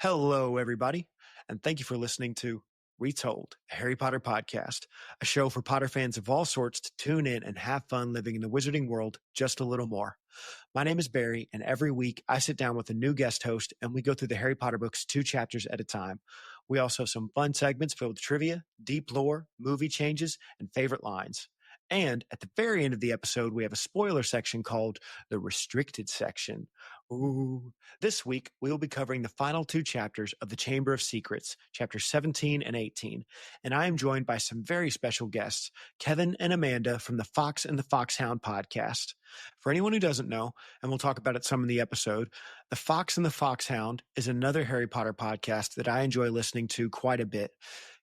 Hello, everybody, and thank you for listening to Retold, a Harry Potter podcast, a show for Potter fans of all sorts to tune in and have fun living in the wizarding world just a little more. My name is Barry, and every week I sit down with a new guest host and we go through the Harry Potter books 2 chapters at a time. We also have some fun segments filled with trivia, deep lore, movie changes, and favorite lines. And at the very end of the episode, we have a spoiler section called the Restricted Section. Ooh. This week, we will be covering the final 2 chapters of the Chamber of Secrets, chapters 17 and 18. And I am joined by some very special guests, Kevin and Amanda from the Fox and The Foxhound podcast. For anyone who doesn't know, and we'll talk about it some in the episode, the Fox and the Foxhound is another Harry Potter podcast that I enjoy listening to quite a bit.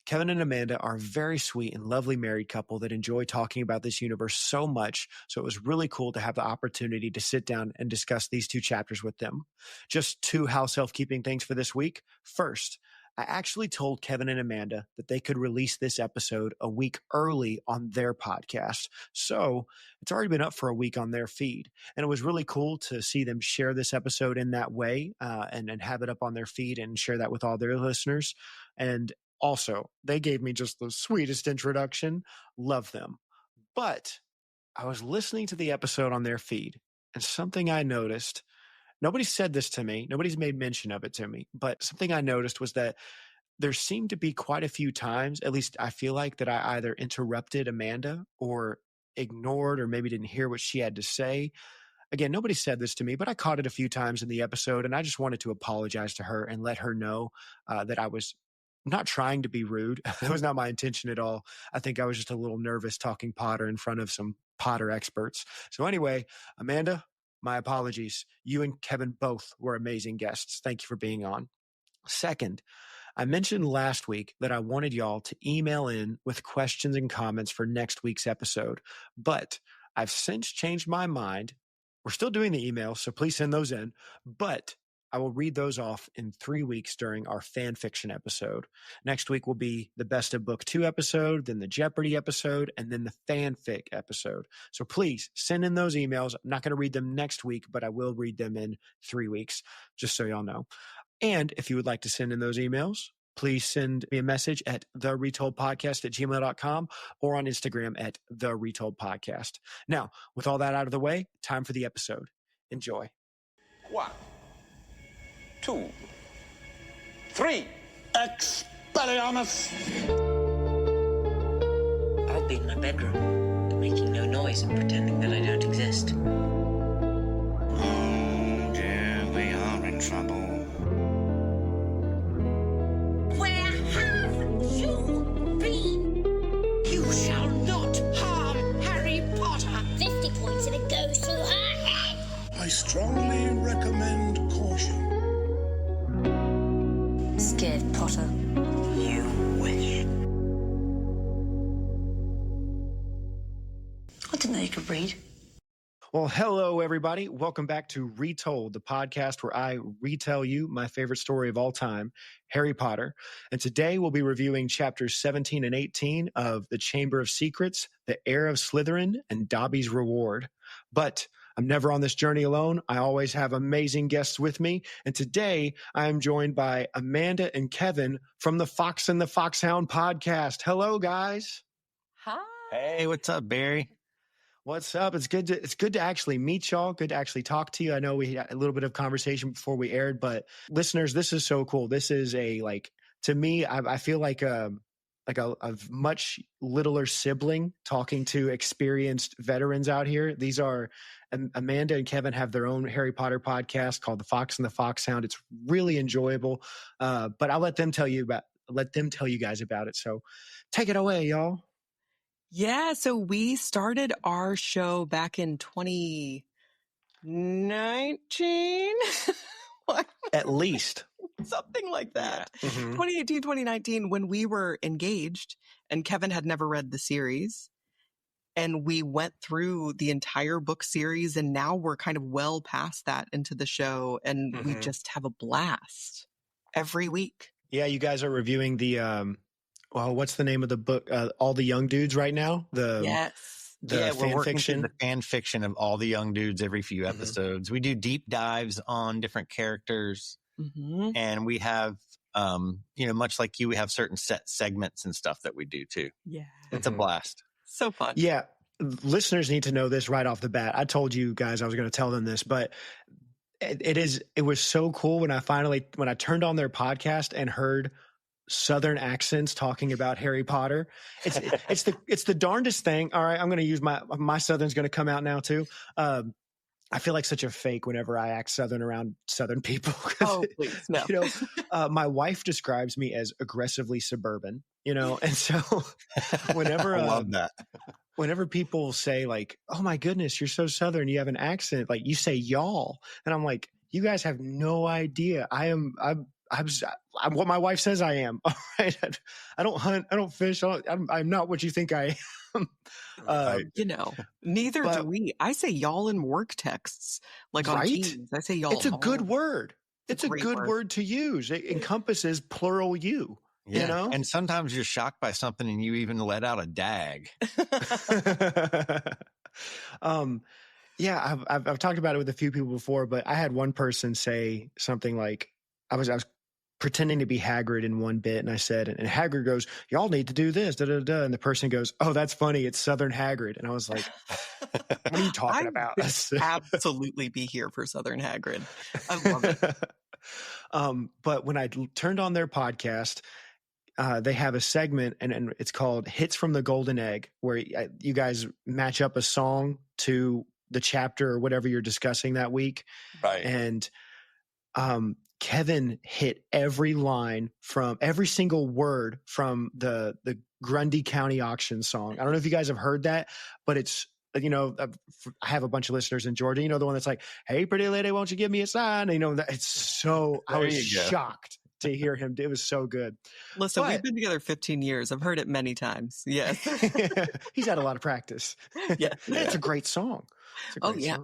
Kevin and Amanda are a very sweet and lovely married couple that enjoy talking about this universe so much, so it was really cool to have the opportunity to sit down and discuss these 2 chapters with them. Just 2 house elf-keeping things for this week. First, I actually told Kevin and Amanda that they could release this episode a week early on their podcast. So it's already been up for a week on their feed. And it was really cool to see them share this episode in that way and have it up on their feed and share that with all their listeners. And also, they gave me just the sweetest introduction. Love them. But I was listening to the episode on their feed, and something I noticed, nobody said this to me, nobody's made mention of it to me, but something I noticed was that there seemed to be quite a few times, at least I feel like, that I either interrupted Amanda or ignored or maybe didn't hear what she had to say. Again, nobody said this to me, but I caught it a few times in the episode, and I just wanted to apologize to her and let her know that I was not trying to be rude. That was not my intention at all. I think I was just a little nervous talking Potter in front of some Potter experts. So anyway, Amanda, my apologies. You and Kevin both were amazing guests. Thank you for being on. Second, I mentioned last week that I wanted y'all to email in with questions and comments for next week's episode, but I've since changed my mind. We're still doing the emails, so please send those in, but I will read those off in 3 weeks during our fan fiction episode. Next week will be the Best of Book 2 episode, then the Jeopardy episode, and then the fanfic episode. So please send in those emails. I'm not going to read them next week, but I will read them in 3 weeks, just so y'all know. And if you would like to send in those emails, please send me a message at theretoldpodcast@gmail.com or on Instagram at theretoldpodcast. Now, with all that out of the way, time for the episode. Enjoy. 1, 2, 3. Expelliarmus! I'll be in my bedroom, making no noise and pretending that I don't exist. Oh dear, we are in trouble. Where have you been? You shall not harm Harry Potter! 50 points and it goes to her head. I strongly recommend caution. Scared Potter. You wish. I didn't know you could read. Well, hello, everybody. Welcome back to Retold, the podcast where I retell you my favorite story of all time, Harry Potter. And today we'll be reviewing chapters 17 and 18 of The Chamber of Secrets, The Heir of Slytherin, and Dobby's Reward. But I'm never on this journey alone. I always have amazing guests with me. And today I am joined by Amanda and Kevin from the Fox and the Foxhound podcast. Hello, guys. Hi. Hey, what's up, Barry? What's up? It's good to actually meet y'all. Good to actually talk to you. I know we had a little bit of conversation before we aired, but listeners, this is so cool. This is to me, I feel like a much littler sibling talking to experienced veterans out here. These are Amanda and Kevin have their own Harry Potter podcast called The Fox and the Foxhound. It's really enjoyable. But I'll let them tell you guys about it. So take it away, y'all. Yeah, so we started our show back in 2019. At least. Something like that. Yeah. Mm-hmm. 2018, 2019, when we were engaged and Kevin had never read the series. And we went through the entire book series, and now we're kind of well past that into the show, and we just have a blast every week. Yeah, you guys are reviewing the what's the name of the book? All the Young Dudes right now? Yes. We're working through the fan fiction of All the Young Dudes every few episodes. We do deep dives on different characters. Mm-hmm. And we have, much like you, we have certain set segments and stuff that we do too. Yeah. It's a blast. So fun. Yeah. Listeners need to know this right off the bat. I told you guys I was going to tell them this, but it was so cool when I turned on their podcast and heard Southern accents talking about Harry Potter. It's the darndest thing. All right. I'm going to use my Southern's going to come out now too. I feel like such a fake whenever I act Southern around Southern people. Oh, please, no. My wife describes me as aggressively suburban, and so whenever I love that. Whenever people say like, "Oh my goodness, you're so Southern, you have an accent," like you say "y'all," and I'm like, "You guys have no idea. I'm what my wife says I am. All right, I don't hunt, I don't fish. I'm not what you think I am." Neither do we. I say y'all in work texts, like on Teams. I say y'all. It's a good word. It's a good word to use. It encompasses plural you. Yeah. And sometimes you're shocked by something and you even let out a dag. Yeah, I've talked about it with a few people before, but I had one person say something like, I was pretending to be Hagrid in one bit, and I said, and Hagrid goes, "Y'all need to do this, da da da," and the person goes, "Oh, that's funny. It's Southern Hagrid," and I was like, "What are you talking about?" Absolutely be here for Southern Hagrid. I love it. But when I turned on their podcast, they have a segment, and it's called Hits from the Golden Egg, where you guys match up a song to the chapter or whatever you're discussing that week. Right. And Kevin hit every line from every single word from the Grundy County Auction song. I don't know if you guys have heard that, but it's, I have a bunch of listeners in Georgia, the one that's like, "Hey, pretty lady, won't you give me a sign?" And, that it's so, I was shocked to hear him. It was so good. Listen, we've been together 15 years. I've heard it many times. Yes. He's had a lot of practice. Yeah. It's a great song. It's a great song. Yeah.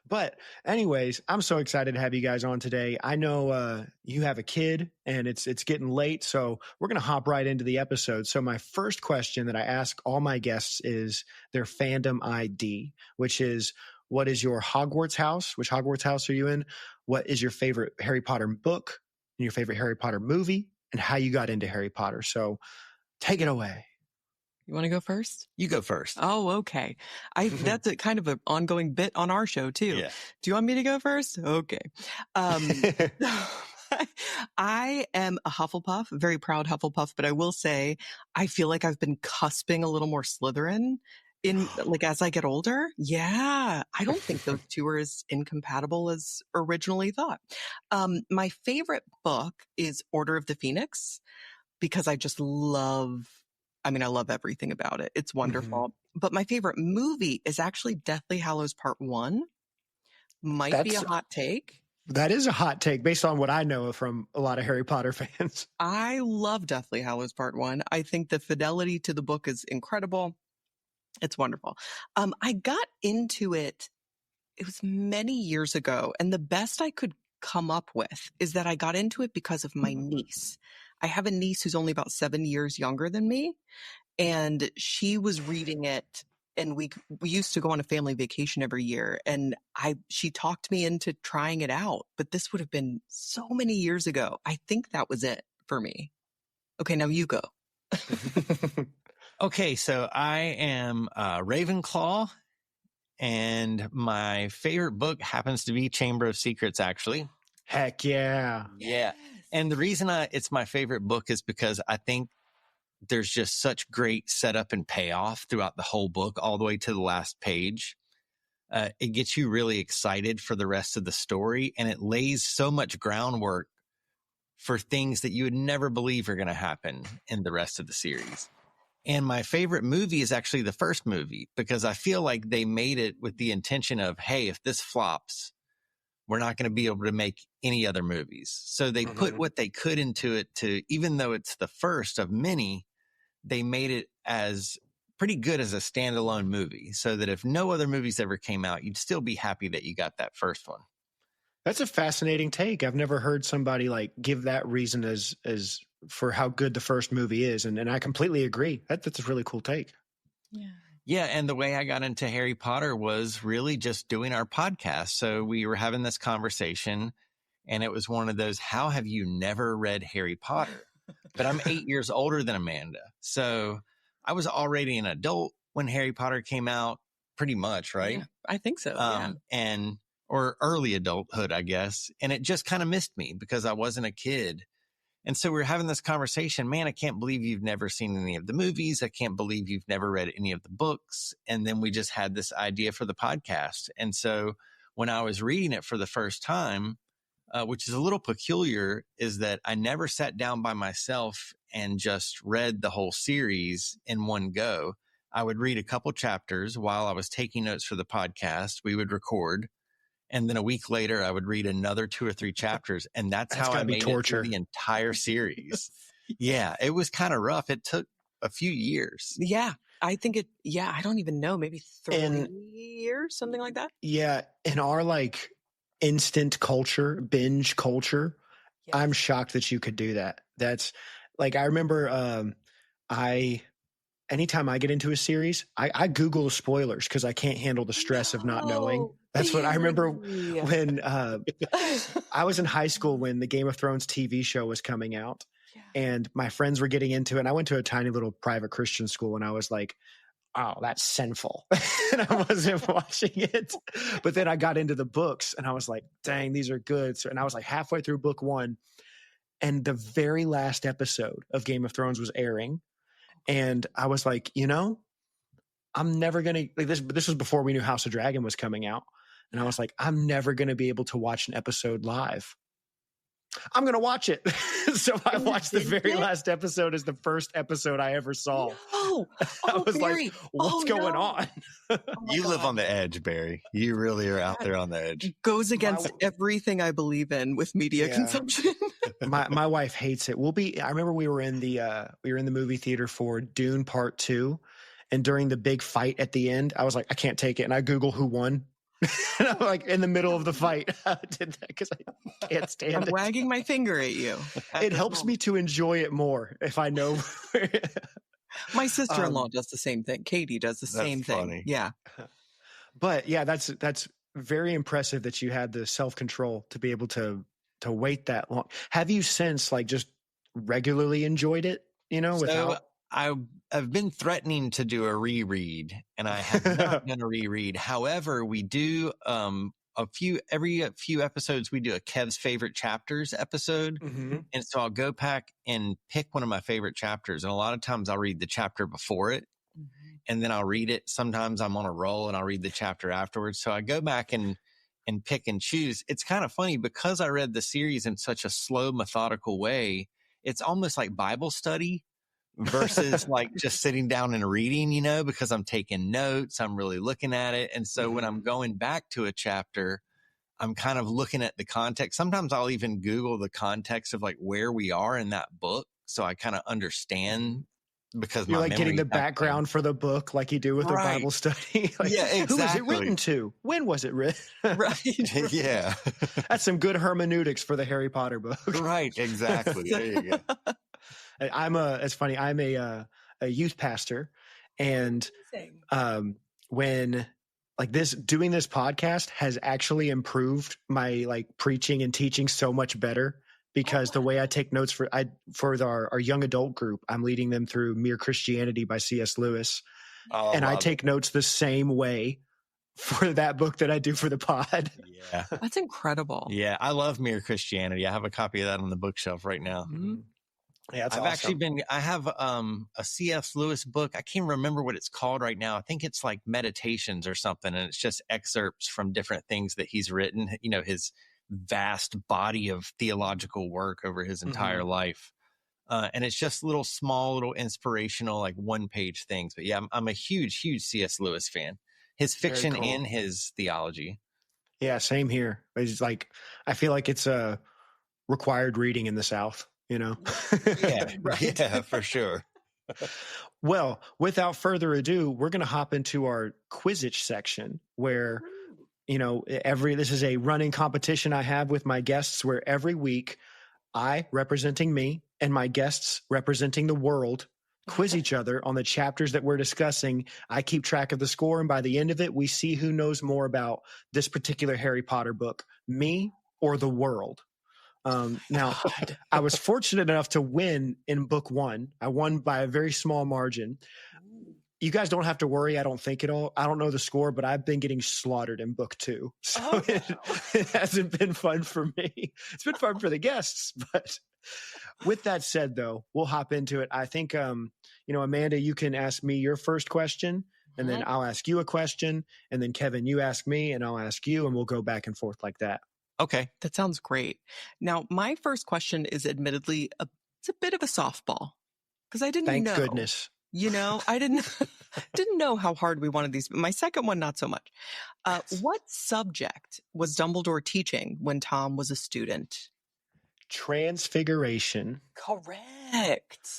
But anyways, I'm so excited to have you guys on today. I know you have a kid and it's getting late, so we're going to hop right into the episode. So my first question that I ask all my guests is their fandom ID, which is, what is your Hogwarts house? Which Hogwarts house are you in? What is your favorite Harry Potter book and your favorite Harry Potter movie, and how you got into Harry Potter? So take it away. You want to go first? You go first. Oh, okay. That's a kind of an ongoing bit on our show too. Yeah. Do you want me to go first? Okay. I am a Hufflepuff, a very proud Hufflepuff, but I will say I feel like I've been cusping a little more Slytherin as I get older. Yeah. I don't think those two are as incompatible as originally thought. My favorite book is Order of the Phoenix, because I just love everything about it. It's wonderful. But my favorite movie is actually Deathly Hallows Part 1. Might be a hot take. That is a hot take based on what I know from a lot of Harry Potter fans. I love Deathly Hallows Part 1. I think the fidelity to the book is incredible. It's wonderful. I got into it was many years ago, and the best I could come up with is that I got into it because of my niece. I have a niece who's only about 7 years younger than me, and she was reading it, and we used to go on a family vacation every year, and she talked me into trying it out, but this would have been so many years ago. I think that was it for me. Okay, now you go. Okay, so I am Ravenclaw, and my favorite book happens to be Chamber of Secrets, actually. Heck yeah. Yeah. And the reason it's my favorite book is because I think there's just such great setup and payoff throughout the whole book, all the way to the last page. It gets you really excited for the rest of the story, and it lays so much groundwork for things that you would never believe are going to happen in the rest of the series. And my favorite movie is actually the first movie, because I feel like they made it with the intention of, hey, if this flops, we're not going to be able to make any other movies. So they put what they could into it even though it's the first of many, they made it as pretty good as a standalone movie, so that if no other movies ever came out, you'd still be happy that you got that first one. That's a fascinating take. I've never heard somebody give that reason as for how good the first movie is. And I completely agree. That's a really cool take. Yeah. Yeah. And the way I got into Harry Potter was really just doing our podcast. So we were having this conversation, And it was one of those, how have you never read Harry Potter? But I'm 8 years older than Amanda. So I was already an adult when Harry Potter came out, pretty much, right? Yeah, I think so. Or early adulthood, I guess. And it just kind of missed me because I wasn't a kid. And so we were having this conversation, man, I can't believe you've never seen any of the movies. I can't believe you've never read any of the books. And then we just had this idea for the podcast. And so when I was reading it for the first time, which is a little peculiar, is that I never sat down by myself and just read the whole series in one go. I would read a couple chapters while I was taking notes for the podcast. We would record. And then a week later, I would read another 2 or 3 chapters. And that's how I made it through the entire series. Yeah, it was kind of rough. It took a few years. Yeah, I think I don't even know, maybe 3 years, something like that. Yeah, in our like instant culture, binge culture, yes. I'm shocked that you could do that. That's like, I remember anytime I get into a series, I Google spoilers because I can't handle the stress of not knowing. That's what I remember when I was in high school when the Game of Thrones TV show was coming out, and my friends were getting into it. And I went to a tiny little private Christian school, and I was like, oh, that's sinful. And I wasn't watching it. But then I got into the books, and I was like, dang, these are good. So, and I was like halfway through book 1, and the very last episode of Game of Thrones was airing. And I was like, I'm never going to, like this was before we knew House of Dragon was coming out. And I was like, I'm never going to be able to watch an episode live. I'm going to watch it. So I watched the very last episode as the first episode I ever saw. No. I was Barry. Like, what's going on? You live on the edge, Barry. You really are out there on the edge. It goes against everything I believe in with media consumption. My wife hates it. I remember we were in the movie theater for Dune Part 2. And during the big fight at the end, I was like, I can't take it. And I Google who won. And I'm like in the middle of the fight. I did that because I can't stand it. I'm wagging my finger at you. It helps me to enjoy it more if I know. My sister-in-law does the same thing. Katie does the same thing. Funny. Yeah. But yeah, that's very impressive that you had the self-control to be able to wait that long. Have you since like just regularly enjoyed it, without... I've been threatening to do a reread, and I have not done a reread. However, we do every few episodes we do a Kev's favorite chapters episode, and so I'll go back and pick one of my favorite chapters, and a lot of times I'll read the chapter before it, and then I'll read it. Sometimes I'm on a roll and I'll read the chapter afterwards. So I go back and pick and choose. It's kind of funny because I read the series in such a slow, methodical way. It's almost like Bible study. Versus like just sitting down and reading, because I'm taking notes, I'm really looking at it. And so when I'm going back to a chapter, I'm kind of looking at the context. Sometimes I'll even Google the context of like where we are in that book. So I kind of understand because you're like getting the background for the book like you do with the Bible study. Like, yeah, exactly. Who was it written to? When was it written? Right. Yeah. That's some good hermeneutics for the Harry Potter book. Right. Exactly. There you go. It's funny. I'm a youth pastor, and when like doing this podcast has actually improved my like preaching and teaching so much better because the way I take notes for our young adult group, I'm leading them through Mere Christianity by C.S. Lewis, and I take notes the same way for that book that I do for the pod. Yeah, that's incredible. Yeah, I love Mere Christianity. I have a copy of that on the bookshelf right now. Mm-hmm. Yeah, I have a C.S. Lewis book. I can't remember what it's called right now. I think it's like Meditations or something. And it's just excerpts from different things that he's written, his vast body of theological work over his entire life. And it's just little inspirational, like 1-page things. But yeah, I'm a huge, huge C.S. Lewis fan. His fiction and his theology. Yeah, same here. It's like, I feel like it's a required reading in the South. Yeah, right. Yeah, for sure. Well, without further ado, we're going to hop into our Quizzitch section where, this is a running competition I have with my guests where every week I, representing me, and my guests representing the world, quiz each other on the chapters that we're discussing. I keep track of the score, and by the end of it, we see who knows more about this particular Harry Potter book, me or the world. Now, I was fortunate enough to win in book 1. I won by a very small margin. You guys don't have to worry. I don't think at all. I don't know the score, but I've been getting slaughtered in book 2. So it hasn't been fun for me. It's been fun for the guests. But with that said, though, we'll hop into it. I think, Amanda, you can ask me your first question, and then I'll ask you a question. And then Kevin, you ask me and I'll ask you, and we'll go back and forth like that. Okay. That sounds great. Now, my first question is admittedly it's a bit of a softball because I didn't know. Thank goodness. I didn't know how hard we wanted these. But my second one, not so much. What subject was Dumbledore teaching when Tom was a student? Transfiguration. Correct.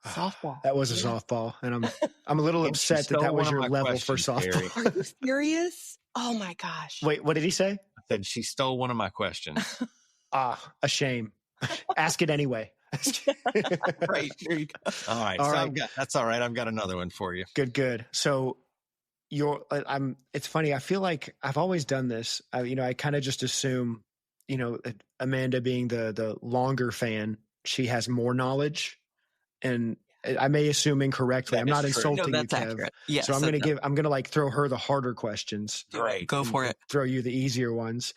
Softball. That was a softball, and I'm a little upset that was your level for softball. Are you serious? Oh my gosh. Wait, what did he say? I said she stole one of my questions. A shame. Ask it anyway. Right, there you go. All right. That's all right. I've got another one for you. Good. So it's funny. I feel like I've always done this. I kind of just assume, Amanda being the longer fan, she has more knowledge, and I may assume incorrectly. I'm not insulting you, Kev. Yes, so I'm going to throw her the harder questions. Great. Go for it. Throw you the easier ones.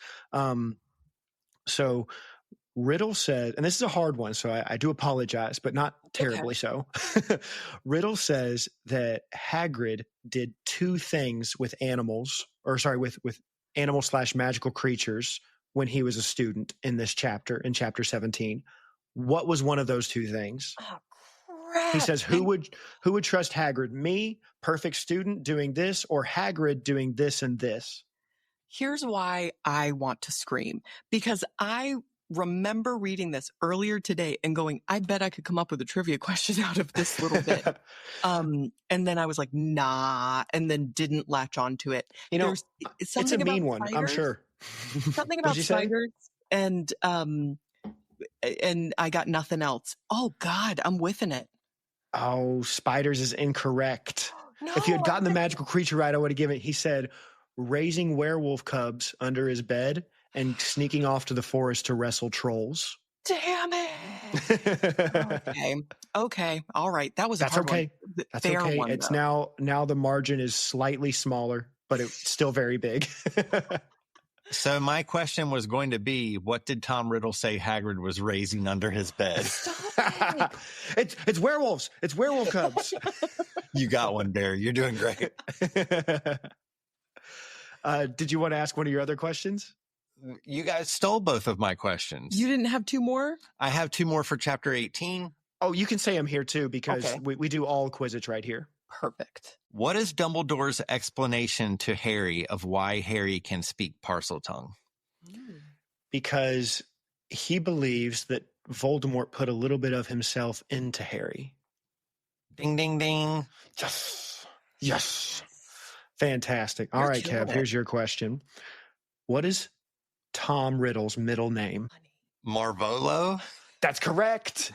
So Riddle said, and this is a hard one, so I do apologize, but not terribly so. Riddle says that Hagrid did 2 things with animals, with animal/magical creatures when he was a student in this chapter, in chapter 17. What was one of those 2 things? Oh, crap. He says, who would trust Hagrid? Me, perfect student, doing this, or Hagrid doing this and this? Here's why I want to scream, because I remember reading this earlier today and going, I bet I could come up with a trivia question out of this little bit. And then I was like, nah, and then didn't latch onto it. It's a mean one, I'm sure. Something about spiders and I got nothing else. Oh God, I'm whiffing it. Oh, spiders is incorrect. No, if you had gotten the magical creature right, I would have given it. He said raising werewolf cubs under his bed and sneaking off to the forest to wrestle trolls. Damn it. Okay. All right. That was a hard one. That's okay. One, it's though. now the margin is slightly smaller, but it's still very big. So my question was going to be, what did Tom Riddle say Hagrid was raising under his bed? It's werewolves. It's werewolf cubs. You got one, Barry. You're doing great. Did you want to ask one of your other questions? You guys stole both of my questions. You didn't have 2 more? I have 2 more for chapter 18. Oh, you can say I'm here too, because we do all Quizzits right here. Perfect. What is Dumbledore's explanation to Harry of why Harry can speak Parseltongue? Because he believes that Voldemort put a little bit of himself into Harry. Ding, ding, ding. Yes. Fantastic. All right, Kev, here's your question. What is Tom Riddle's middle name? Marvolo? That's correct.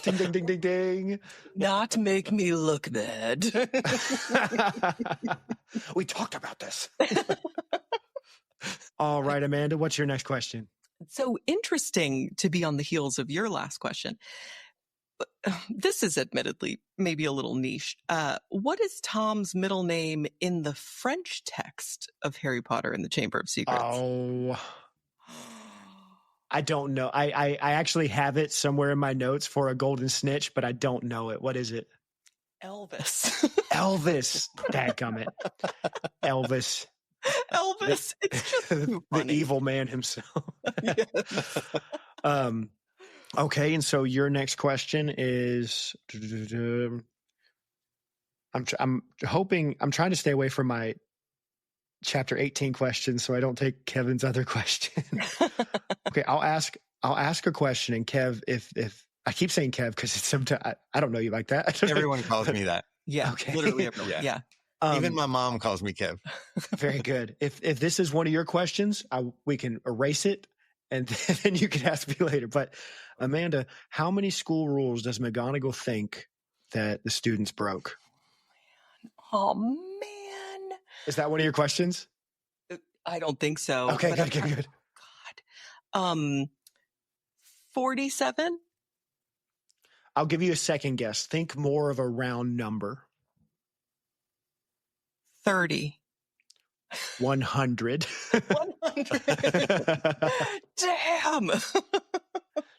Ding, ding, ding, ding, ding. Not make me look bad. We talked about this. All right, Amanda, what's your next question? So interesting to be on the heels of your last question. This is admittedly maybe a little niche. What is Tom's middle name in the French text of Harry Potter and the Chamber of Secrets? Oh, I don't know. I actually have it somewhere in my notes for a golden snitch, but I don't know it. What is it? Elvis. Elvis. Dadgummit. Elvis. Elvis. It's just too funny. The evil man himself. Yes. Okay, and so your next question is, I'm trying to stay away from my chapter 18 questions so I don't take Kevin's other question. Okay, I'll ask a question, and Kev, if I keep saying Kev because it's sometimes I don't know you like that. Everyone calls me that. Yeah, okay. Literally everyone. Yeah. Even my mom calls me Kev. Very good. If this is one of your questions, we can erase it, and then you can ask me later. But Amanda, how many school rules does McGonagall think that the students broke? Oh man. Is that one of your questions? I don't think so. Okay, good. God. 47? I'll give you a second guess. Think more of a round number. 30. 100. 100. Damn.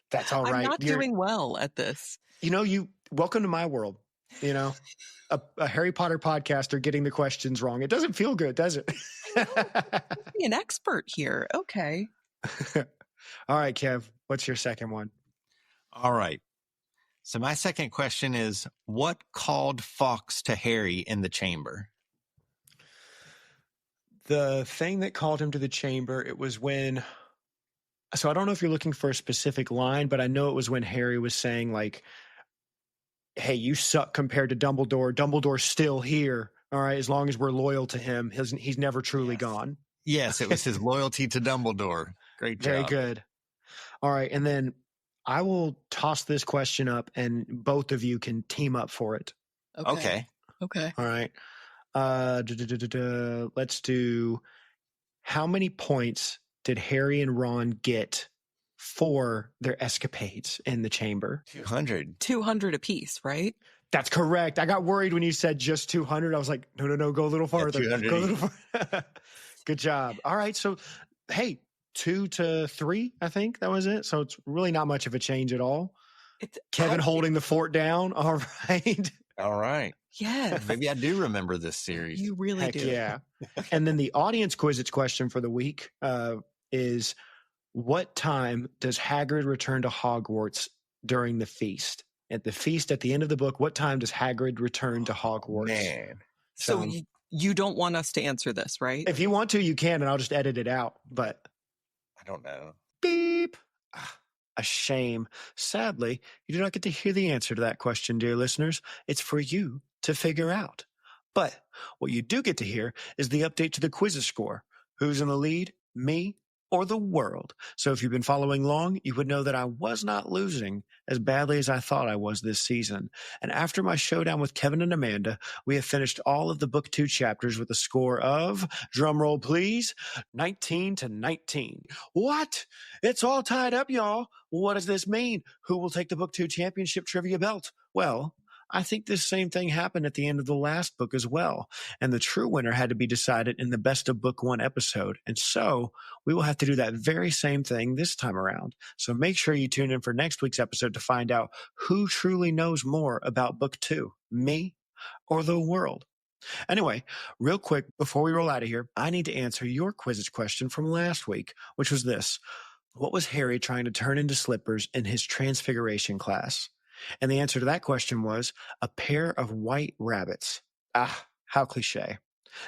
That's all I'm right. not doing well at this. Welcome to my world. A Harry Potter podcaster getting the questions wrong. It doesn't feel good, does it? Be an expert here. Okay. All right, Kev, what's your second one? All right. So my second question is, what called Fox to Harry in the chamber? The thing that called him to the chamber, it was when... So I don't know if you're looking for a specific line, but I know it was when Harry was saying, like, hey, you suck compared to Dumbledore. Dumbledore's still here, all right, as long as we're loyal to him. He's never truly gone. Yes, it was his loyalty to Dumbledore. Great job. Very good. All right, and then I will toss this question up, and both of you can team up for it. Okay. Okay. All right. Let's do, how many points did Harry and Ron get for their escapades in the chamber? 200. 200 apiece, right? That's correct. I got worried when you said just 200. I was like, no, go a little farther. 200 Go a little farther. Good job. All right. So, hey, 2 to 3, I think that was it. So it's really not much of a change at all. Kevin holding the fort down. All right. All right. Yeah. Maybe I do remember this series. You really Heck do. yeah. And then the audience Quizzits question for the week is, what time does Hagrid return to Hogwarts during the feast? At the feast at the end of the book, what time does Hagrid return to Hogwarts? Man. So you don't want us to answer this, right? If you want to, you can, and I'll just edit it out. But I don't know. beep. A shame. Sadly, you do not get to hear the answer to that question, dear listeners. It's for you to figure out. But what you do get to hear is the update to the quiz score. Who's in the lead? Me or the world? So if you've been following along, you would know that I was not losing as badly as I thought I was this season. And after my showdown with Kevin and Amanda, we have finished all of the book 2 chapters with a score of, drumroll please, 19 to 19. What? It's all tied up, y'all. What does this mean? Who will take the book 2 championship trivia belt? Well, I think this same thing happened at the end of the last book as well. And the true winner had to be decided in the best of book 1 episode. And so we will have to do that very same thing this time around. So make sure you tune in for next week's episode to find out who truly knows more about book 2, me or the world. Anyway, real quick, before we roll out of here, I need to answer your Quizzits question from last week, which was this. What was Harry trying to turn into slippers in his Transfiguration class? And the answer to that question was a pair of white rabbits. Ah, how cliche.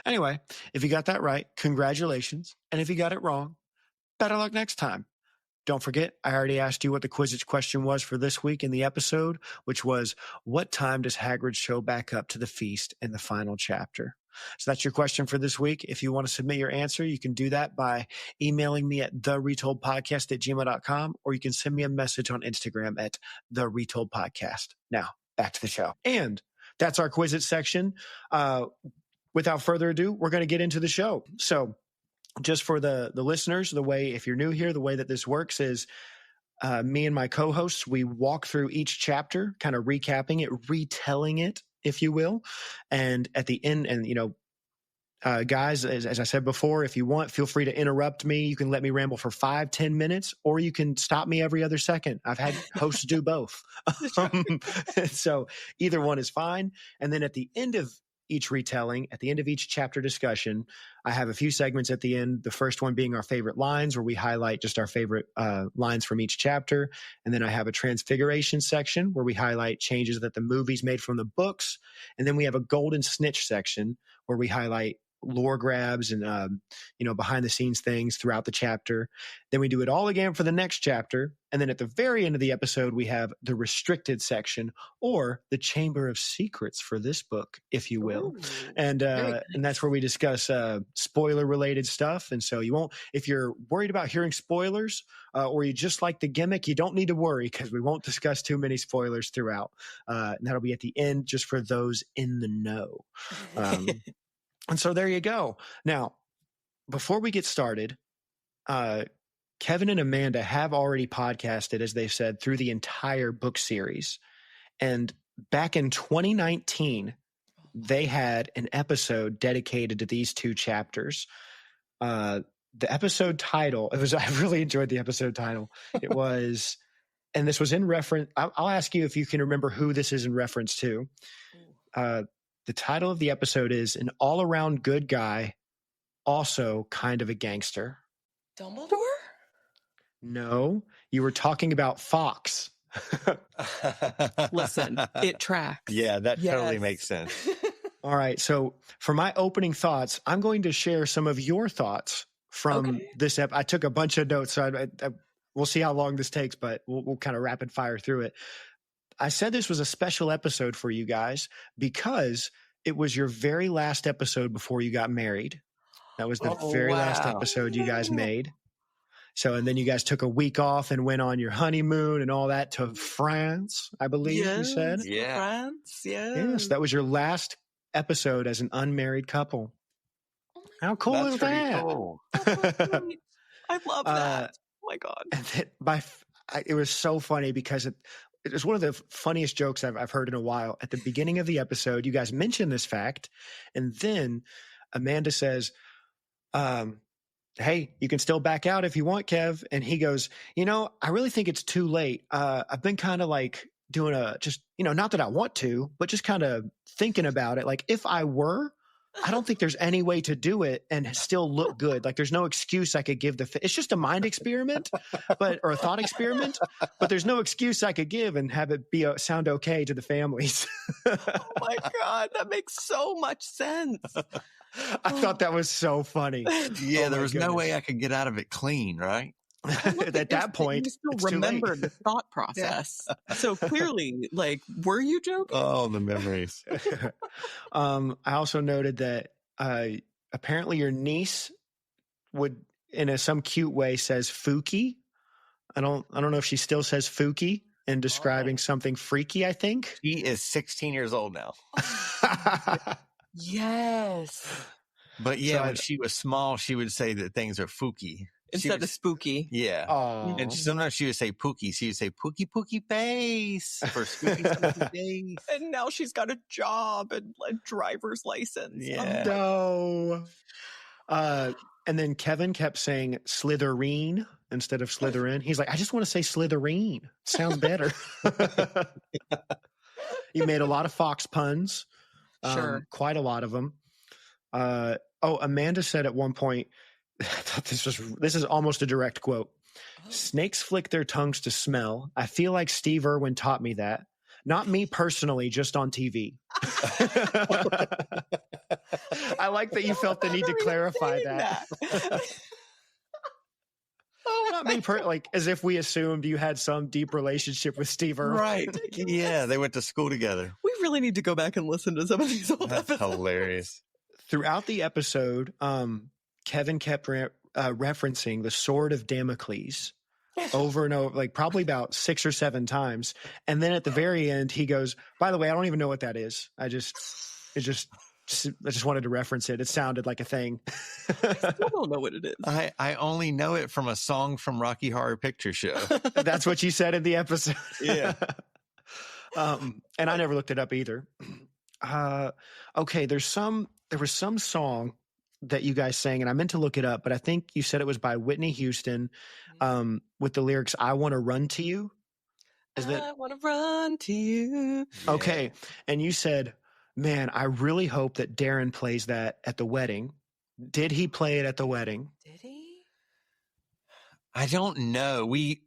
Anyway, if you got that right, congratulations. And if you got it wrong, better luck next time. Don't forget, I already asked you what the Quizzits question was for this week in the episode, which was, what time does Hagrid show back up to the feast in the final chapter? So that's your question for this week. If you want to submit your answer, you can do that by emailing me at theretoldpodcast@gmail.com, or you can send me a message on Instagram at theretoldpodcast. Now, back to the show. And that's our Quizzit section. Without further ado, we're going to get into the show. So just for the listeners, the way, if you're new here, the way that this works is me and my co-hosts, we walk through each chapter, kind of recapping it, retelling it, if you will. And at the end, and guys, as I said before, if you want, feel free to interrupt me. You can let me ramble for 5-10 minutes, or you can stop me every other second. I've had hosts do both. So either one is fine. And then at the end of each retelling, at the end of each chapter discussion, I have a few segments at the end. The first one being our favorite lines, where we highlight just our favorite lines from each chapter. And then I have a Transfiguration section where we highlight changes that the movies made from the books. And then we have a Golden Snitch section where we highlight lore grabs and behind the scenes things throughout the chapter. Then we do it all again for the next chapter, and then at the very end of the episode we have the restricted section, or the Chamber of Secrets for this book, if you will. Ooh, and that's where we discuss spoiler related stuff. And so you won't, if you're worried about hearing spoilers or you just like the gimmick, you don't need to worry, because we won't discuss too many spoilers throughout. And that'll be at the end, just for those in the know. And so there you go. Now, before we get started, Kevin and Amanda have already podcasted, as they said, through the entire book series. And back in 2019, they had an episode dedicated to these two chapters. The episode title, I really enjoyed the episode title. It was, and this was in reference, I'll ask you if you can remember who this is in reference to. The title of the episode is An All-Around Good Guy, Also Kind of a Gangster. Dumbledore? No, you were talking about Fox. Listen, it tracks. Yeah, that totally makes sense. All right. So for my opening thoughts, I'm going to share some of your thoughts from this I took a bunch of notes, so we'll see how long this takes, but we'll kind of rapid fire through it. I said this was a special episode for you guys because it was your very last episode before you got married. That was the very last episode you guys made. So, and then you guys took a week off and went on your honeymoon and all that to France, I believe you said. Yeah. France, Yes, that was your last episode as an unmarried couple. How cool is that? Cool. I love that. Oh my God. And it was so funny because it was one of the funniest jokes I've heard in a while. At the beginning of the episode, you guys mentioned this fact, and then Amanda says, hey, you can still back out if you want, Kev. And he goes, I really think it's too late. I've been kind of like doing not that I want to, but just kind of thinking about it. Like if I were, I don't think there's any way to do it and still look good. Like there's no excuse I could give it's just a mind experiment, or a thought experiment, but there's no excuse I could give and have it sound okay to the families. Oh my God. That makes so much sense. I thought that was so funny. Yeah, there was no way I could get out of it clean, right? At that point, you still remember the thought process. Yeah. So clearly, were you joking? Oh, the memories. I also noted that apparently your niece would, in some cute way, says "fooky." I don't know if she still says "fooky" in describing something freaky. I think she is 16 years old now. Yes. But yeah, when she was small, she would say that things are fooky. Instead of spooky. Yeah. Aww. And sometimes she would say pooky. She would say pooky face for spooky face. And now she's got a job and a driver's license. Yeah. No. And then Kevin kept saying Slytherin instead of Slytherin. He's like, I just want to say Slytherin. Sounds better. You made a lot of Fox puns. Sure. Quite a lot of them. Amanda said at one point, I thought this is almost a direct quote. Snakes flick their tongues to smell. I feel like Steve Irwin taught me that. Not me personally, just on TV. I like that you felt the need to clarify that. Not me, as if we assumed you had some deep relationship with Steve Irwin. Right. Yeah, they went to school together. We really need to go back and listen to some of these old episodes. Hilarious. Throughout the episode, Kevin kept referencing the Sword of Damocles over and over, probably about 6 or 7 times. And then at the very end, he goes, by the way, I don't even know what that is. I just wanted to reference it. It sounded like a thing. I still don't know what it is. I only know it from a song from Rocky Horror Picture Show. That's what you said in the episode. Yeah. And I never looked it up either. Okay. There was some song that you guys sang, and I meant to look it up, but I think you said it was by Whitney Houston, with the lyrics, I want to run to you. I want to run to you. Okay. Yeah. And you said, man, I really hope that Darren plays that at the wedding. Did he play it at the wedding? Did he? I don't know. We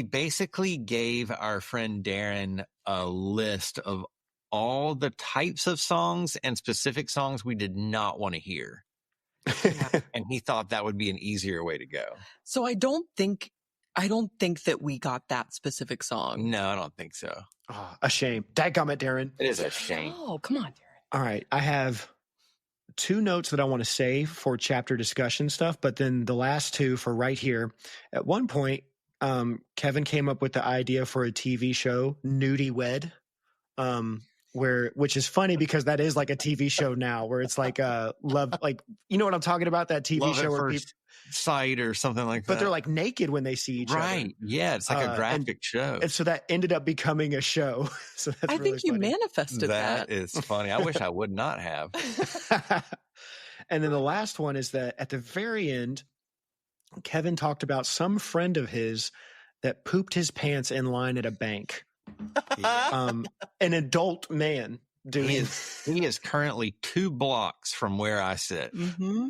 basically gave our friend Darren a list of all the types of songs and specific songs we did not want to hear. Yeah. And he thought that would be an easier way to go. So I don't think that we got that specific song. No, I don't think so. Oh, a shame. Dadgummit, Darren. It is a shame. Oh, come on, Darren. All right. I have 2 notes that I want to save for chapter discussion stuff, but then the last 2 for right here. At one point, Kevin came up with the idea for a TV show, Nudie Wed, which is funny because that is like a TV show now where it's like love, like, you know what I'm talking about? That TV Love show at where first sight or something like that. but they're like naked when they see each other. Right. Yeah. It's like a graphic show. And so that ended up becoming a show. So that's I really think you funny. manifested that. That is funny. I wish I would not have. And then the last one is that at the very end, Kevin talked about some friend of his that pooped his pants in line at a bank. An adult man doing. He is currently 2 blocks from where I sit. Mm-hmm.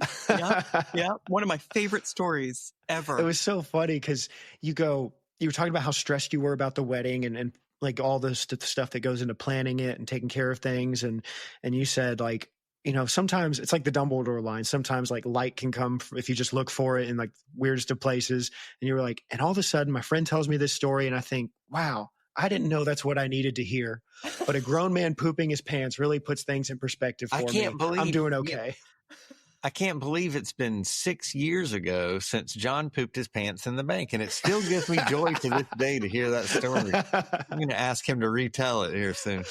Yeah. One of my favorite stories ever. It was so funny because you were talking about how stressed you were about the wedding and like all the stuff that goes into planning it and taking care of things. And you said like, you know, sometimes it's like the Dumbledore line. Sometimes like light can come if you just look for it in like weirdest of places. And you were like, and all of a sudden my friend tells me this story and I think, wow, I didn't know that's what I needed to hear. But a grown man pooping his pants really puts things in perspective for me. I'm doing okay. I can't believe it's been 6 years ago since John pooped his pants in the bank, and it still gives me joy to this day to hear that story. I'm going to ask him to retell it here soon.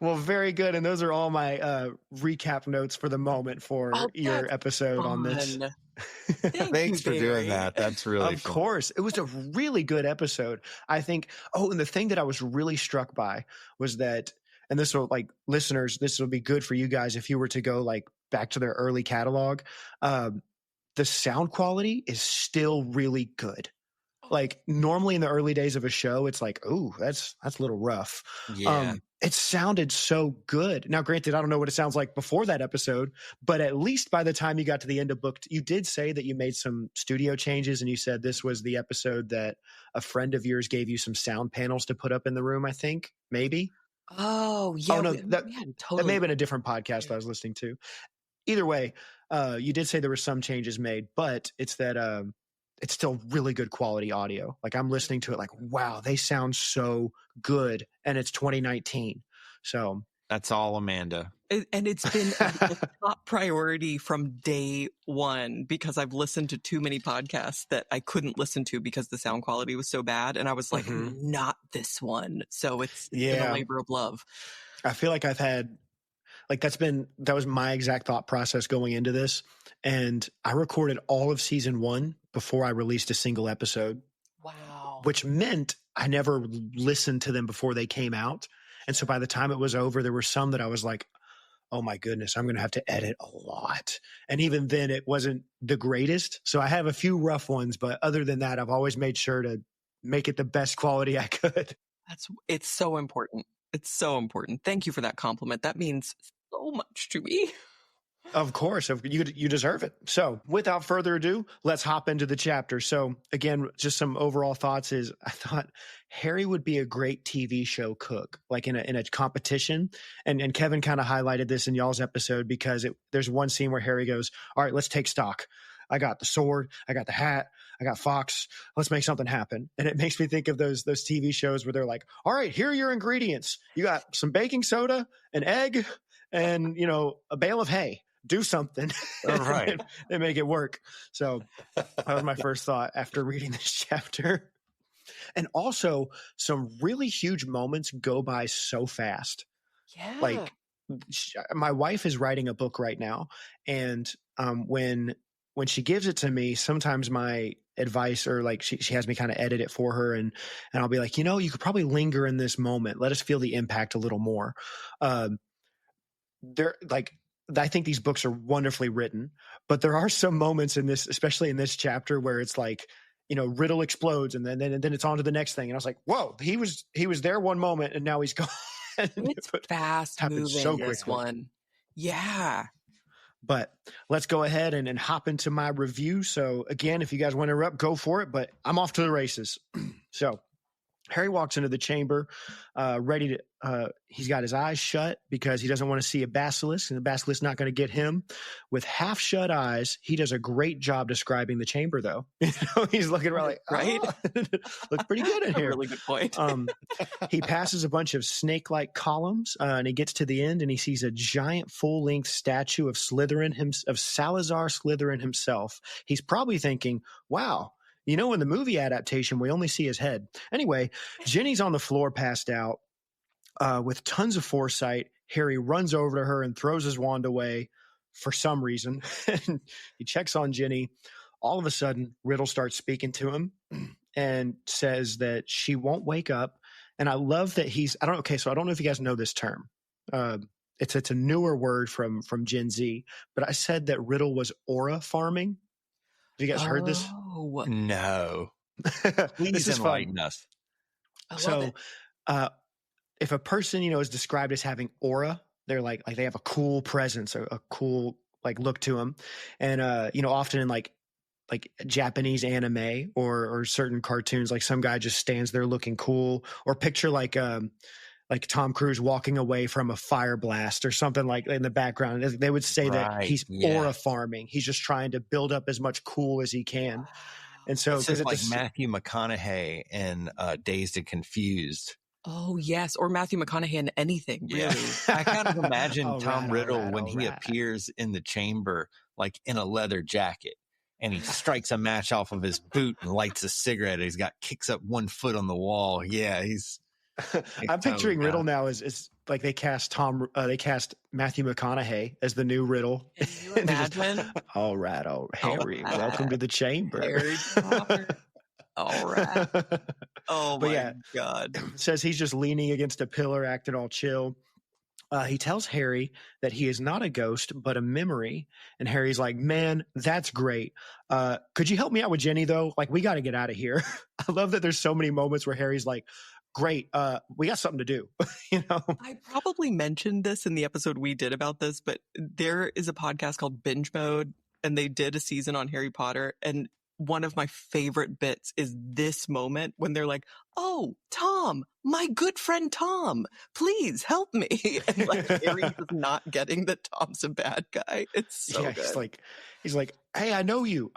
Well, very good. And those are all my recap notes for the moment for your episode on this. Thanks for doing that. That's really fun. Of course. It was a really good episode. I think, and the thing that I was really struck by was that, and this will, like, listeners, this will be good for you guys if you were to go like back to their early catalog. The sound quality is still really good. Like normally in the early days of a show, it's like, oh, that's a little rough. Yeah. It sounded so good. Now, granted, I don't know what it sounds like before that episode, but at least by the time you got to the end of book, you did say that you made some studio changes, and you said this was the episode that a friend of yours gave you some sound panels to put up in the room, I think, maybe. Oh, yeah. Oh, no, totally. that may have been a different podcast I was listening to. Either way, you did say there were some changes made, but it's that it's still really good quality audio. Like I'm listening to it like, wow, they sound so good. And it's 2019. So that's all Amanda. And it's been a top priority from day one because I've listened to too many podcasts that I couldn't listen to because the sound quality was so bad. And I was like, not this one. So it's been a labor of love. I feel like I've had, like that was my exact thought process going into this. And I recorded all of season 1 before I released a single episode. Wow. Which meant I never listened to them before they came out. And so by the time it was over, there were some that I was like, oh my goodness, I'm going to have to edit a lot. And even then it wasn't the greatest. So I have a few rough ones, but other than that, I've always made sure to make it the best quality I could. It's so important. It's so important. Thank you for that compliment. That means so much to me. Of course, you deserve it. So without further ado, let's hop into the chapter. So again, just some overall thoughts is I thought Harry would be a great TV show cook, like in a competition. And Kevin kind of highlighted this in y'all's episode because there's one scene where Harry goes, all right, let's take stock. I got the sword. I got the hat. I got Fox. Let's make something happen. And it makes me think of those TV shows where they're like, all right, here are your ingredients. You got some baking soda, an egg, and, a bale of hay. Do something. All right. and make it work. So that was my first thought after reading this chapter. And also some really huge moments go by so fast. Yeah. Like my wife is writing a book right now. And when she gives it to me, sometimes my advice or like she has me kind of edit it for her. And I'll be like, you could probably linger in this moment. Let us feel the impact a little more. I think these books are wonderfully written, but there are some moments in this, especially in this chapter, where it's like, Riddle explodes and then it's on to the next thing. And I was like, whoa, he was there one moment and now he's gone. It's fast moving, so this one. Yeah. But let's go ahead and hop into my review. So again, if you guys want to interrupt, go for it, but I'm off to the races. So Harry walks into the chamber, ready to, he's got his eyes shut because he doesn't want to see a basilisk, and the basilisk's not going to get him. With half shut eyes, he does a great job describing the chamber, though. He's looking around like, right? Looks pretty good in here. Really good point. He passes a bunch of snake-like columns, and he gets to the end, and he sees a giant full-length statue of Salazar Slytherin himself. He's probably thinking, wow, in the movie adaptation, we only see his head. Anyway, Jenny's on the floor passed out. With tons of foresight, Harry runs over to her and throws his wand away for some reason. And he checks on Ginny. All of a sudden, Riddle starts speaking to him and says that she won't wake up. And I love that I don't know if you guys know this term. It's a newer word from Gen Z, but I said that Riddle was aura farming. Have you guys heard this? No. Please This is enlighten fun. us. I love it. If a person, is described as having aura, they're like they have a cool presence, a cool look to them. And, often in like Japanese anime or certain cartoons, like some guy just stands there looking cool, or picture like Tom Cruise walking away from a fire blast or something like in the background. They would say that he's aura farming. He's just trying to build up as much cool as he can. And so, it's like Matthew McConaughey in Dazed and Confused. Oh, yes. Or Matthew McConaughey in anything, really. Yeah. I kind of imagine Tom Riddle when he appears in the chamber, like in a leather jacket, and he strikes a match off of his boot and lights a cigarette. He's kicks up one foot on the wall. Yeah, he's I'm picturing Riddle now as like they cast Matthew McConaughey as the new Riddle. Can you imagine? All right, Harry, welcome to the chamber. Harry Potter. All right. Oh my God. Says he's just leaning against a pillar, acting all chill. He tells Harry that he is not a ghost, but a memory. And Harry's like, man, that's great. Could you help me out with Jenny, though? Like, we got to get out of here. I love that there's so many moments where Harry's like, great, we got something to do. I probably mentioned this in the episode we did about this, but there is a podcast called Binge Mode, and they did a season on Harry Potter. And one of my favorite bits is this moment when they're like, oh, Tom, my good friend Tom, please help me. And Harry's just not getting that Tom's a bad guy. It's so good. He's like, hey, I know you.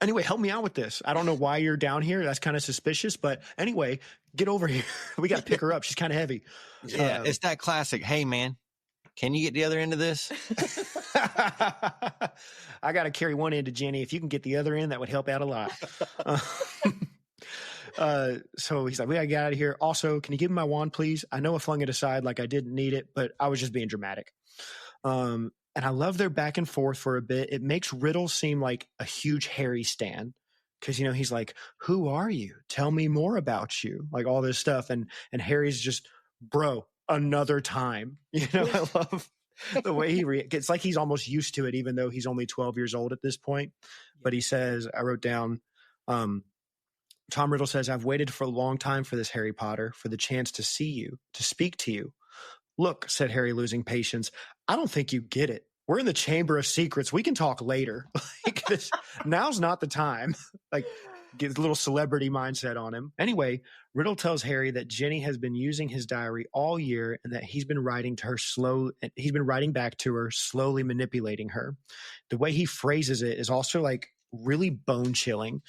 Anyway, help me out with this. I don't know why you're down here. That's kind of suspicious. But anyway, get over here. We got to pick her up. She's kind of heavy. Yeah, it's that classic. Hey, man, can you get the other end of this? I got to carry one end to Jenny. If you can get the other end, that would help out a lot. So he's like, we got to get out of here. Also, can you give me my wand, please? I know I flung it aside like I didn't need it, but I was just being dramatic. And I love their back and forth for a bit. It makes Riddle seem like a huge Harry stan. Because, he's like, who are you? Tell me more about you. Like all this stuff. And Harry's just, bro, another time. I love the way he it's like he's almost used to it, even though he's only 12 years old at this point. But he says, I wrote down, Tom Riddle says, I've waited for a long time for this, Harry Potter, for the chance to see you, to speak to you. Look, said Harry, losing patience, I don't think you get it. We're in the Chamber of Secrets. We can talk later. Now's not the time. Get a little celebrity mindset on him. Anyway, Riddle tells Harry that Jenny has been using his diary all year and that he's been writing back to her, slowly manipulating her. The way he phrases it is also really bone chilling.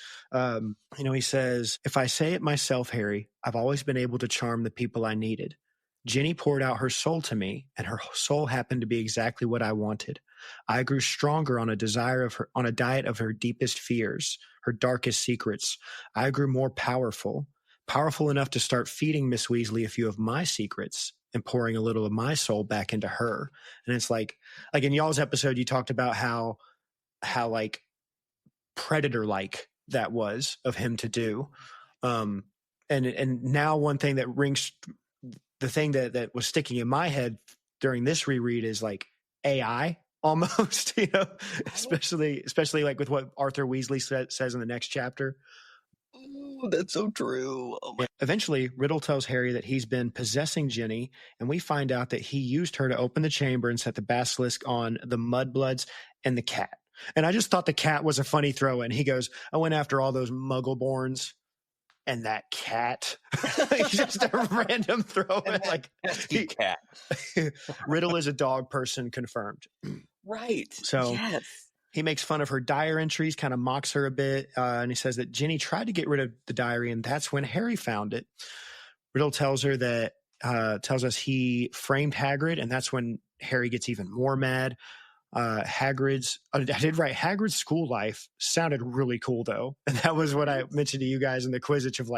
He says, if I say it myself, Harry, I've always been able to charm the people I needed. Jenny poured out her soul to me, and her soul happened to be exactly what I wanted. I grew stronger on a diet of her deepest fears, her darkest secrets. I grew more powerful enough to start feeding Miss Weasley a few of my secrets and pouring a little of my soul back into her. And it's like in y'all's episode, you talked about how predator-like that was of him to do. And now one thing that rings, the thing that was sticking in my head during this reread is AI almost, especially with what Arthur Weasley says in the next chapter. Oh, that's so true. Oh my. Eventually, Riddle tells Harry that he's been possessing Jenny, and we find out that he used her to open the chamber and set the basilisk on the Mudbloods and the cat. And I just thought the cat was a funny throw-in. He goes, I went after all those Muggleborns. And that cat, just a random throw-in. Cat. Riddle is a dog person, confirmed. Right. So yes. He makes fun of her diary entries, kind of mocks her a bit. And he says that Ginny tried to get rid of the diary, and that's when Harry found it. Riddle tells us he framed Hagrid, and that's when Harry gets even more mad. I did write Hagrid's school life sounded really cool though. And that was what I mentioned to you guys in the Quizzitch of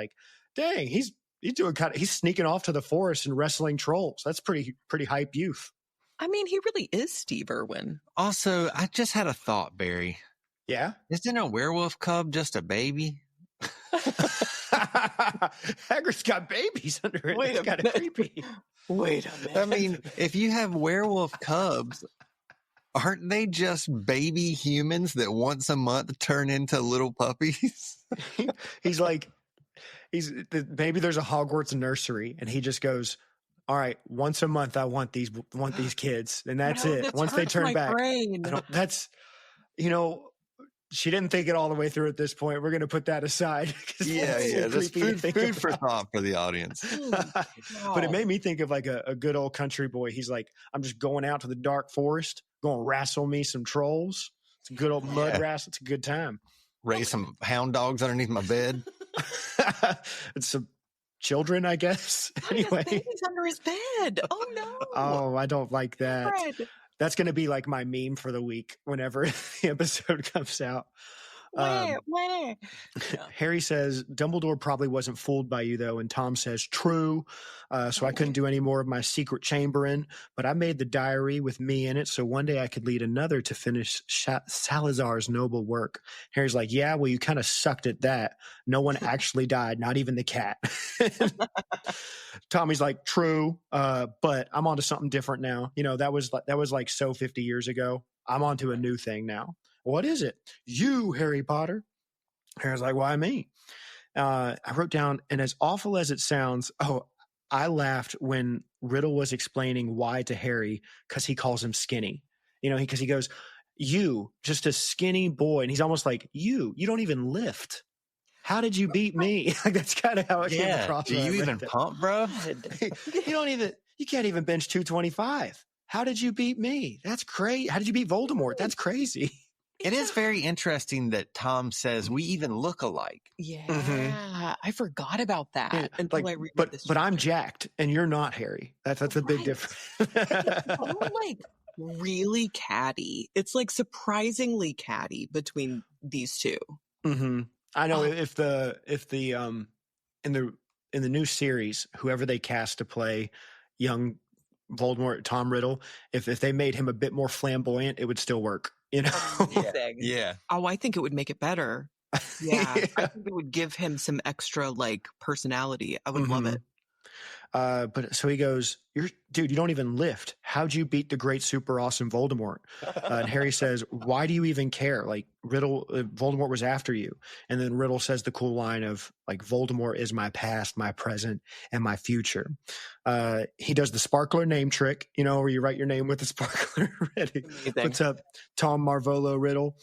dang, he's he's sneaking off to the forest and wrestling trolls. That's pretty hype youth. I mean, he really is Steve Irwin. Also, I just had a thought, Barry. Yeah? Isn't a werewolf cub just a baby? Hagrid's got babies under it. It's kind of creepy. Wait a minute. I mean, if you have werewolf cubs, aren't they just baby humans that once a month turn into little puppies? Maybe there's a Hogwarts nursery, and he just goes, all right, once a month I want these kids, and that's it. Once they turn back, she didn't think it all the way through at this point. We're going to put that aside. Yeah. That's food for thought for the audience. But it made me think of like a good old country boy. He's like, I'm just going out to the dark forest, going to wrestle me some trolls. It's a good old mud wrestle. It's a good time. Raise some hound dogs underneath my bed. It's some children, I guess. Anyway. Baby's under his bed. Oh, no. Oh, I don't like that. Fred. That's going to be like my meme for the week whenever the episode comes out. Where? Harry says, Dumbledore probably wasn't fooled by you, though. And Tom says, true. So I couldn't do any more of my secret chambering, but I made the diary with me in it. So one day I could lead another to finish Salazar's noble work. Harry's like, yeah, well, you kind of sucked at that. No one actually died, not even the cat. Tommy's like, true. But I'm on to something different now. That was like so 50 years ago. I'm on to a new thing now. What is it? You, Harry Potter. Harry's like, why me? I wrote down, and as awful as it sounds, I laughed when Riddle was explaining why to Harry, because he calls him skinny. Because he goes, you, just a skinny boy. And he's almost like, you don't even lift. How did you beat me? That's kind of how it came across. Do you even pump, bro? You can't even bench 225. How did you beat me? That's crazy. How did you beat Voldemort? That's crazy. It is very interesting that Tom says we even look alike. Yeah, I forgot about that until I read this. But I'm jacked, and you're not, Harry. That's a big difference. I'm like really catty. It's like surprisingly catty between these two. Mm-hmm. I know if the in the new series, whoever they cast to play young Voldemort, Tom Riddle, if they made him a bit more flamboyant, it would still work. Yeah. Oh, I think it would make it better. Yeah. I think it would give him some extra personality. I would love it. But so he goes, dude, you don't even lift. How'd you beat the great super awesome Voldemort? And Harry says, why do you even care? Like Voldemort was after you. And then Riddle says the cool line of like, Voldemort is my past, my present, and my future. He does the sparkler name trick, where you write your name with the sparkler ready. Puts up Tom Marvolo Riddle.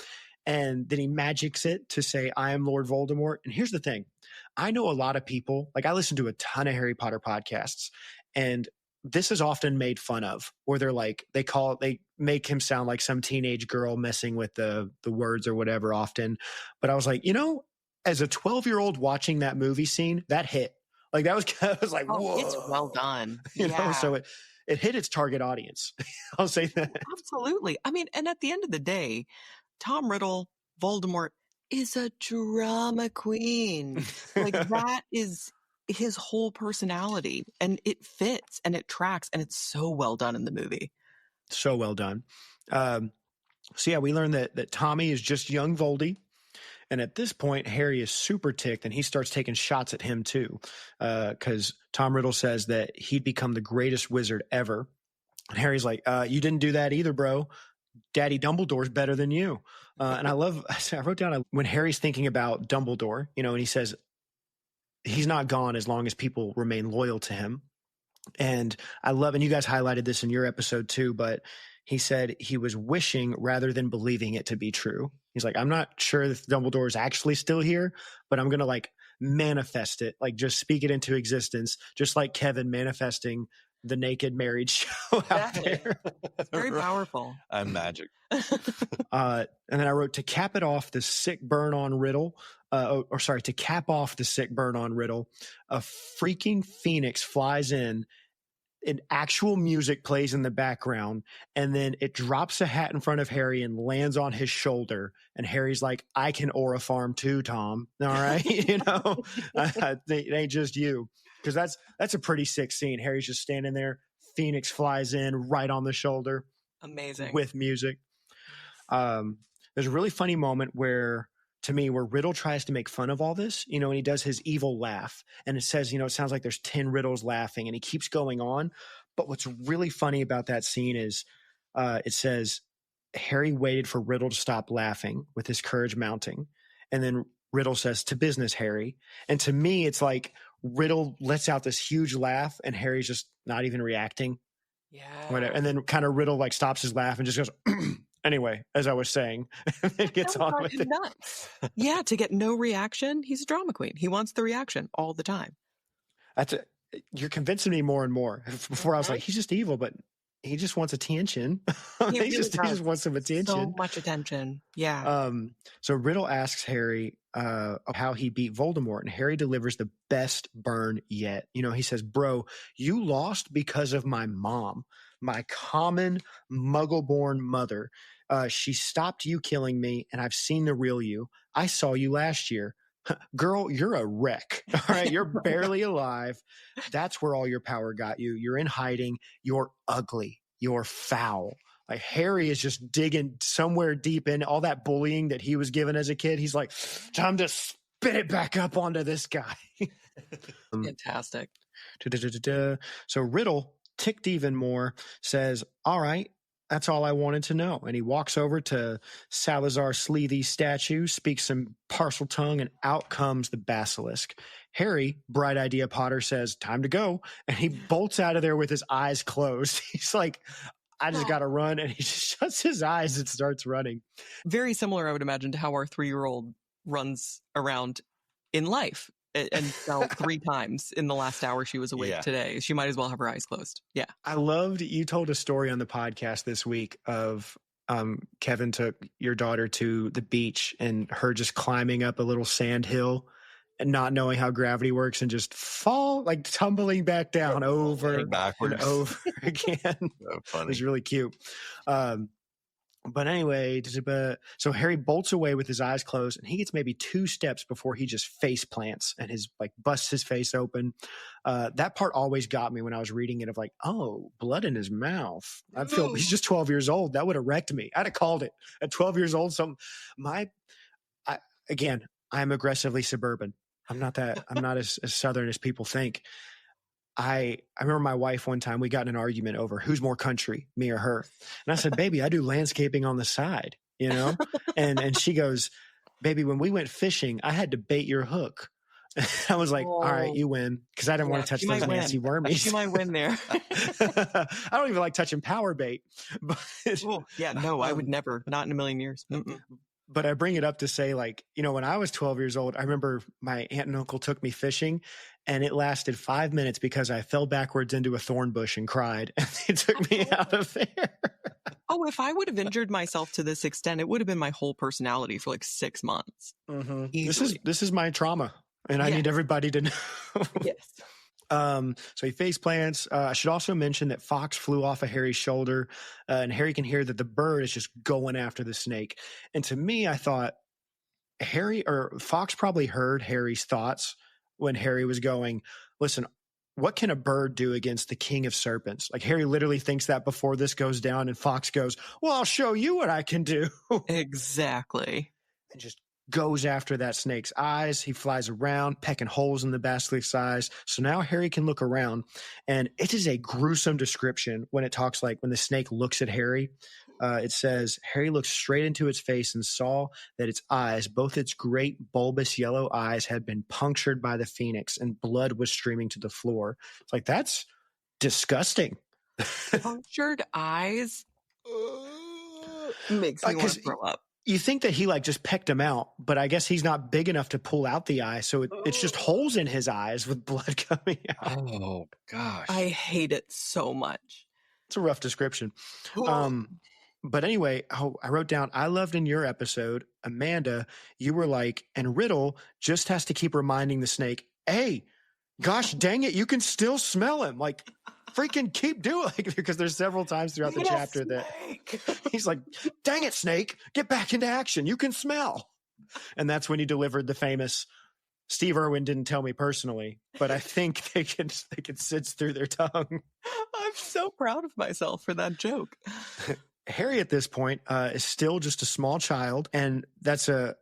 And then he magics it to say, I am Lord Voldemort. And here's the thing. I know a lot of people, like I listen to a ton of Harry Potter podcasts, and this is often made fun of, where they're like, they make him sound like some teenage girl messing with the words or whatever often. But I was like, as a 12-year-old watching that movie scene, that hit. Like that was, I was like, whoa. It's well done. So it hit its target audience. I'll say that. Absolutely. I mean, and at the end of the day, Tom Riddle, Voldemort, is a drama queen. Like that is his whole personality, and it fits and it tracks, and it's so well done in the movie. So well done. So yeah, we learned that Tommy is just young Voldy. And at this point, Harry is super ticked, and he starts taking shots at him too. Because Tom Riddle says that he'd become the greatest wizard ever. And Harry's like, you didn't do that either, bro. Daddy Dumbledore's better than you. And I wrote down when Harry's thinking about Dumbledore, and he says he's not gone as long as people remain loyal to him. And I love, and you guys highlighted this in your episode too, but he said he was wishing rather than believing it to be true. He's like, I'm not sure if Dumbledore is actually still here, but I'm going to manifest it, just speak it into existence, just like Kevin manifesting the naked married show out there. Very powerful. I'm magic. And then I wrote, to cap off the sick burn on Riddle, a freaking phoenix flies in, and actual music plays in the background, and then it drops a hat in front of Harry and lands on his shoulder. And Harry's like, I can aura farm too, Tom. All right. It ain't just you. because that's a pretty sick scene. Harry's just standing there. Phoenix flies in right on the shoulder. Amazing. With music. There's a really funny moment where Riddle tries to make fun of all this, and he does his evil laugh, and it says, it sounds like there's 10 Riddles laughing, and he keeps going on. But what's really funny about that scene is it says Harry waited for Riddle to stop laughing with his courage mounting. And then Riddle says, "To business, Harry." And to me, it's like Riddle lets out this huge laugh and Harry's just not even reacting. Yeah. Whatever. And then kind of Riddle like stops his laugh and just goes, anyway, as I was saying, it gets on with it. Nuts. Yeah, to get no reaction, he's a drama queen. He wants the reaction all the time. You're convincing me more and more. Before I was like, he's just evil, but he just wants attention. He just wants some attention. So much attention. Yeah. So Riddle asks Harry how he beat Voldemort, and Harry delivers the best burn yet. He says, "Bro, you lost because of my mom, my common muggle-born mother. She stopped you killing me, and I've seen the real you. I saw you last year. Girl, you're a wreck. All right. You're barely alive. That's where all your power got you. You're in hiding. You're ugly. You're foul." Like Harry is just digging somewhere deep in all that bullying that he was given as a kid. He's like, time to spit it back up onto this guy. Fantastic. So Riddle, ticked even more, says, "All right, that's all I wanted to know." And he walks over to Salazar Sleethy's statue, speaks some parcel tongue, and out comes the basilisk. Harry, bright idea Potter, says, "Time to go." And he bolts out of there with his eyes closed. He's like, I just got to run. And he just shuts his eyes and starts running. Very similar, I would imagine, to how our 3-year-old runs around in life and fell 3 times in the last hour she was awake today. She might as well have her eyes closed. Yeah. I loved, you told a story on the podcast this week of Kevin took your daughter to the beach and her just climbing up a little sand hill and not knowing how gravity works and just tumbling back down over and over again. So funny. It was really cute. But anyway, so Harry bolts away with his eyes closed, and he gets maybe 2 steps before he just face plants and busts his face open. That part always got me when I was reading it, of like, oh, blood in his mouth. I feel he's just 12 years old. That would have wrecked me. I'd have called it at 12 years old. I'm aggressively suburban. I'm not as Southern as people think. I remember my wife one time, we got in an argument over who's more country, me or her. And I said, "Baby, I do landscaping on the side, and she goes, "Baby, when we went fishing, I had to bait your hook." I was like, "All right, you win." Cause I didn't want to touch those nasty wormies. She might win there. I don't even like touching power bait. But I would never, not in a million years. Mm-mm. But I bring it up to say, when I was 12 years old, I remember my aunt and uncle took me fishing, and it lasted 5 minutes because I fell backwards into a thorn bush and cried, and they took me out of there. Oh, if I would have injured myself to this extent, it would have been my whole personality for 6 months. Mm-hmm. This is my trauma, and I need everybody to know. Yes. So he face plants. I should also mention that Fox flew off of Harry's shoulder, and Harry can hear that the bird is just going after the snake. And to me, I thought Fox probably heard Harry's thoughts when Harry was going, "Listen, what can a bird do against the king of serpents?" Like Harry literally thinks that before this goes down, and Fox goes, "Well, I'll show you what I can do." Exactly. And just goes after that snake's eyes. He flies around, pecking holes in the basilisk's eyes. So now Harry can look around, and it is a gruesome description when it talks when the snake looks at Harry. It says, Harry looked straight into its face and saw that its eyes, both its great bulbous yellow eyes, had been punctured by the phoenix, and blood was streaming to the floor. It's like, that's disgusting. Punctured eyes makes me want to throw up. You think that he just pecked him out, but I guess he's not big enough to pull out the eye. So it's just holes in his eyes with blood coming out. Oh, gosh. I hate it so much. It's a rough description. But anyway, I wrote down, I loved in your episode, Amanda, you were like, and Riddle just has to keep reminding the snake, "Hey, gosh dang it, you can still smell him. Freaking keep doing it," because there's several times throughout the chapter that he's like, "Dang it, snake, get back into action. You can smell." And that's when he delivered the famous, Steve Irwin didn't tell me personally, but I think they can sense through their tongue. I'm so proud of myself for that joke. Harry at this point is still just a small child, and that's a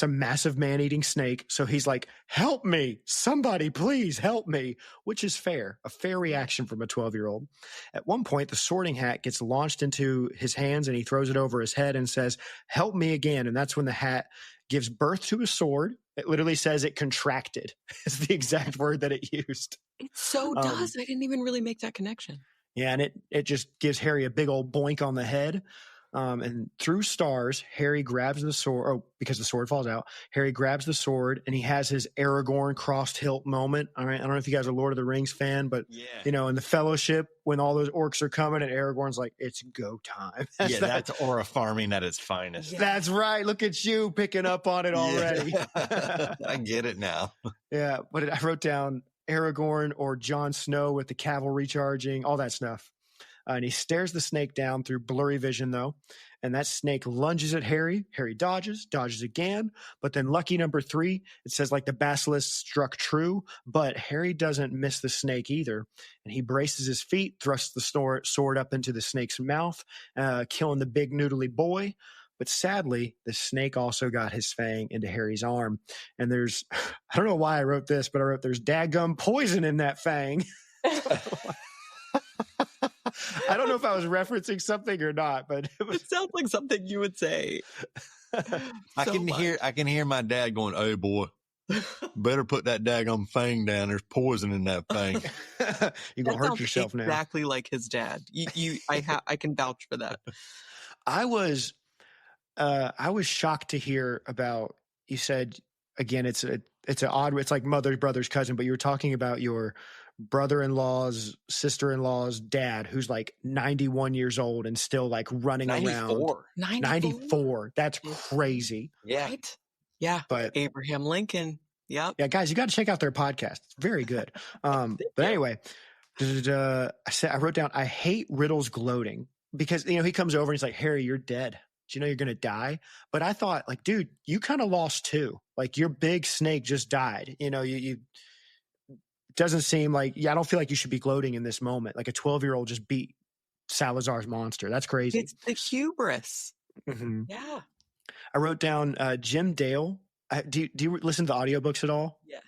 massive man-eating snake. So he's like, "Help me! Somebody, please help me!" Which is fair, a fair reaction from a 12-year-old. At one point, the Sorting Hat gets launched into his hands, and he throws it over his head and says, "Help me again!" And that's when the hat gives birth to a sword. It literally says it contracted. Is the exact word that it used. It so does. I didn't even really make that connection. Yeah, and it just gives Harry a big old boink on the head. And through stars, Harry grabs the sword. Oh, because the sword falls out. Harry grabs the sword, and he has his Aragorn crossed hilt moment. All right, I don't know if you guys are Lord of the Rings fan, but in the Fellowship, when all those orcs are coming, and Aragorn's like, "It's go time." That's aura farming at its finest. Yeah. That's right. Look at you picking up on it already. I get it now. Yeah, but I wrote down Aragorn or Jon Snow with the cavalry charging, all that stuff. And he stares the snake down through blurry vision, though. And that snake lunges at Harry. Harry dodges again. But then lucky number 3, it says like the basilisk struck true. But Harry doesn't miss the snake either. And he braces his feet, thrusts the sword up into the snake's mouth, killing the big noodly boy. But sadly, the snake also got his fang into Harry's arm. And there's, I don't know why I wrote this, but I wrote, there's daggum poison in that fang. I don't know if I was referencing something or not, but it sounds like something you would say. I can hear my dad going, "Hey boy, better put that daggum fang down. There's poison in that fang." You're gonna hurt yourself now. Exactly like his dad. I can vouch for that. I was shocked to hear about. You said again, it's like mother, brother's cousin, but you were talking about your brother-in-law's sister-in-law's dad, who's like 91 years old and still like running 94. around. 94. That's crazy. Yeah. Right? Yeah. But Abraham Lincoln. Yep. Yeah, guys, you got to check out their podcast. It's very good. But anyway, I wrote down, I hate Riddle's gloating because, he comes over and he's like, "Harry, you're dead. Do you know you're going to die?" But I thought, like, dude, you kind of lost too. Like, your big snake just died. You doesn't seem like, I don't feel like you should be gloating in this moment. Like a 12-year-old just beat Salazar's monster. That's crazy. It's the hubris. Mm-hmm. Yeah. I wrote down Jim Dale. Do you listen to the audiobooks at all? Yes.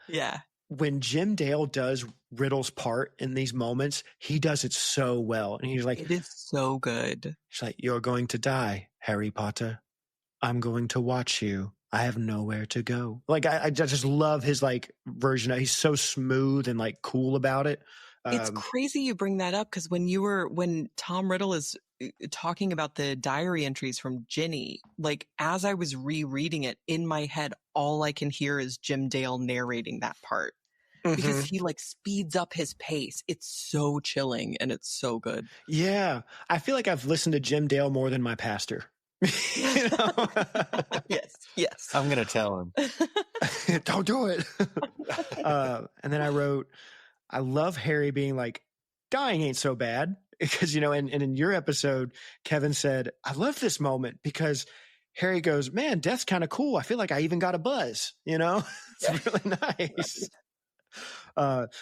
Yeah. When Jim Dale does Riddle's part in these moments, he does it so well. And he's like, it is so good. He's like, "You're going to die, Harry Potter. I'm going to watch you. I have nowhere to go." Like, I just love his like version. He's so smooth and like cool about it. It's crazy you bring that up because when Tom Riddle is talking about the diary entries from Ginny, like as I was rereading it in my head, all I can hear is Jim Dale narrating that part because he like speeds up his pace. It's so chilling and it's so good. Yeah. I feel like I've listened to Jim Dale more than my pastor. Yes. I'm going to tell him. Don't do it. And then I wrote, I love Harry being like, "Dying ain't so bad." Because, and in your episode, Kevin said, "I love this moment because Harry goes, man, death's kind of cool. I feel like I even got a buzz, It's really nice.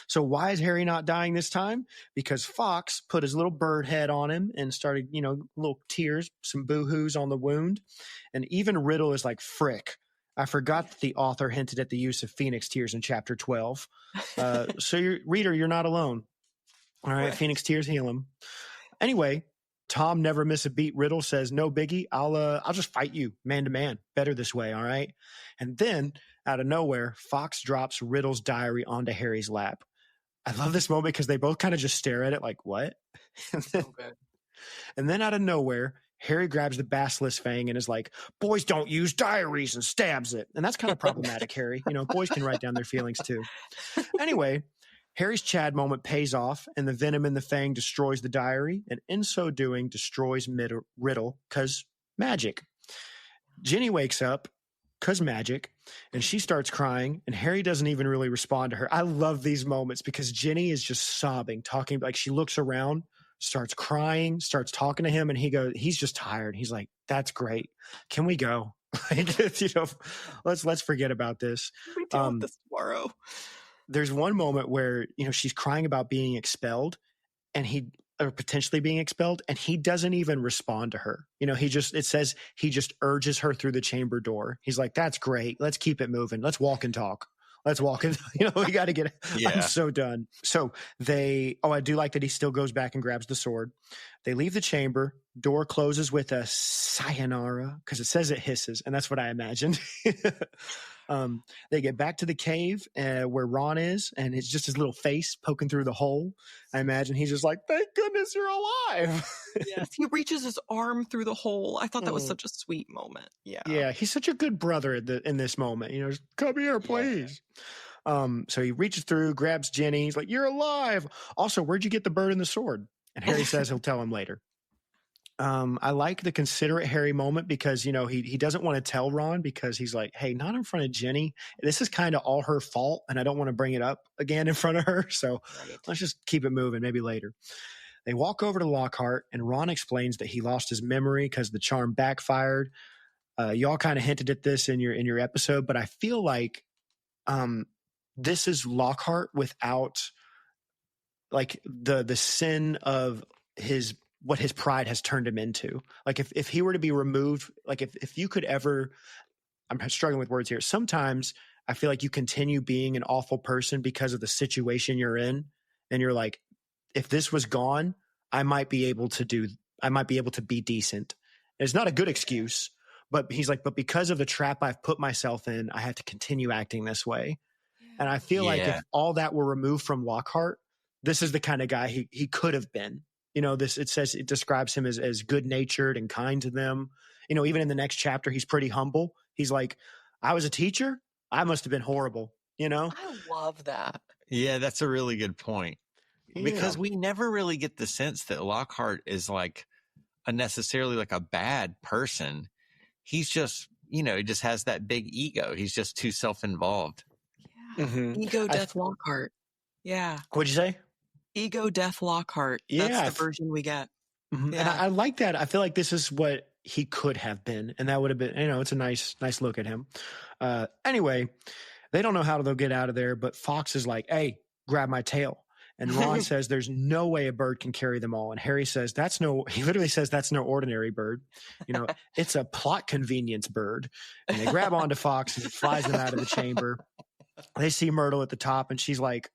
So why is Harry not dying this time? Because Fox put his little bird head on him and started, little tears, some boo-hoos on the wound. And even Riddle is like, "Frick, I forgot that the author hinted at the use of Phoenix tears in chapter 12. So reader, you're not alone. All right, Phoenix tears heal him." Anyway, Tom never miss a beat. Riddle says, "No biggie. I'll just fight you man to man. Better this way, all right?" And then out of nowhere, Fox drops Riddle's diary onto Harry's lap. I love this moment because they both kind of just stare at it like, "What?" And then out of nowhere, Harry grabs the basilisk fang and is like, "Boys don't use diaries," and stabs it. And that's kind of problematic, Harry. Boys can write down their feelings too. Anyway, Harry's Chad moment pays off, and the venom in the fang destroys the diary, and in so doing, destroys Riddle, because magic. Ginny wakes up, because magic, and she starts crying, and Harry doesn't even really respond to her. I love these moments because Ginny is just sobbing, talking, like she looks around, starts crying, starts talking to him, and he's just tired. He's like, "That's great. Can we go?" Like, you know, let's forget about this. We deal with this tomorrow. There's one moment where, you know, she's crying about being expelled or potentially being expelled, and he doesn't even respond to her. You know, it says he just urges her through the chamber door. He's like, that's great. Let's keep it moving. Let's walk and talk. Let's walk and, you know, we got to get, I'm so done. So I do like that he still goes back and grabs the sword. They leave the chamber. Door closes with a sayonara because it says it hisses, and that's what I imagined. They get back to the cave where Ron is, and it's just his little face poking through the hole. I imagine he's just like, thank goodness you're alive. Yes, he reaches his arm through the hole. I thought that was such a sweet moment. Yeah, he's such a good brother in this moment. You know, just come here, please. So he reaches through, grabs Jenny. He's like, you're alive. Also, where'd you get the bird and the sword? And Harry says he'll tell him later. I like the considerate Harry moment because, you know, he doesn't want to tell Ron because he's like, hey, not in front of Jenny. This is kind of all her fault, and I don't want to bring it up again in front of her. So let's just keep it moving, maybe later. They walk over to Lockhart, and Ron explains that he lost his memory because the charm backfired. Y'all kind of hinted at this in your episode, but I feel like this is Lockhart without like the sin of what his pride has turned him into. Like if he were to be removed, like if you could ever, I'm struggling with words here. Sometimes I feel like you continue being an awful person because of the situation you're in. And you're like, if this was gone, I might be able to be decent. And it's not a good excuse, but he's like, but because of the trap I've put myself in, I have to continue acting this way. And I feel like if all that were removed from Lockhart, this is the kind of guy he could have been. You know, it describes him as good-natured and kind to them. You know, even in the next chapter, he's pretty humble. He's like, I was a teacher. I must have been horrible, you know? I love that. Yeah, that's a really good point. Yeah. Because we never really get the sense that Lockhart is like necessarily like a bad person. He's just, you know, he just has that big ego. He's just too self-involved. Yeah. Mm-hmm. Ego Death Lockhart. Yeah. What'd you say? Ego Death Lockhart. That's the version we get. Mm-hmm. Yeah. And I like that. I feel like this is what he could have been. And that would have been, you know, it's a nice look at him. Anyway, they don't know how they'll get out of there, but Fox is like, hey, grab my tail. And Ron says there's no way a bird can carry them all. And Harry says he literally says that's no ordinary bird. You know, it's a plot convenience bird. And they grab onto Fox and it flies them out of the chamber. They see Myrtle at the top and she's like,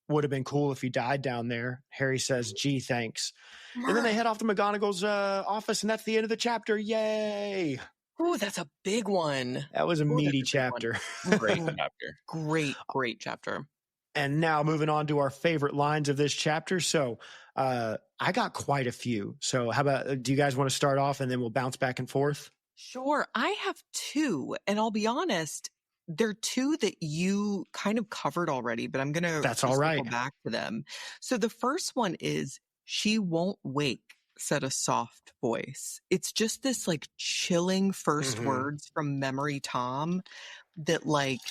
would have been cool if he died down there. Harry says, gee, thanks. And then they head off to McGonagall's office, and that's the end of the chapter. Yay. Oh, that's a big one. That was a meaty chapter. Great chapter. Great chapter. And now moving on to our favorite lines of this chapter. So I got quite a few. So how about, do you guys want to start off and then we'll bounce back and forth? Sure. I have two, and I'll be honest, they're two that you kind of covered already, but I'm going to go back to them. So the first one is, she won't wake, said a soft voice. It's just this like chilling first words from Memory Tom that like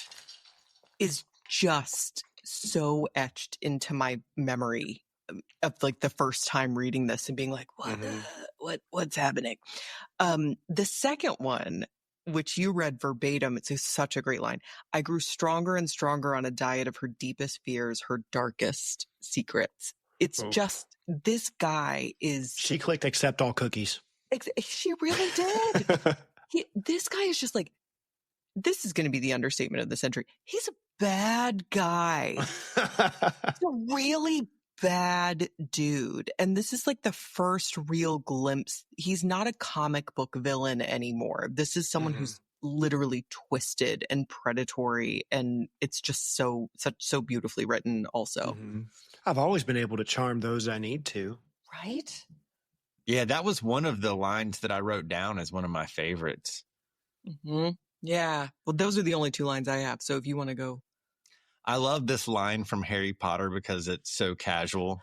is just so etched into my memory of like the first time reading this and being like, what's happening? The second one, which you read verbatim, it's such a great line. I grew stronger and stronger on a diet of her deepest fears, her darkest secrets. It's just, this guy is... She clicked accept all cookies. She really did. This guy is just like, this is going to be the understatement of the century. He's a bad guy. He's a really bad dude. And this is like the first real glimpse. He's not a comic book villain anymore. This is someone who's literally twisted and predatory, and it's just so beautifully written also. I've always been able to charm those I need to. Right? Yeah, that was one of the lines that I wrote down as one of my favorites. Yeah. Well, those are the only two lines I have. So if you want to go. I love this line from Harry Potter because it's so casual.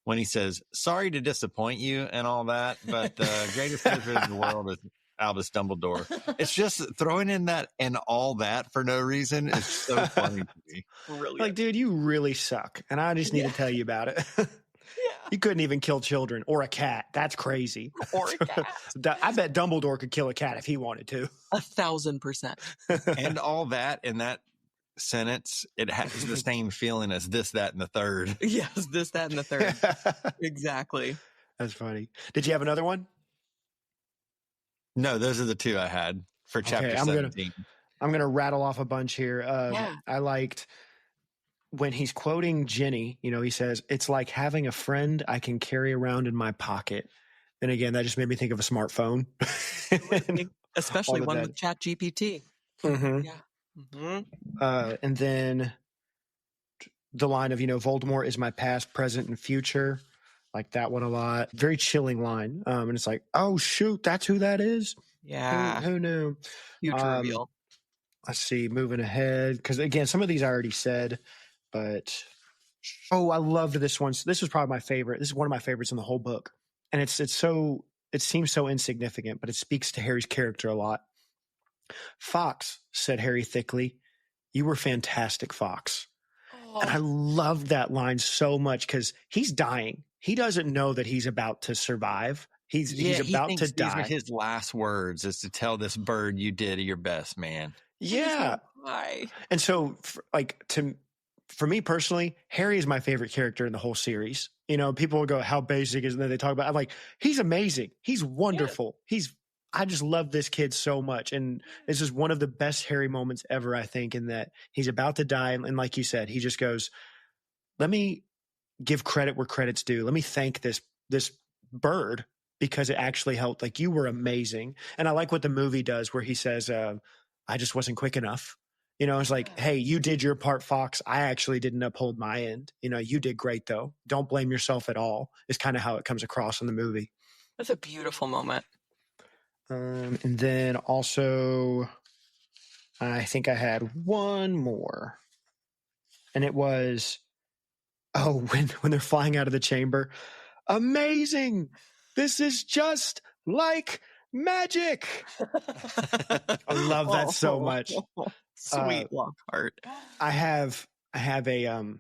When he says, sorry to disappoint you and all that, but the greatest wizard in the world is Albus Dumbledore. It's just throwing in that and all that for no reason is so funny to me. Brilliant. Like, dude, you really suck. And I just need to tell you about it. You couldn't even kill children or a cat. That's crazy. Or a cat. I bet Dumbledore could kill a cat if he wanted to. 1,000%. And all that in that sentence, it has the same feeling as this, that, and the third. Yes, this, that, and the third. Exactly. That's funny. Did you have another one? No, those are the two I had for chapter 17. I'm going to rattle off a bunch here. I liked when he's quoting Jenny, he says, "It's like having a friend I can carry around in my pocket." And again, that just made me think of a smartphone. Especially one with ChatGPT. Mm-hmm. Yeah. Mm-hmm. And then the line of, Voldemort is my past, present, and future. Like that one a lot. Very chilling line. And it's like, oh, shoot, that's who that is? Yeah. Who knew? Huge reveal. Let's see, moving ahead. Because, again, some of these I already said. But, I loved this one. So this was probably my favorite. This is one of my favorites in the whole book. And it seems so insignificant, but it speaks to Harry's character a lot. "Fox," said Harry thickly, "you were fantastic, Fox." Oh. And I loved that line so much because he's dying. He doesn't know that he's about to survive. He's about to die. These are his last words, is to tell this bird, "You did your best, man." Yeah. And so, for me personally, Harry is my favorite character in the whole series. People will go, "How basic is it?" And then they talk about, I'm like, he's amazing. He's wonderful. Yeah. I just love this kid so much. And this is one of the best Harry moments ever, I think, in that he's about to die. And like you said, he just goes, let me give credit where credit's due. Let me thank this bird because it actually helped. Like, you were amazing. And I like what the movie does where he says, I just wasn't quick enough. It's like, hey, you did your part, Fox. I actually didn't uphold my end. You did great, though. Don't blame yourself at all, is kind of how it comes across in the movie. That's a beautiful moment. And then also, I think I had one more. And it was, when they're flying out of the chamber. "Amazing. This is just like magic." I love that so much. Sweet Lockhart. I have a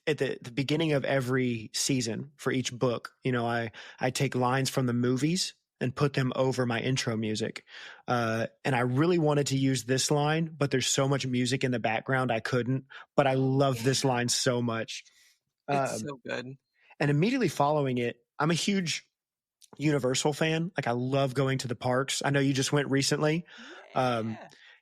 at the beginning of every season for each book, I take lines from the movies and put them over my intro music. And I really wanted to use this line, but there's so much music in the background I couldn't. But I love this line so much. It's so good. And immediately following it, I'm a huge Universal fan. Like, I love going to the parks. I know you just went recently.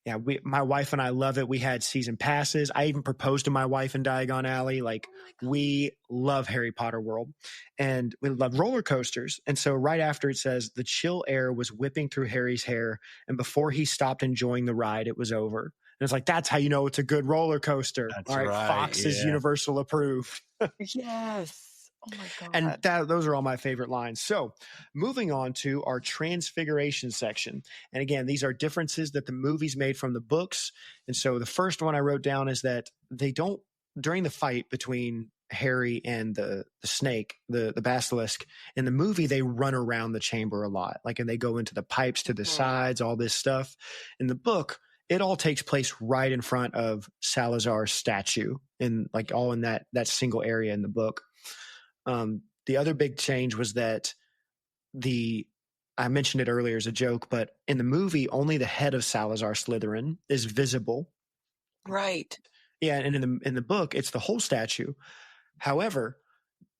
Yeah. My wife and I love it. We had season passes. I even proposed to my wife in Diagon Alley. Like, we love Harry Potter World, and we love roller coasters. And so right after it says, "The chill air was whipping through Harry's hair, and before he stopped enjoying the ride, it was over." And it's like, that's how you know it's a good roller coaster. That's all right. Fox is Universal approved. Yes. Oh my God. And those are all my favorite lines. So moving on to our Transfiguration section. And again, these are differences that the movies made from the books. And so the first one I wrote down is that they don't, during the fight between Harry and the snake, the basilisk, in the movie, they run around the chamber a lot. Like, and they go into the pipes to the sides, all this stuff. In the book, it all takes place right in front of Salazar's statue, and like all in that single area in the book. The other big change was that I mentioned it earlier as a joke, but in the movie, only the head of Salazar Slytherin is visible. Right. Yeah, and in the book, it's the whole statue. However,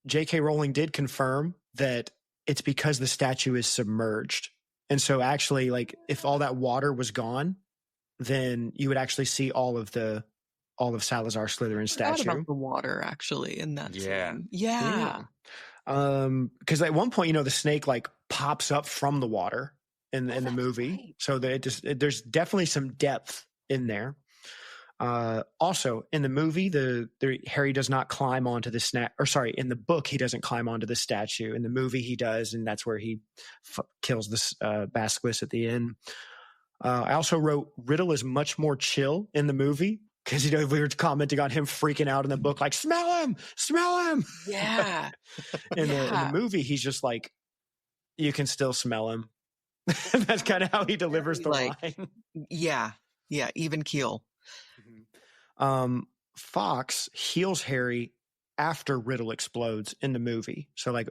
J.K. Rowling did confirm that it's because the statue is submerged. And so actually, like, if all that water was gone, then you would actually see all of Salazar Slytherin's statue. About the water, actually, in that scene. Yeah. Because at one point, the snake like pops up from the water in the movie, right. So that there's definitely some depth in there. Also, in the movie, Harry does not climb onto the in the book, he doesn't climb onto the statue. In the movie, he does, and that's where he kills this basilisk at the end. I also wrote, Riddle is much more chill in the movie. Because, we were commenting on him freaking out in the book, like, smell him. Yeah. In the movie, he's just like, you can still smell him. That's kind of how he delivers the line. Yeah. Yeah. Even keel. Mm-hmm. Fox heals Harry after Riddle explodes in the movie. So like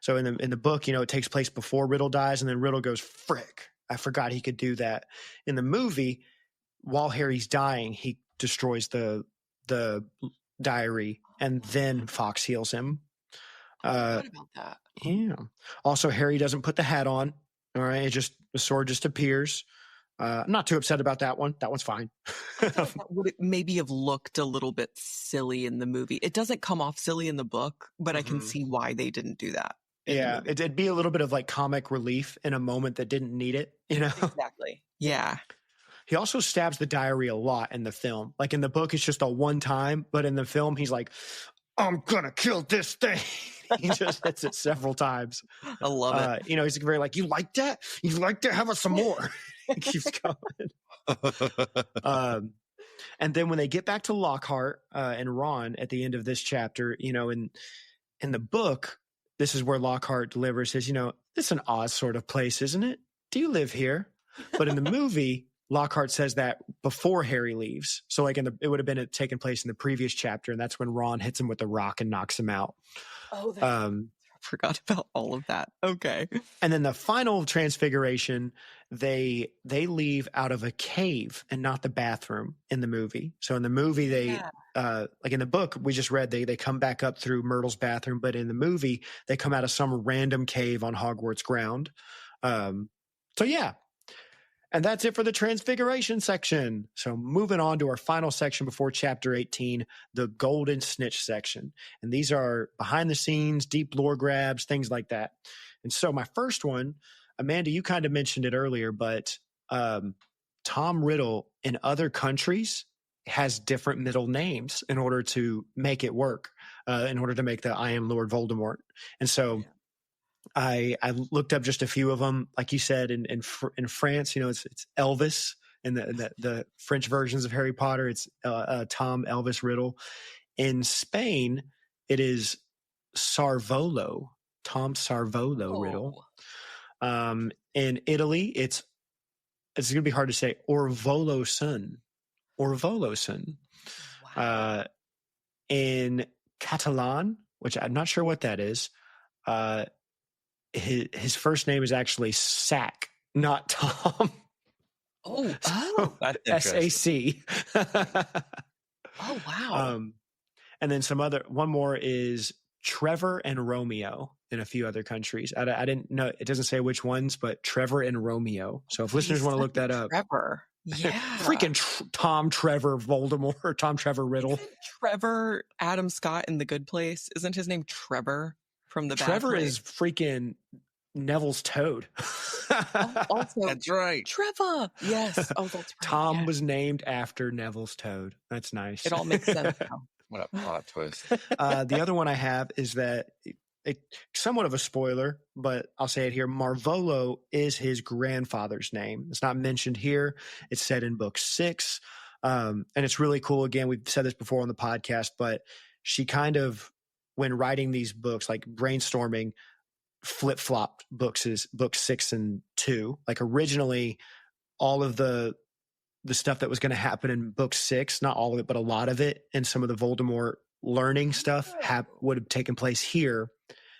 so in the book, it takes place before Riddle dies, and then Riddle goes, frick, I forgot he could do that. In the movie, while Harry's dying, he destroys the diary, and then Fox heals him. I forgot about that. Yeah. Also, Harry doesn't put the hat on. All right. The sword just appears. I'm not too upset about that one. That one's fine. That would maybe have looked a little bit silly in the movie. It doesn't come off silly in the book, but I can see why they didn't do that. Yeah. It'd be a little bit of like comic relief in a moment that didn't need it, Exactly. Yeah. He also stabs the diary a lot in the film. Like in the book, it's just a one time, but in the film, he's like, I'm gonna kill this thing. He just hits it several times. I love it. He's very like, you like that? You like that? How about some more? It keeps going. And then when they get back to Lockhart and Ron at the end of this chapter, in the book, this is where Lockhart delivers his, it's an odd sort of place, isn't it? Do you live here? But in the movie, Lockhart says that before Harry leaves. So like it would have been taken place in the previous chapter, and that's when Ron hits him with the rock and knocks him out. Oh, I forgot about all of that. Okay. And then the final transfiguration, they leave out of a cave and not the bathroom in the movie. So in the movie, like in the book we just read, they come back up through Myrtle's bathroom, but in the movie they come out of some random cave on Hogwarts ground. So yeah. And that's it for the Transfiguration section. So moving on to our final section before Chapter 18, the Golden Snitch section. And these are behind the scenes, deep lore grabs, things like that. And so my first one, Amanda, you kind of mentioned it earlier, but Tom Riddle in other countries has different middle names in order to make it work, in order to make the I am Lord Voldemort. And so I looked up just a few of them. Like you said, in France, it's Elvis, and the French versions of Harry Potter, it's Tom Elvis Riddle. In Spain, it is Sarvolo, Tom Sarvolo Riddle. In Italy, it's going to be hard to say, Orvolo Sun. Wow. In Catalan, which I'm not sure what that is, his first name is actually Sack, not Tom. That's SAC. Oh, wow. And then one more is Trevor and Romeo in a few other countries. I didn't know, it doesn't say which ones, but Trevor and Romeo. So if listeners want to look that up. Trevor. Yeah. Freaking Tom Trevor Voldemort, or Tom Trevor Riddle. Trevor Adam Scott in The Good Place. Isn't his name Trevor from the Trevor is freaking Neville's toad. Also, that's right. Trevor. Yes. Oh, that's right. Tom was named after Neville's toad. That's nice. It all makes sense now. What a plot twist. The other one I have is that somewhat of a spoiler, but I'll say it here. Marvolo is his grandfather's name. It's not mentioned here. It's said in book 6. And it's really cool. Again, we've said this before on the podcast, but she kind of, when writing these books, like brainstorming, flip-flopped books 6 and 2. Like originally, all of the stuff that was going to happen in book 6, not all of it, but a lot of it, and some of the Voldemort learning stuff would have taken place here.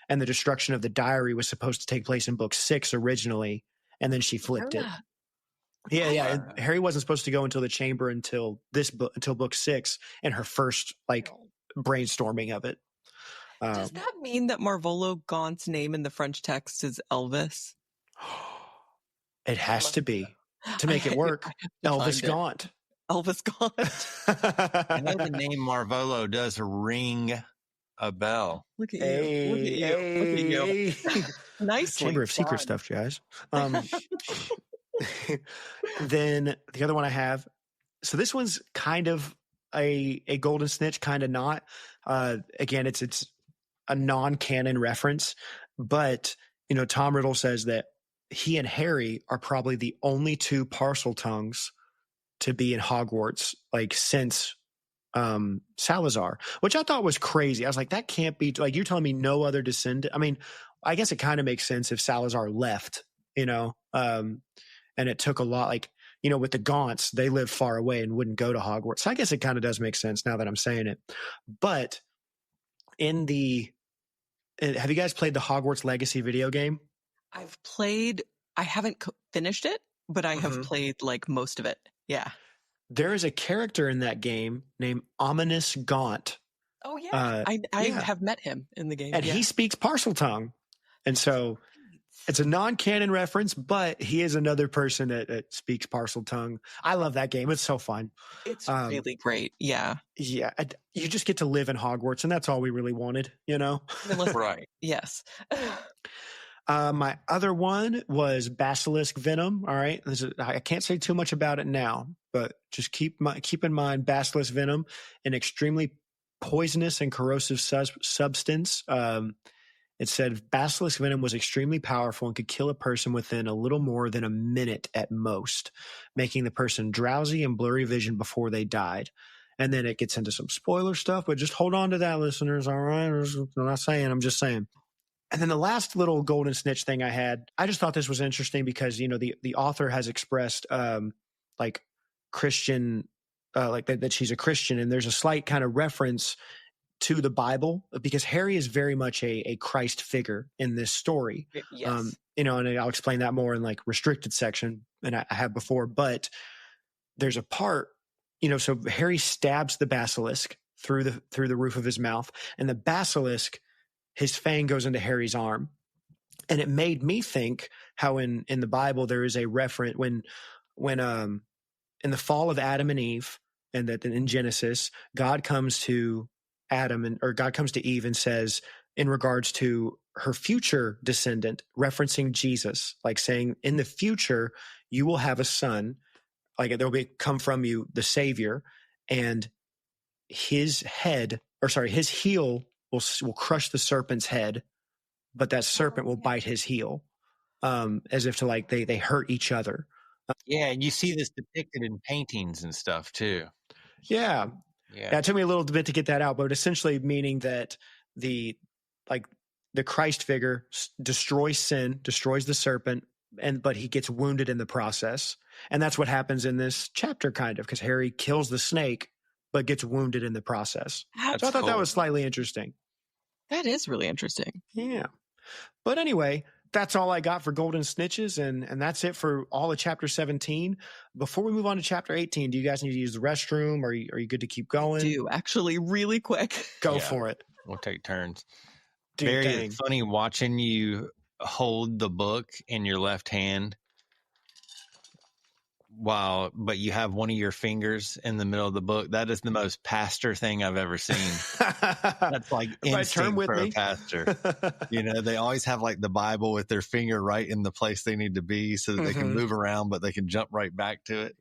And the destruction of the diary was supposed to take place in book 6 originally, and then she flipped it. Yeah. And Harry wasn't supposed to go into the chamber until book 6, and her first brainstorming of it. Does that mean that Marvolo Gaunt's name in the French text is Elvis? It has to be to make it work. Elvis Gaunt. Elvis Gaunt. I know the name Marvolo does ring a bell. Look at you. Look at you. Nice. Chamber of Secret stuff, guys. Then the other one I have. So this one's kind of a golden snitch, kind of not. Again, it's a non-canon reference, but Tom Riddle says that he and Harry are probably the only two Parseltongues to be in Hogwarts, like since Salazar, which I thought was crazy. I was like, that can't be, like, you're telling me no other descendant. I mean, I guess it kind of makes sense if Salazar left, and it took a lot, like, with the Gaunts, they live far away and wouldn't go to Hogwarts. So I guess it kind of does make sense now that I'm saying it. But in the have you guys played the Hogwarts Legacy video game? I haven't finished it, but I have played like most of it. Yeah. There is a character in that game named Ominous Gaunt. Oh yeah. I have met him in the game. And he speaks Parseltongue. And so it's a non-canon reference, but he is another person that speaks Parseltongue. I love that game. It's so fun. It's really great. Yeah. Yeah. You just get to live in Hogwarts, and that's all we really wanted, you know? Right. Yes. My other one was Basilisk Venom. All right. I can't say too much about it now, but just keep in mind Basilisk Venom, an extremely poisonous and corrosive substance. It said basilisk venom was extremely powerful and could kill a person within a little more than a minute at most, making the person drowsy and blurry vision before they died. And then it gets into some spoiler stuff, but just hold on to that, listeners. All right. I'm not saying, I'm just saying. And then the last little golden snitch thing I had, I just thought this was interesting because, you know, the author has expressed like Christian, like that she's a Christian. And there's a slight kind of reference to the Bible because Harry is very much a Christ figure in this story. Yes. You know, and I'll explain that more in like restricted section than I have before, but there's a part, you know, so Harry stabs the basilisk through the roof of his mouth, and the basilisk, his fang goes into Harry's arm. And it made me think how in the Bible there is a reference when in the fall of Adam and Eve, and that in Genesis, God comes to God comes to Eve and says, in regards to her future descendant, referencing Jesus, like saying, in the future, you will have a son, like there will come from you the Savior, and his heel will crush the serpent's head, but that serpent will bite his heel, as if to like they hurt each other. Yeah, and you see this depicted in paintings and stuff too. Yeah. Yeah. It took me a little bit to get that out, but essentially meaning that the Christ figure destroys sin, destroys the serpent, but he gets wounded in the process. And that's what happens in this chapter, kind of, because Harry kills the snake, but gets wounded in the process. So I thought that was slightly interesting. That is really interesting. Yeah. But anyway, that's all I got for Golden Snitches, and that's it for all of Chapter 17. Before we move on to Chapter 18, do you guys need to use the restroom, or are you good to keep going? I do, actually, really quick. Go for it. We'll take turns. Dude, It's funny watching you hold the book in your left hand but you have one of your fingers in the middle of the book. That is the most pastor thing I've ever seen. That's like instinct for a pastor. You know, they always have like the Bible with their finger right in the place they need to be so that they can move around, but they can jump right back to it.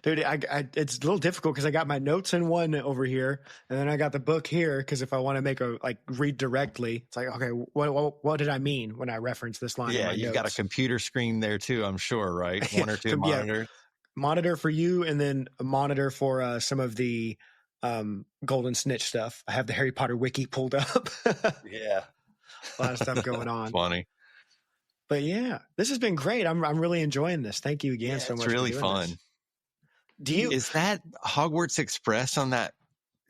Dude, it's a little difficult because I got my notes in one over here, and then I got the book here because if I want to read directly, it's like, okay, what did I mean when I referenced this line? Yeah, you've got a computer screen there too, I'm sure, right? One or two monitors. Monitor for you, and then a monitor for some of the Golden Snitch stuff. I have the Harry Potter wiki pulled up. Yeah, a lot of stuff going on. Funny, but yeah, this has been great. I'm really enjoying this. Thank you again so much. It's really fun. Is that Hogwarts Express on that?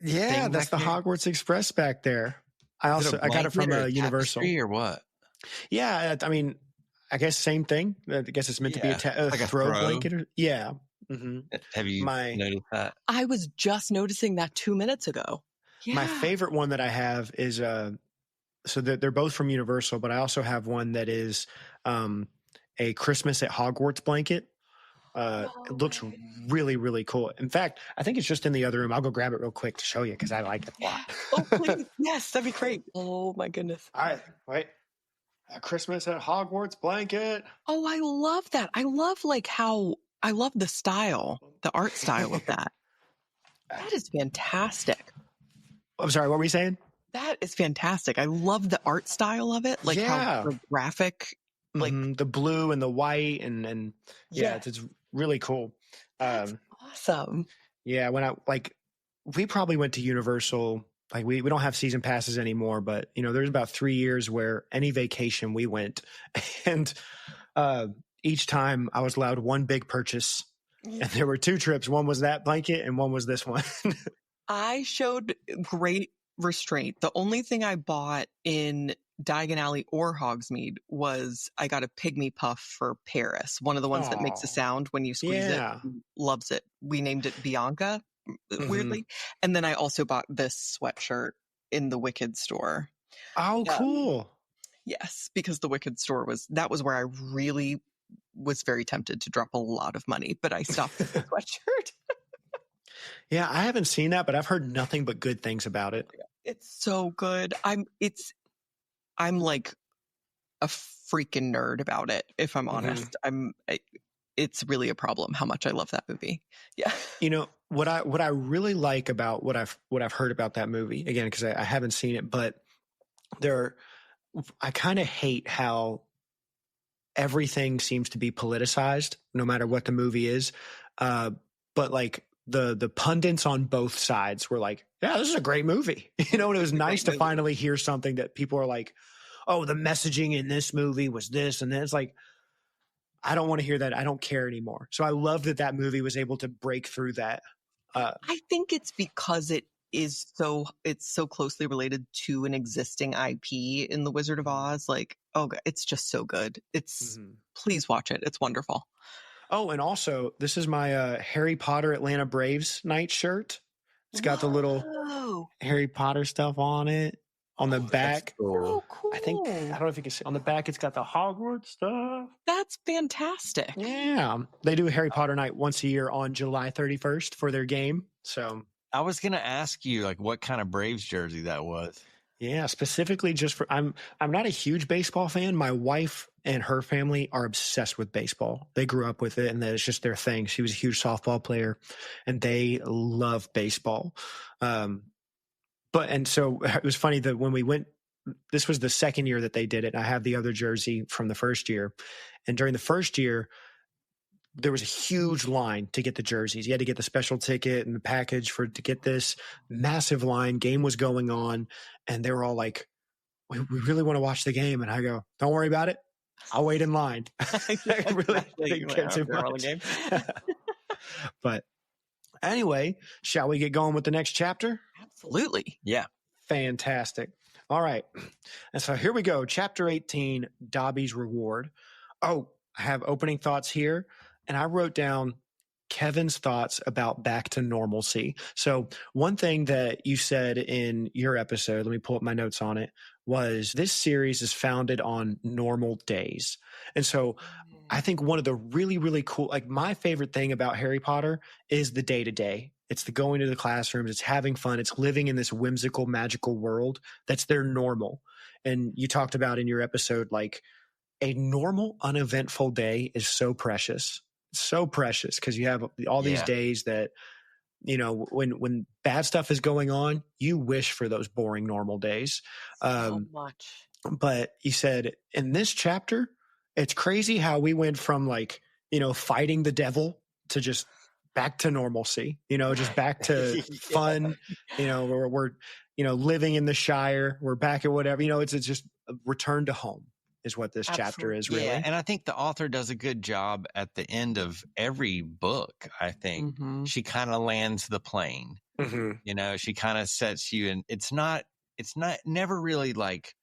Yeah, that's the Hogwarts Express back there. I got it from Universal or what? Yeah, I mean, I guess same thing. I guess it's meant to be a throw blanket. Yeah. Mm-hmm. Have you noticed that? I was just noticing that 2 minutes ago. Yeah. My favorite one that I have is so they're both from Universal, but I also have one that is a Christmas at Hogwarts blanket. It looks really, really cool. In fact, I think it's just in the other room. I'll go grab it real quick to show you because I like it a lot. Oh, please. Yes, that'd be great. Oh, my goodness. All right. Wait. A Christmas at Hogwarts blanket. Oh, I love that. I love the style, the art style of that. That is fantastic. I'm sorry, what were you saying? That is fantastic. I love the art style of it. Like how graphic, like the blue and the white and it's really cool. That's awesome. Yeah, when we probably went to Universal. Like we don't have season passes anymore, but you know, there's about 3 years where any vacation we went, and each time I was allowed one big purchase, and there were 2 trips. One was that blanket, and one was this one. I showed great restraint. The only thing I bought in Diagon Alley or Hogsmeade was I got a pygmy puff for Paris, one of the ones that makes a Aw. sound when you squeeze it. Yeah. Loves it. We named it Bianca, weirdly. And then I also bought this sweatshirt in the Wicked store. Oh, cool. Yes, because the Wicked store that was where I really was very tempted to drop a lot of money, but I stopped at the sweatshirt. Yeah, I haven't seen that, but I've heard nothing but good things about it. It's so good. I'm like a freaking nerd about it, if I'm honest. It's really a problem how much I love that movie. Yeah. You know, what I really like about what I've heard about that movie, again, because I haven't seen it, but I kind of hate how everything seems to be politicized, no matter what the movie is. But like the pundits on both sides were like, yeah, this is a great movie. You know, and it was nice to finally hear something that people are like, oh, the messaging in this movie was this. And then it's like, I don't want to hear that. I don't care anymore. So I love that movie was able to break through that. I think it's because it's so closely related to an existing IP in The Wizard of Oz. Like, oh, it's just so good. Please watch it. It's wonderful. Oh, and also, this is my Harry Potter Atlanta Braves night shirt. It's got the little Harry Potter stuff on it. On the back. So cool. I don't know if you can see. On the back, it's got the Hogwarts stuff. That's fantastic. Yeah. They do Harry Potter night once a year on July 31st for their game. So I was going to ask you, like, what kind of Braves jersey that was. Yeah, specifically just for I'm not a huge baseball fan. My wife and her family are obsessed with baseball. They grew up with it, and it's just their thing. She was a huge softball player, and they love baseball. And so it was funny that when we went, this was the second year that they did it. I have the other jersey from the first year, and during the first year, there was a huge line to get the jerseys. You had to get the special ticket and the package to get this massive line. Game was going on, and they were all like, we really want to watch the game. And I go, don't worry about it. I'll wait in line. I really didn't care too much. But anyway, shall we get going with the next chapter? Absolutely. Yeah. Fantastic. All right. And so here we go. Chapter 18, Dobby's Reward. Oh, I have opening thoughts here. And I wrote down Kevin's thoughts about back to normalcy. So one thing that you said in your episode, let me pull up my notes on it, was this series is founded on normal days. And so I think one of the really, really cool, like my favorite thing about Harry Potter is the day-to-day. It's the going to the classrooms. It's having fun. It's living in this whimsical, magical world. That's their normal. And you talked about in your episode, like a normal, uneventful day is so precious. So precious because you have all these days that, you know, when bad stuff is going on, you wish for those boring normal days. So much. But you said in this chapter, it's crazy how we went from like, you know, fighting the devil to just back to normalcy, you know, just back to fun, you know, we're, you know, living in the Shire, we're back at whatever, you know, it's just a return to home. Is what this chapter is really. Yeah, and I think the author does a good job at the end of every book. I think she kind of lands the plane. You know, she kind of sets you in. It's never really like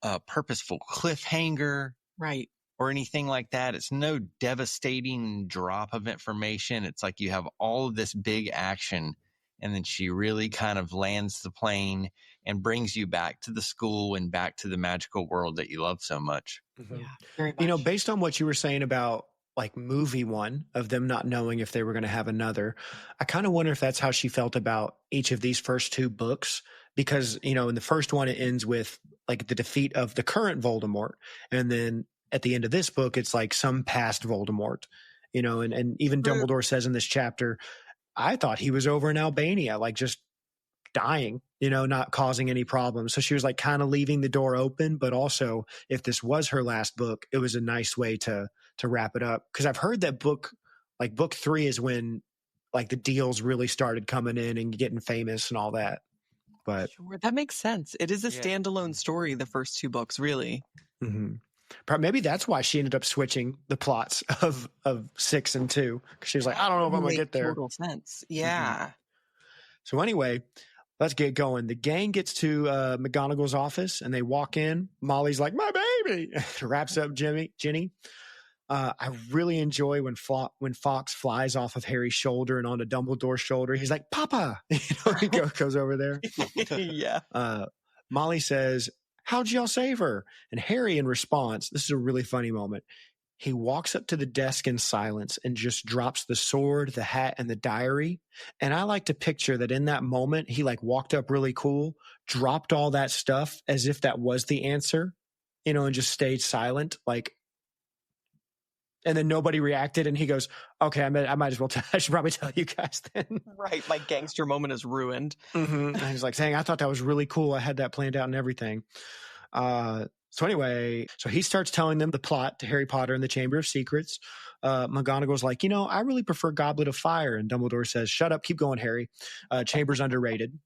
a purposeful cliffhanger, right, or anything like that. It's no devastating drop of information. It's like you have all of this big action, and then she really kind of lands the plane and brings you back to the school and back to the magical world that you love so much. Yeah, very much. You know, based on what you were saying about like movie one of them not knowing if they were going to have another, I kind of wonder if that's how she felt about each of these first two books, because, you know, in the first one, it ends with like the defeat of the current Voldemort. And then at the end of this book, it's like some past Voldemort, you know, and even Dumbledore says in this chapter, I thought he was over in Albania, like just dying, you know, not causing any problems. So she was like kind of leaving the door open, but also if this was her last book, it was a nice way to wrap it up. Cause I've heard that book 3 is when like the deals really started coming in and getting famous and all that. But sure, that makes sense. It is a standalone story, the first two books, really. Maybe that's why she ended up switching the plots of 6 and 2. Cause she was like, I don't know if I'm gonna get there. Total sense. Yeah. So anyway, let's get going. The gang gets to McGonagall's office and they walk in. Molly's like, my baby, wraps up Ginny. I really enjoy when Fox flies off of Harry's shoulder and onto Dumbledore's shoulder. He's like, Papa, he goes over there. Yeah. Molly says, how'd y'all save her? And Harry, in response, this is a really funny moment. He walks up to the desk in silence and just drops the sword, the hat, and the diary. And I like to picture that in that moment, he like walked up really cool, dropped all that stuff as if that was the answer, and just stayed silent. And then nobody reacted. And he goes, okay, I might as well, I should probably tell you guys then. Right. My gangster moment is ruined. Mm-hmm. And he's like saying, I thought that was really cool. I had that planned out and everything. So anyway, he starts telling them the plot to Harry Potter and the Chamber of Secrets. McGonagall's like, I really prefer Goblet of Fire. And Dumbledore says, shut up, keep going, Harry. Chamber's underrated.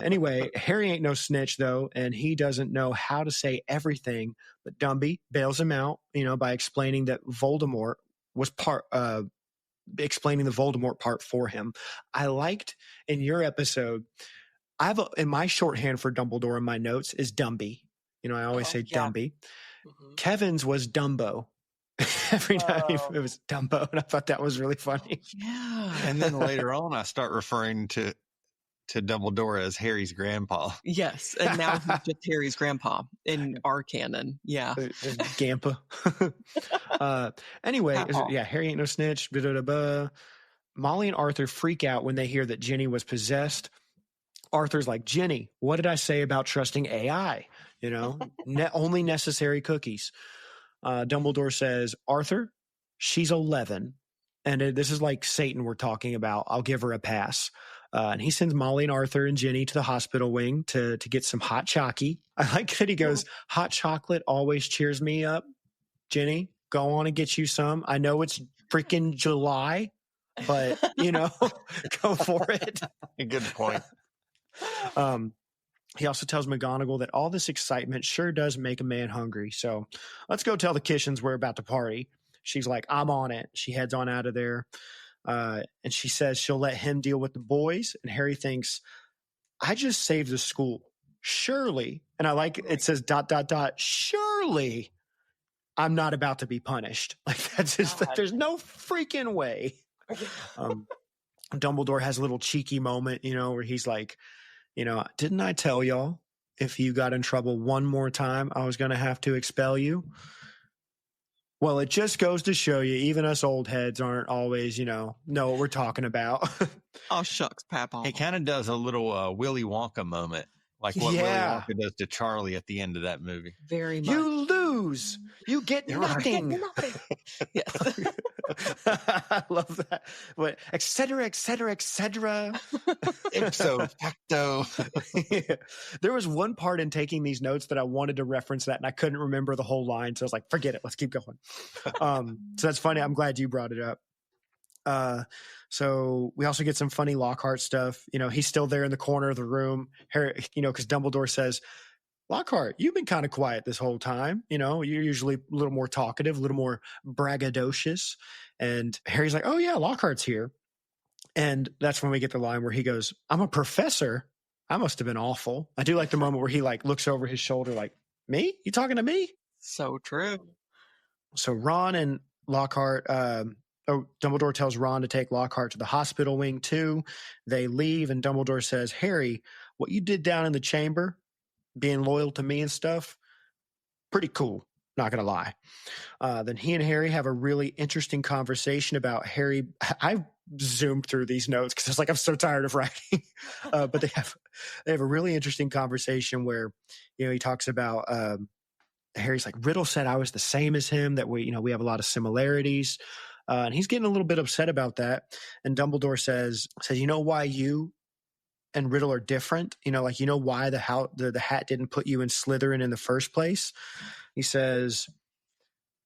Anyway, Harry ain't no snitch, though, and he doesn't know how to say everything. But Dumby bails him out, by explaining that Voldemort was explaining the Voldemort part for him. I liked in your episode, in my shorthand for Dumbledore in my notes is Dumby. I always say Dumby. Mm-hmm. Kevin's was Dumbo. Every time it was Dumbo, and I thought that was really funny. Yeah. And then later on, I start referring to Dumbledore as Harry's grandpa. Yes, and now he's just Harry's grandpa in our canon. Yeah. Gampa. Anyway, Harry ain't no snitch. Blah, blah, blah. Molly and Arthur freak out when they hear that Ginny was possessed. Arthur's like, Ginny, what did I say about trusting AI? Only necessary cookies. Dumbledore says, Arthur, she's 11. And this is like Satan we're talking about. I'll give her a pass. And he sends Molly and Arthur and Ginny to the hospital wing to get some hot chocky. I like that he goes, hot chocolate always cheers me up. Ginny, go on and get you some. I know it's freaking July, but, go for it. Good point. He also tells McGonagall that all this excitement sure does make a man hungry. So let's go tell the Kishins we're about to party. She's like, I'm on it. She heads on out of there. And she says she'll let him deal with the boys. And Harry thinks, I just saved the school. Surely. And I like it says ... surely I'm not about to be punished. That's just there's no freaking way. Dumbledore has a little cheeky moment, where he's like, didn't I tell y'all if you got in trouble one more time, I was going to have to expel you? Well, it just goes to show you, even us old heads aren't always, know what we're talking about. Oh, shucks, Papa. It kind of does a little Willy Wonka moment, like what Willy Wonka does to Charlie at the end of that movie. Very much. You lose. You get nothing. Yes. I love that. What, et cetera, et cetera, et cetera. Ipso facto. Yeah. There was one part in taking these notes that I wanted to reference that, and I couldn't remember the whole line. So I was like, forget it. Let's keep going. So that's funny. I'm glad you brought it up. So we also get some funny Lockhart stuff. He's still there in the corner of the room. Harry, because Dumbledore says, Lockhart, you've been kind of quiet this whole time. You're usually a little more talkative, a little more braggadocious. And Harry's like, oh yeah, Lockhart's here. And that's when we get the line where he goes, I'm a professor. I must have been awful. I do like the moment where he looks over his shoulder like, me? You talking to me? So true. So Ron and Lockhart, Dumbledore tells Ron to take Lockhart to the hospital wing too. They leave and Dumbledore says, Harry, what you did down in the chamber, being loyal to me and stuff, pretty cool, not gonna lie. Then he and Harry have a really interesting conversation about Harry. I zoomed through these notes because it's like I'm so tired of writing. But they have a really interesting conversation where he talks about Harry's like, Riddle said I was the same as him, that we have a lot of similarities, and he's getting a little bit upset about that. And Dumbledore says why you and Riddle are different, why the hat didn't put you in Slytherin in the first place. He says,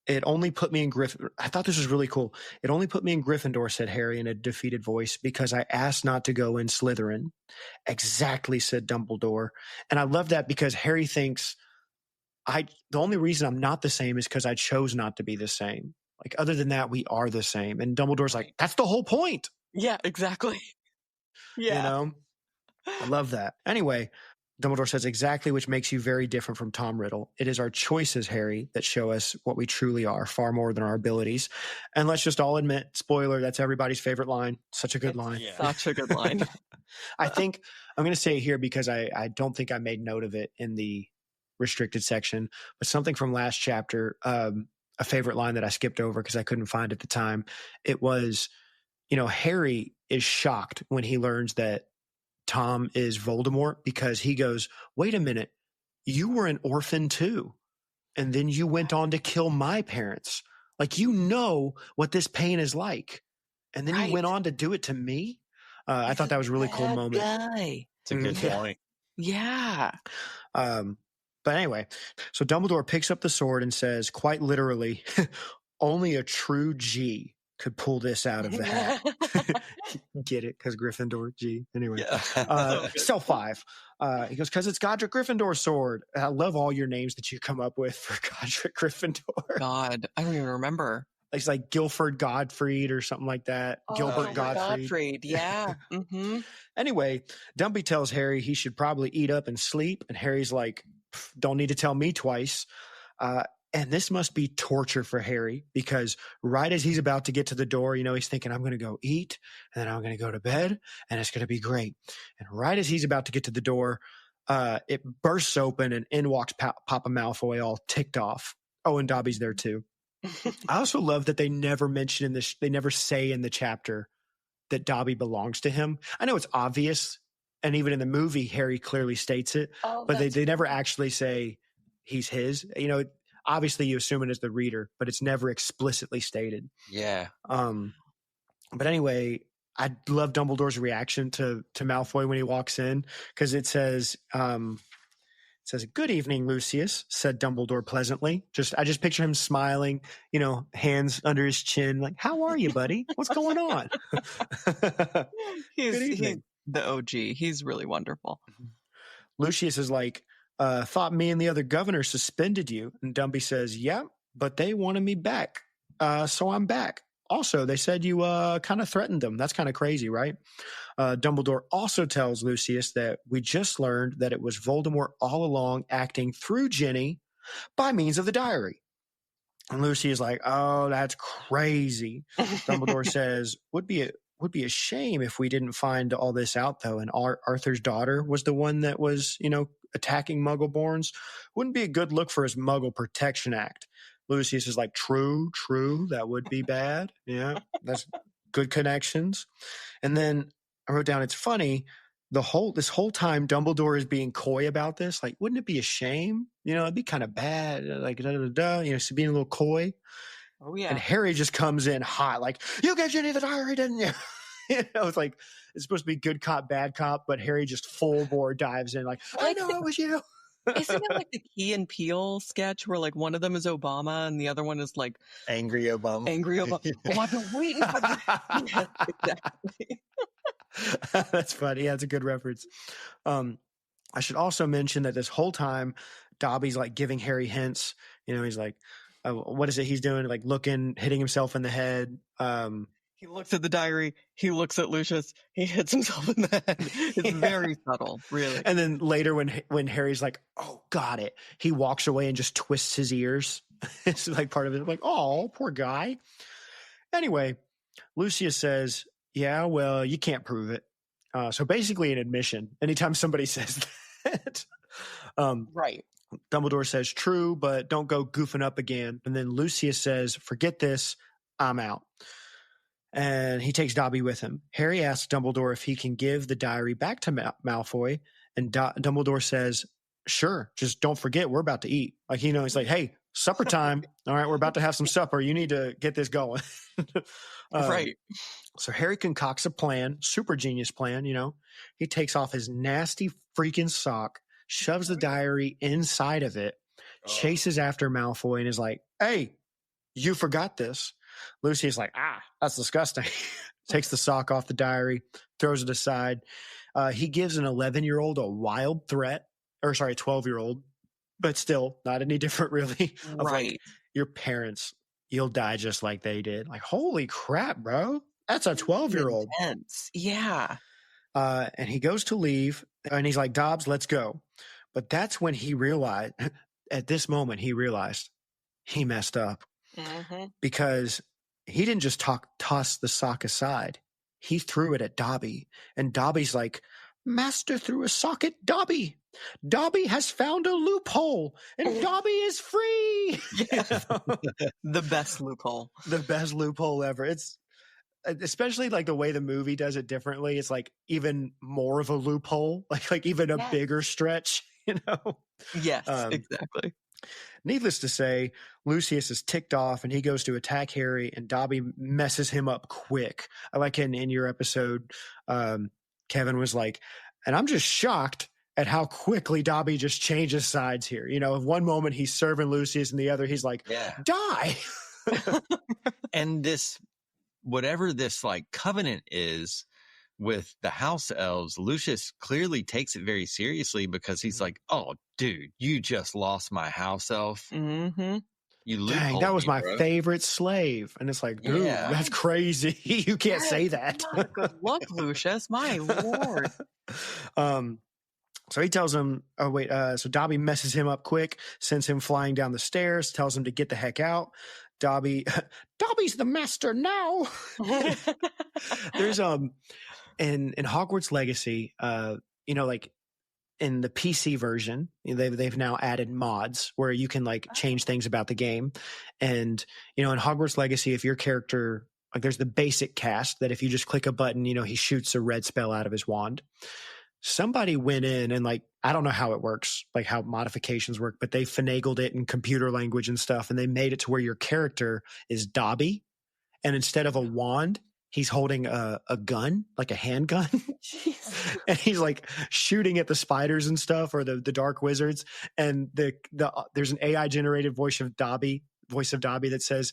it only put me in Gryffindor. I thought this was really cool. It only put me in Gryffindor, said Harry in a defeated voice, because I asked not to go in Slytherin. Exactly, said Dumbledore. And I love that because Harry thinks the only reason I'm not the same is because I chose not to be the same. Other than that, we are the same. And Dumbledore's like, that's the whole point. Yeah, exactly. Yeah. I love that. Anyway, Dumbledore says exactly which makes you very different from Tom Riddle. It is our choices, Harry, that show us what we truly are, far more than our abilities. And let's just all admit, spoiler, that's everybody's favorite line. Such a good line. Such a good line. I think I'm going to say it here because I don't think I made note of it in the restricted section, but something from last chapter, a favorite line that I skipped over because I couldn't find it at the time. It was, Harry is shocked when he learns that Tom is Voldemort because he goes, wait a minute, you were an orphan too. And then you went on to kill my parents. Like, what this pain is like. And then you went on to do it to me. I thought that was a really cool moment. It's a good point. Yeah. But anyway, so Dumbledore picks up the sword and says, quite literally, only a true G could pull this out of the hat. Get it? Because Gryffindor, G. Anyway, cell 5. He goes, because it's Godric Gryffindor's sword. I love all your names that you come up with for Godric Gryffindor. God, I don't even remember. It's like Guilford Gottfried or something like that. Gilbert Gottfried. Yeah. Mm-hmm. Anyway, Dumby tells Harry he should probably eat up and sleep. And Harry's like, don't need to tell me twice. And this must be torture for Harry because right as he's about to get to the door, he's thinking, I'm going to go eat and then I'm going to go to bed and it's going to be great. And right as he's about to get to the door, it bursts open and in walks Papa Malfoy all ticked off. Oh, and Dobby's there too. I also love that they never mention in this, they never say in the chapter that Dobby belongs to him. I know it's obvious. And even in the movie, Harry clearly states it, but they never actually say he's his. Obviously you assume it as the reader, but it's never explicitly stated. Yeah. But anyway, I love Dumbledore's reaction to Malfoy when he walks in because it says, good evening, Lucius, said Dumbledore pleasantly. I just picture him smiling, hands under his chin, like, how are you, buddy? What's going on? He's the OG. He's really wonderful. Lucius is like, thought me and the other governor suspended you. And Dumby says, yeah, but they wanted me back. So I'm back. Also, they said you kind of threatened them. That's kind of crazy, right? Dumbledore also tells Lucius that we just learned that it was Voldemort all along acting through Ginny by means of the diary. And Lucius is like, oh, that's crazy. Dumbledore says, would be a shame if we didn't find all this out, though. And Arthur's daughter was the one that was, attacking Muggleborns. Wouldn't be a good look for his Muggle Protection Act. Lucius is like, true, that would be bad. Yeah, that's good connections. And then I wrote down, it's funny, this whole time Dumbledore is being coy about this. Like, wouldn't it be a shame? It'd be kind of bad, like, so being a little coy. Oh, yeah. And Harry just comes in hot, like, you gave Ginny the diary, didn't you? It's like, it's supposed to be good cop, bad cop, but Harry just full bore dives in, like, I know it was you. Isn't it like the Key and Peele sketch where like one of them is Obama and the other one is like Angry Obama? Oh, I've been waiting for that. Yes, exactly. That's funny. Yeah, it's a good reference. I should also mention that this whole time, Dobby's like giving Harry hints. He's like, what is it he's doing? Like looking, hitting himself in the head. He looks at the diary. He looks at Lucius. He hits himself in the head. It's very subtle, really. And then later when Harry's like, oh, got it. He walks away and just twists his ears. It's like part of it. Like, oh, poor guy. Anyway, Lucius says, yeah, well, you can't prove it. So basically an admission. Anytime somebody says that. Right. Dumbledore says, true, but don't go goofing up again. And then Lucius says, forget this. I'm out. And he takes Dobby with him. Harry asks Dumbledore if he can give the diary back to Malfoy. And Dumbledore says, sure, just don't forget we're about to eat. Like, he's like, hey, supper time. All right, we're about to have some supper. You need to get this going. Right. So Harry concocts a plan, super genius plan, He takes off his nasty freaking sock, shoves the diary inside of it, chases after Malfoy, and is like, hey, you forgot this. Lucy's like, that's disgusting. Takes the sock off the diary, throws it aside. He gives an 11-year-old a wild threat, or sorry, a 12-year-old, but still not any different really. Right. Like, your parents, you'll die just like they did. Like, holy crap, bro. That's a 12-year-old. Intense. Yeah. And he goes to leave, and he's like, Dobbs, let's go. But that's when he realized, at this moment, he realized he messed up because he didn't just toss the sock aside. He threw it at Dobby. And Dobby's like, Master threw a sock at Dobby. Dobby has found a loophole, and Dobby is free. The best loophole. The best loophole ever. It's especially like the way the movie does it differently. It's like even more of a loophole, like even a bigger stretch, you know? Yes, exactly. Needless to say, Lucius is ticked off and he goes to attack Harry, and Dobby messes him up quick. I like in your episode, Kevin was like, and I'm just shocked at how quickly Dobby just changes sides here. You know, one moment he's serving Lucius and the other he's like, die. And this, whatever this like covenant is with the house elves, Lucius clearly takes it very seriously because he's like, oh, dude, you just lost my house elf. Mm-hmm. You Dang, that was my favorite slave. And it's like, dude, that's crazy. You can't say that. Good luck, Lucius. My Lord. So he tells him, so Dobby messes him up quick, sends him flying down the stairs, tells him to get the heck out. Dobby's the master now. There's in Hogwarts Legacy, you know, like in the PC version, they've now added mods where you can like change things about the game. And, you know, in Hogwarts Legacy, if your character, like there's the basic cast that if you just click a button, you know, he shoots a red spell out of his wand. Somebody went in and like, I don't know how it works, like how modifications work, but they finagled it in computer language and stuff. And they made it to where your character is Dobby. And instead of a wand, he's holding a gun, like a handgun. And he's like shooting at the spiders and stuff, or the dark wizards. And there's an AI generated voice of Dobby that says,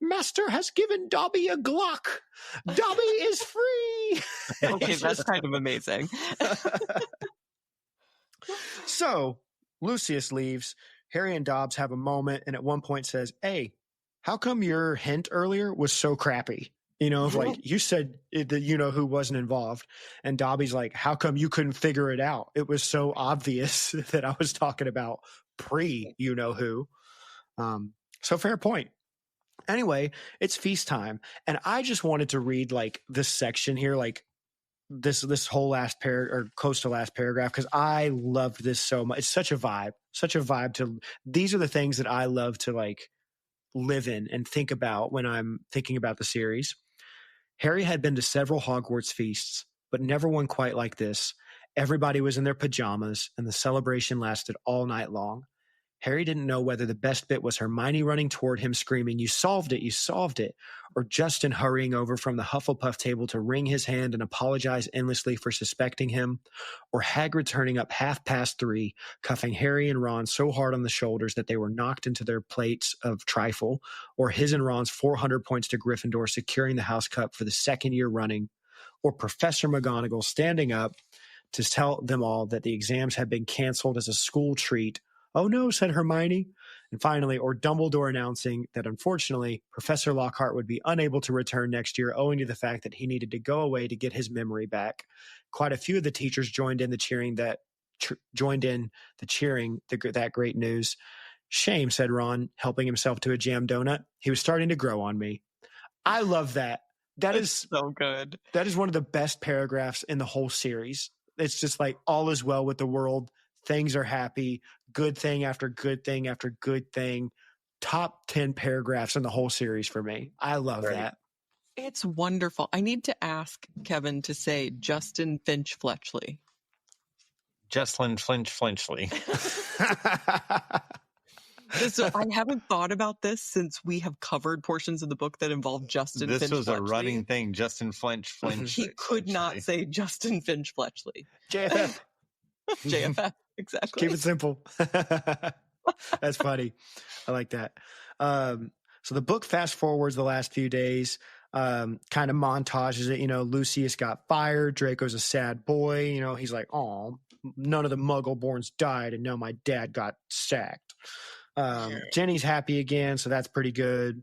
Master has given Dobby a Glock. Dobby is free. Okay, that's kind of amazing. So Lucius leaves. Harry and Dobbs have a moment, and at one point says, hey, how come your hint earlier was so crappy? You know, like you said that you know who wasn't involved. And Dobby's like, how come you couldn't figure it out? It was so obvious that I was talking about you know who. So fair point. Anyway, it's feast time. And I just wanted to read like this section here, like this whole last or close to last paragraph, because I loved this so much. It's such a vibe to, these are the things that I love to like live in and think about when I'm thinking about the series. Harry had been to several Hogwarts feasts, but never one quite like this. Everybody was in their pajamas, and the celebration lasted all night long. Harry didn't know whether the best bit was Hermione running toward him screaming, you solved it, or Justin hurrying over from the Hufflepuff table to wring his hand and apologize endlessly for suspecting him, or Hagrid turning up 3:30, cuffing Harry and Ron so hard on the shoulders that they were knocked into their plates of trifle, or his and Ron's 400 points to Gryffindor securing the House Cup for the second year running, or Professor McGonagall standing up to tell them all that the exams had been canceled as a school treat. Oh no, said Hermione. And finally, or Dumbledore announcing that unfortunately, Professor Lockhart would be unable to return next year owing to the fact that he needed to go away to get his memory back. Quite a few of the teachers joined in the cheering that great news. Shame, said Ron, helping himself to a jam donut. He was starting to grow on me. I love that. That is so good. That is one of the best paragraphs in the whole series. It's just like all is well with the world. Things are happy. Good thing after good thing after good thing. Top 10 paragraphs in the whole series for me. I love that. It's wonderful. I need to ask Kevin to say Justin Finch Fletchley. Jocelyn Flinchley. So I haven't thought about this since we have covered portions of the book that involve Justin Finch Fletchley. This was a running thing. Justin Flinch. He could not say Justin Finch Fletchley. JFF. JFF, exactly. Keep it simple. That's funny. I like that. So the book fast forwards the last few days, kind of montages it. You know, Lucius got fired. Draco's a sad boy. You know, he's like, oh, none of the Muggle-borns died, and now my dad got sacked. Jenny's happy again, so that's pretty good.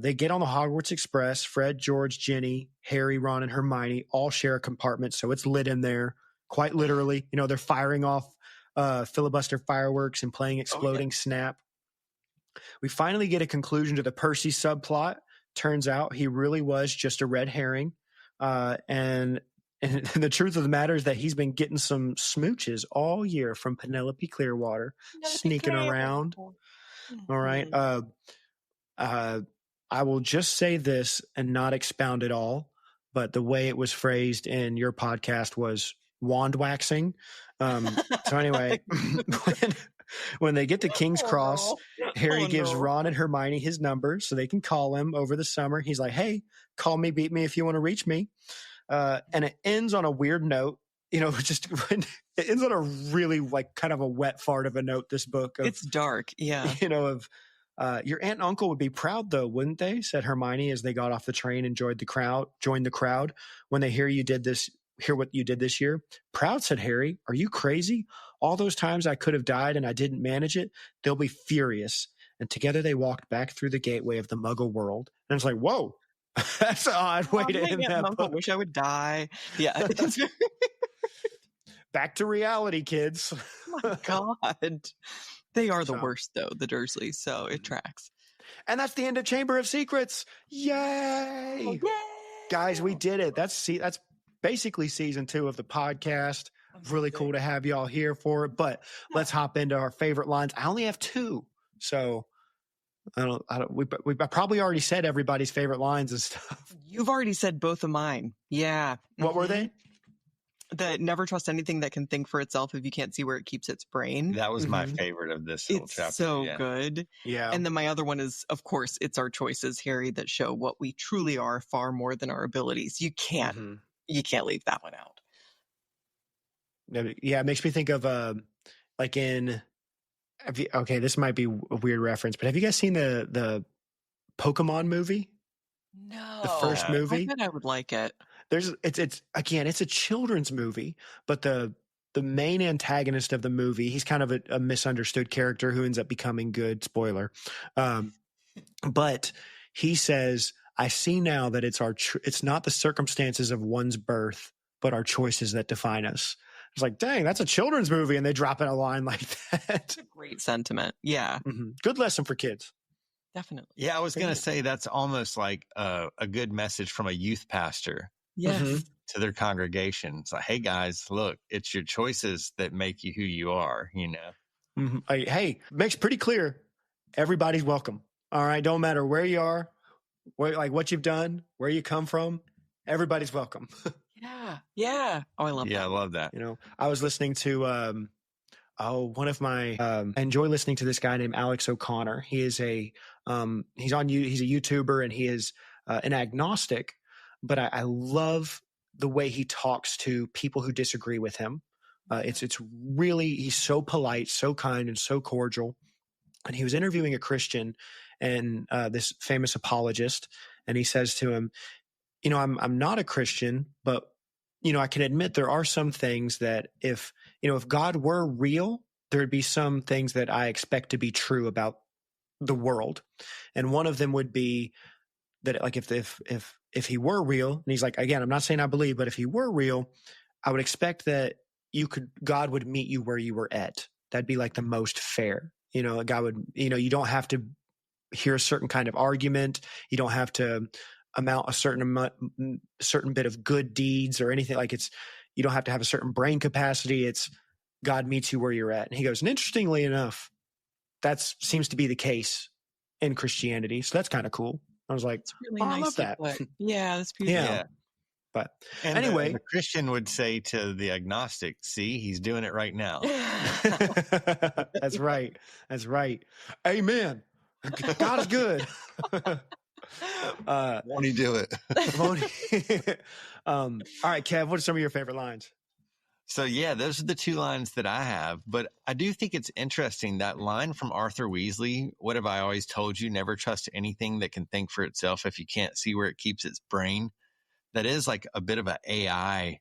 They get on the Hogwarts Express. Fred, George, Ginny, Harry, Ron, and Hermione all share a compartment, so it's lit in there, quite literally. You know, they're firing off filibuster fireworks and playing Exploding Snap. We finally get a conclusion to the Percy subplot. Turns out he really was just a red herring. And the truth of the matter is that he's been getting some smooches all year from Penelope Clearwater, sneaking around. All right. I will just say this and not expound at all, but the way it was phrased in your podcast was wand waxing. So anyway, when they get to King's Cross, Harry gives Ron and Hermione his number so they can call him over the summer. He's like, hey, call me, beat me if you want to reach me. And it ends on a weird note. You know, just it ends on a really like kind of a wet fart of a note, this book. It's dark. Yeah. You know, of your aunt and uncle would be proud though, wouldn't they? Said Hermione as they got off the train and joined the crowd when they hear what you did this year. Proud, said Harry. Are you crazy? All those times I could have died and I didn't manage it. They'll be furious. And together they walked back through the gateway of the Muggle world. And it's like, whoa, that's an odd way to end that book. Wish I would die. Yeah. Back to reality, kids. Oh my God. They are the worst, though, the Dursleys, so it tracks. And that's the end of Chamber of Secrets. Yay! Oh, yay! Guys, we did it. That's basically season 2 of the podcast. Really cool to have y'all here for it. But let's hop into our favorite lines. I only have 2, so we probably already said everybody's favorite lines and stuff. You've already said both of mine. Yeah. What were they? The never trust anything that can think for itself if you can't see where it keeps its brain. That was my favorite of this whole chapter. It's so good. Yeah. And then my other one is, of course, it's our choices, Harry, that show what we truly are far more than our abilities. You can't leave that one out. Yeah, it makes me think of okay, this might be a weird reference, but have you guys seen the Pokemon movie? No. The first movie? I bet I would like it. It's a children's movie, but the main antagonist of the movie, he's kind of a misunderstood character who ends up becoming good. Spoiler. But he says, I see now that it's not the circumstances of one's birth, but our choices that define us. It's like, dang, that's a children's movie. And they drop in a line like that. That's a great sentiment. Yeah. Mm-hmm. Good lesson for kids. Definitely. Yeah, I was going to say that's almost like a good message from a youth pastor. Yes. To their congregation. It's like, hey guys, look, it's your choices that make you who you are, you know? Mm-hmm. Hey, makes pretty clear. Everybody's welcome. All right. Don't matter where you are, what you've done, where you come from. Everybody's welcome. Yeah. Oh, I love that. Yeah, I love that. You know, I was listening to, I enjoy listening to this guy named Alex O'Connor. He is he's a YouTuber and he is an agnostic, but I love the way he talks to people who disagree with him. It's really, he's so polite, so kind, and so cordial. And he was interviewing a Christian and this famous apologist, and he says to him, you know, I'm not a Christian, but you know, I can admit there are some things that if God were real, there'd be some things that I expect to be true about the world. And one of them would be that, like, if he were real, and he's like, again, I'm not saying I believe, but if he were real, I would expect that God would meet you where you were at. That'd be like the most fair. You know, God would, you don't have to hear a certain kind of argument. You don't have to amount a certain bit of good deeds or anything. Like you don't have to have a certain brain capacity. It's God meets you where you're at. And he goes, and interestingly enough, that seems to be the case in Christianity. So that's kind of cool. I was like, really nice. I love that. Yeah, that's beautiful. Yeah. But and anyway, the Christian would say to the agnostic, see, he's doing it right now. That's right. That's right. Amen. God is good. Won't he do it? All right, Kev, what are some of your favorite lines? So yeah, those are the 2 lines that I have, but I do think it's interesting that line from Arthur Weasley. What have I always told you? Never trust anything that can think for itself if you can't see where it keeps its brain. That is like a bit of an AI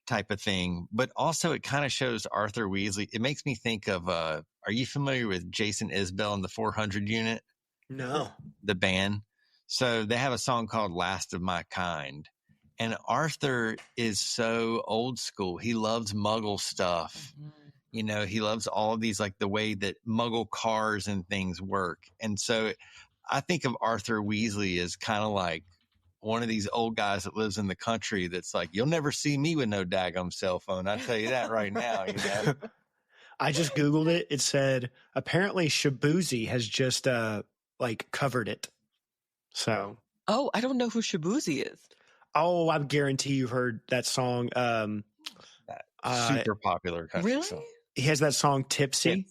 type of thing, but also it kind of shows Arthur Weasley. It makes me think of, are you familiar with Jason Isbell in the 400 unit? No. The band. So they have a song called Last of My Kind. And Arthur is so old school. He loves Muggle stuff. You know, he loves all of these, like the way that Muggle cars and things work. And so I think of Arthur Weasley as kind of like one of these old guys that lives in the country that's like, you'll never see me with no daggum cell phone. I tell you that right now, you know. I just Googled it. It said apparently Shabuzi has just like covered it. So Oh, I don't know who Shabuzi is. oh, I guarantee you've heard that song. Super popular country Really? song. He has that song Tipsy.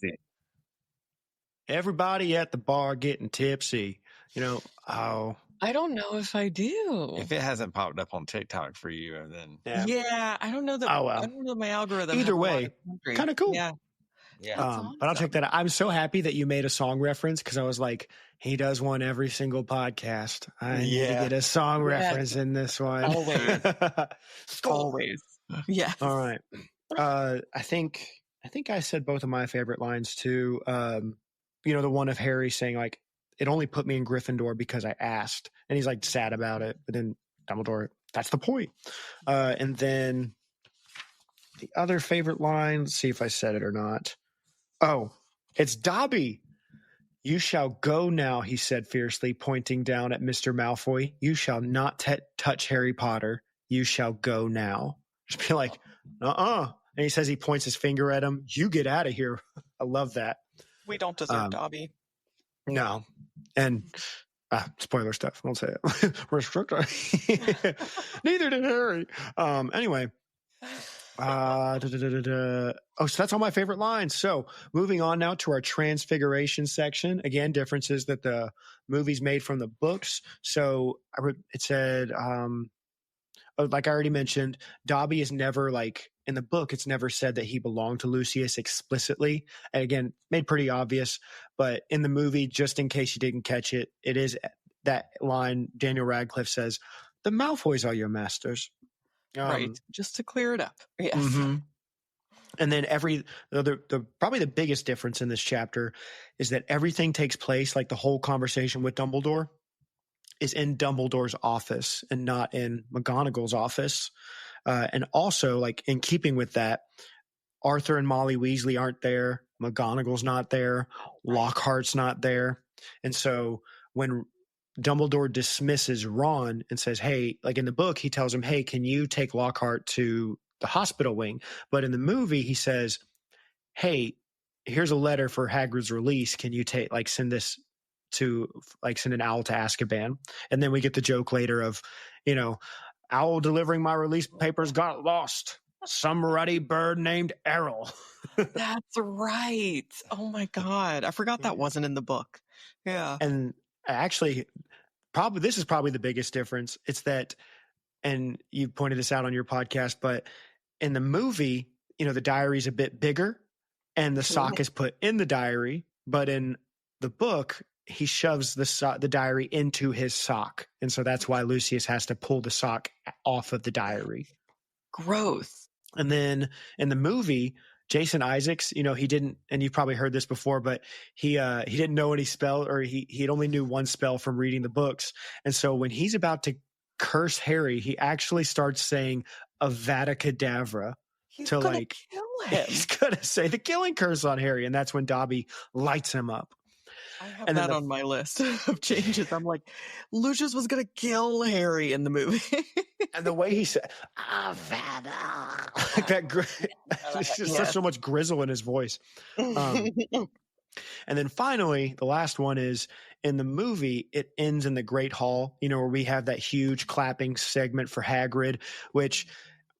Everybody at the bar getting tipsy. You know, oh. I don't know if I do. If it hasn't popped up on TikTok for you, then Yeah, I don't know that. Oh, well. I don't know my algorithm. Either has a lot way, of country. kind of cool. Yeah. yeah. But I'll check that out. I'm so happy that you made a song reference because I was like, he does one every single podcast. I need to get a song reference in this one. Always. Always. Yeah. All right. I think I said both of my favorite lines too. You know, the one of Harry saying like, it only put me in Gryffindor because I asked, and he's like sad about it. But then Dumbledore, that's the point. And then the other favorite line, let's see if I said it or not. Oh, it's Dobby. You shall go now, he said fiercely, pointing down at Mr. Malfoy. You shall not touch Harry Potter. You shall go now. Just be like, And he says he points his finger at him. You get out of here. I love that. We don't deserve Dobby. No. And spoiler stuff. I won't say it. Restrictor. Neither did Harry. Anyway. Oh, so that's all my favorite lines. So moving on now to our Transfiguration section. Again, differences that the movies made from the books. So it said, like I already mentioned, Dobby is never like in the book. It's never said that he belonged to Lucius explicitly. And again, made pretty obvious. But in the movie, just in case you didn't catch it, it is that line Daniel Radcliffe says, "The Malfoys are your masters." Right. Just to clear it up. Yes. Mm-hmm. And then probably the biggest difference in this chapter is that everything takes place, like the whole conversation with Dumbledore, is in Dumbledore's office and not in McGonagall's office. And also, like in keeping with that, Arthur and Molly Weasley aren't there. McGonagall's not there. Lockhart's not there. And so when Dumbledore dismisses Ron and says, hey, like in the book, he tells him, hey, can you take Lockhart to the hospital wing? But in the movie, he says, hey, here's a letter for Hagrid's release. Can you send this to send an owl to Azkaban? And then we get the joke later of, you know, owl delivering my release papers got lost. Some ruddy bird named Errol. That's right. Oh my God. I forgot that wasn't in the book. Yeah. And actually, this is probably the biggest difference. It's that, and you pointed this out on your podcast, but in the movie, you know, the diary's a bit bigger and the sock is put in the diary. But in the book, he shoves the diary into his sock. And so that's why Lucius has to pull the sock off of the diary. Gross. And then in the movie, Jason Isaacs, you know, he didn't, and you've probably heard this before, but he didn't know any spell, or he only knew one spell from reading the books. And so when he's about to curse Harry, he actually starts saying Avada Kedavra He's gonna kill him. He's going to say the killing curse on Harry. And that's when Dobby lights him up. I have that on my list of changes. I'm like, Lucius was going to kill Harry in the movie. And the way he said, Avada, like that, it's just so much grizzle in his voice. And then finally, the last one is in the movie, it ends in the Great Hall, you know, where we have that huge clapping segment for Hagrid, which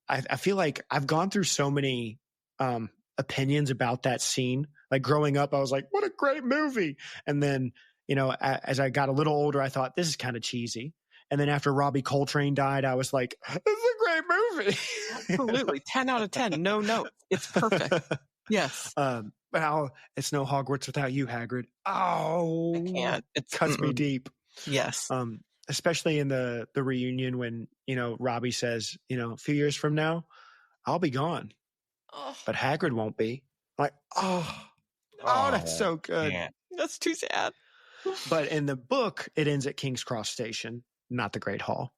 I feel like I've gone through so many opinions about that scene. Like growing up, I was like, what a great movie. And then, you know, as I got a little older, I thought this is kind of cheesy. And then after Robbie Coltrane died, I was like, this is a great movie. Absolutely. 10 out of 10. No notes. It's perfect. Yes. But it's no Hogwarts without you, Hagrid. Oh, I can't. It cuts me deep. Yes. Especially in the reunion when, you know, Robbie says, you know, a few years from now, I'll be gone. But Hagrid won't be. Like, that's so good. Yeah. That's too sad. But in the book, it ends at King's Cross Station, not the Great Hall.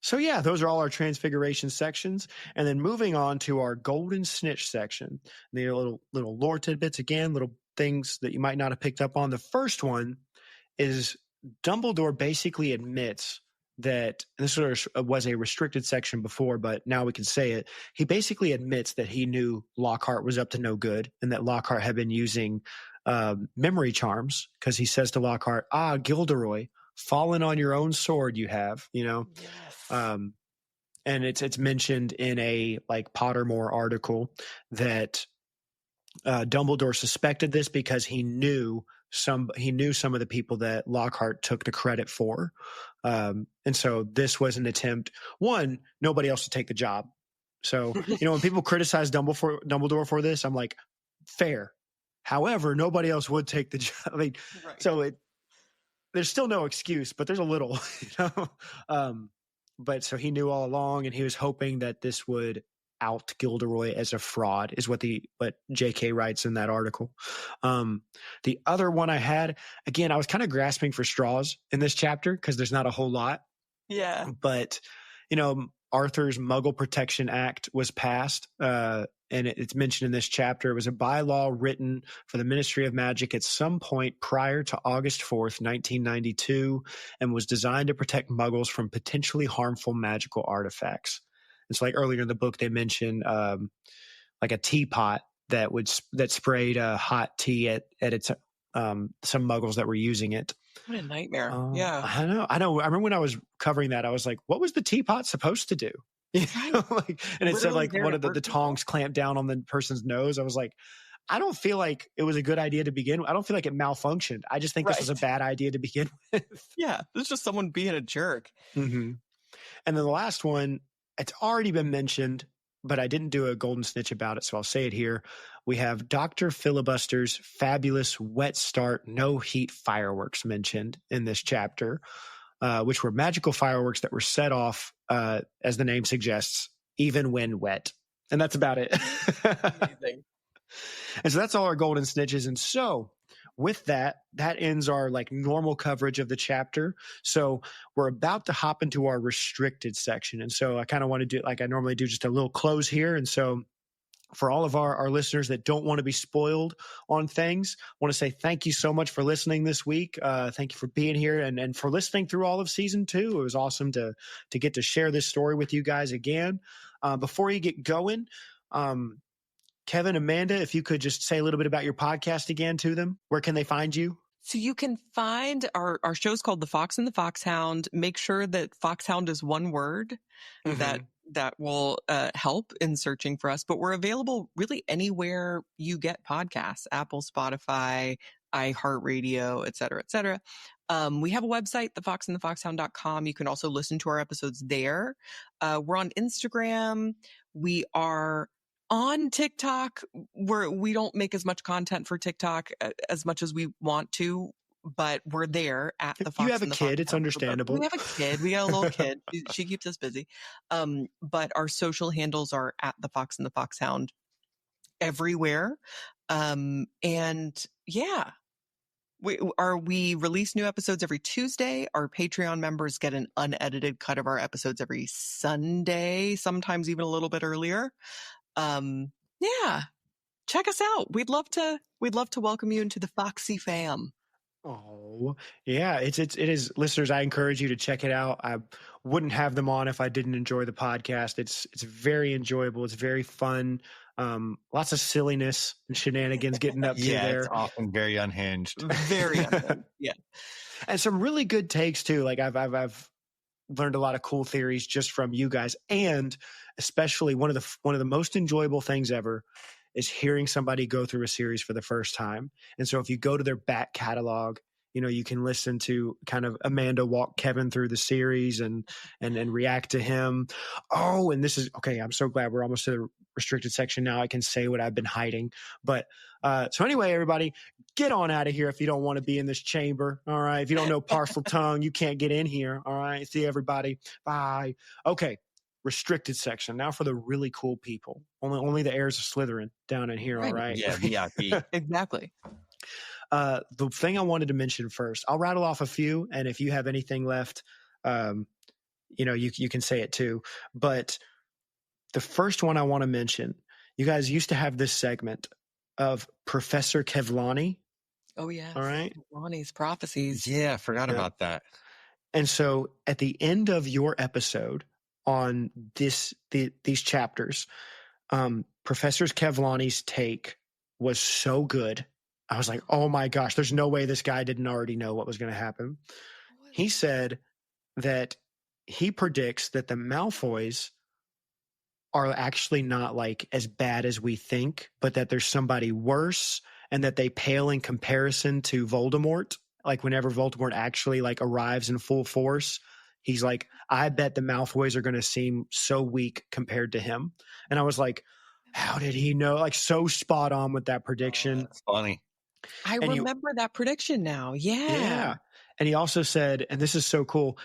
So yeah, those are all our Transfiguration sections. And then moving on to our Golden Snitch section, the little lore tidbits again, little things that you might not have picked up on. The first one is Dumbledore basically admits that this was a restricted section before, but now we can say it. He basically admits that he knew Lockhart was up to no good and that Lockhart had been using memory charms, because he says to Lockhart, Gilderoy, fallen on your own sword you have, Yes. and it's mentioned in a like Pottermore article that Dumbledore suspected this because he knew some of the people that Lockhart took the credit for. And so this was an attempt, one, nobody else to take the job. So, when people criticize Dumbledore for this, I'm like, fair. However, nobody else would take the job. I mean, Right. so there's still no excuse, but there's a little, but so he knew all along, and he was hoping that this would out Gilderoy as a fraud, is what JK writes in that article. The other one I had, again, I was kind of grasping for straws in this chapter because there's not a whole lot. Yeah. But, Arthur's Muggle Protection Act was passed, and it's mentioned in this chapter. It was a bylaw written for the Ministry of Magic at some point prior to August 4th, 1992, and was designed to protect Muggles from potentially harmful magical artifacts. It's like earlier in the book, they mentioned like a teapot that sprayed hot tea at its some Muggles that were using it. What a nightmare. Yeah. I know. I remember when I was covering that, I was like, what was the teapot supposed to do? And it said like one of the tongs clamped down on the person's nose. I was like, I don't feel like it was a good idea to begin with. I don't feel like it malfunctioned. I just think this was a bad idea to begin with. Yeah. It's just someone being a jerk. Mm-hmm. And then the last one, it's already been mentioned, but I didn't do a golden snitch about it, so I'll say it here. We have Dr. Filibuster's fabulous wet start, no heat fireworks mentioned in this chapter, which were magical fireworks that were set off, as the name suggests, even when wet. And that's about it. Amazing. And so that's all our golden snitches. And so with that ends our like normal coverage of the chapter. So we're about to hop into our restricted section. And so I kind of want to do, like I normally do, just a little close here. And so for all of our listeners that don't want to be spoiled on things, I want to say thank you so much for listening this week. Thank you for being here and for listening through all of season 2. It was awesome to get to share this story with you guys again. Before you get going, Kevin, Amanda, if you could just say a little bit about your podcast again to them, where can they find you? So you can find our show's called The Fox and The Foxhound. Make sure that Foxhound is one word. Mm-hmm. That will help in searching for us. But we're available really anywhere you get podcasts: Apple, Spotify, iHeartRadio, et cetera, et cetera. We have a website, thefoxandthefoxhound.com. You can also listen to our episodes there. We're on Instagram. We are on TikTok, where we don't make as much content for TikTok as much as we want to, but we're there at the Fox. You have a kid, it's understandable. We have a kid. We got a little kid. She keeps us busy. But our social handles are at the Fox and the Foxhound everywhere. And yeah, we release new episodes every Tuesday. Our Patreon members get an unedited cut of our episodes every Sunday, sometimes even a little bit earlier. Yeah, check us out. We'd love to welcome you into the Foxy fam. Oh, yeah. It is, listeners. I encourage you to check it out. I wouldn't have them on if I didn't enjoy the podcast. It's very enjoyable. It's very fun. Lots of silliness and shenanigans getting up to there. It's often very unhinged. Very unhinged. Yeah, and some really good takes too. Like I've learned a lot of cool theories just from you guys, and especially one of the most enjoyable things ever is hearing somebody go through a series for the first time. And so if you go to their back catalog, you can listen to kind of Amanda walk Kevin through the series and react to him. Oh, and this is okay. I'm so glad we're almost to the restricted section now. I can say what I've been hiding. But so anyway, everybody, get on out of here if you don't want to be in this chamber. All right. If you don't know parcel tongue, you can't get in here. All right. See everybody. Bye. Okay. Restricted section. Now for the really cool people. Only the heirs of Slytherin down in here. All right. Yeah, VIP. Exactly. The thing I wanted to mention first, I'll rattle off a few, and if you have anything left, you can say it too. But the first one I want to mention, you guys used to have this segment of Professor Kevlani. Oh, yeah. All right. Lonnie's prophecies. Yeah, I forgot about that. And so at the end of your episode on these chapters, Professor Kevlani's take was so good. I was like, oh my gosh, there's no way this guy didn't already know what was going to happen. He said that he predicts that the Malfoys are actually not like as bad as we think, but that there's somebody worse and that they pale in comparison to Voldemort. Like whenever Voldemort actually like arrives in full force, he's like, I bet the Malfoys are going to seem so weak compared to him. And I was like, how did he know? Like so spot on with that prediction. That's funny. I remember that prediction now. Yeah. And he also said, and this is so cool,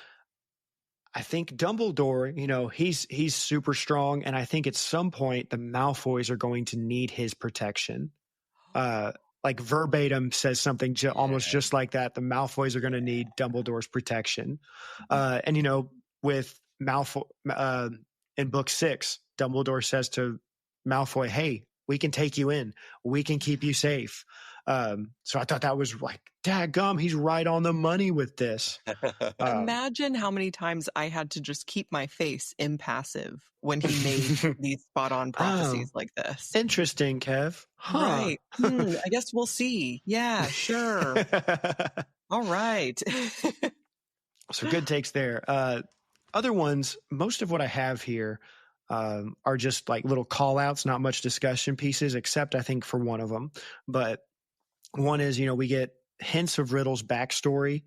I think Dumbledore, he's super strong. And I think at some point the Malfoys are going to need his protection. Like verbatim says something almost just like that. The Malfoys are going to need Dumbledore's protection. And, with Malfoy in book 6, Dumbledore says to Malfoy, hey, we can take you in. We can keep you safe. So I thought that was like, dadgum, he's right on the money with this. Imagine how many times I had to just keep my face impassive when he made these spot on prophecies like this. Interesting, Kev. Huh. Right. I guess we'll see. Yeah, sure. All right. So good takes there. Other ones, most of what I have here are just like little call outs, not much discussion pieces, except I think for one of them. But one is, we get hints of Riddle's backstory,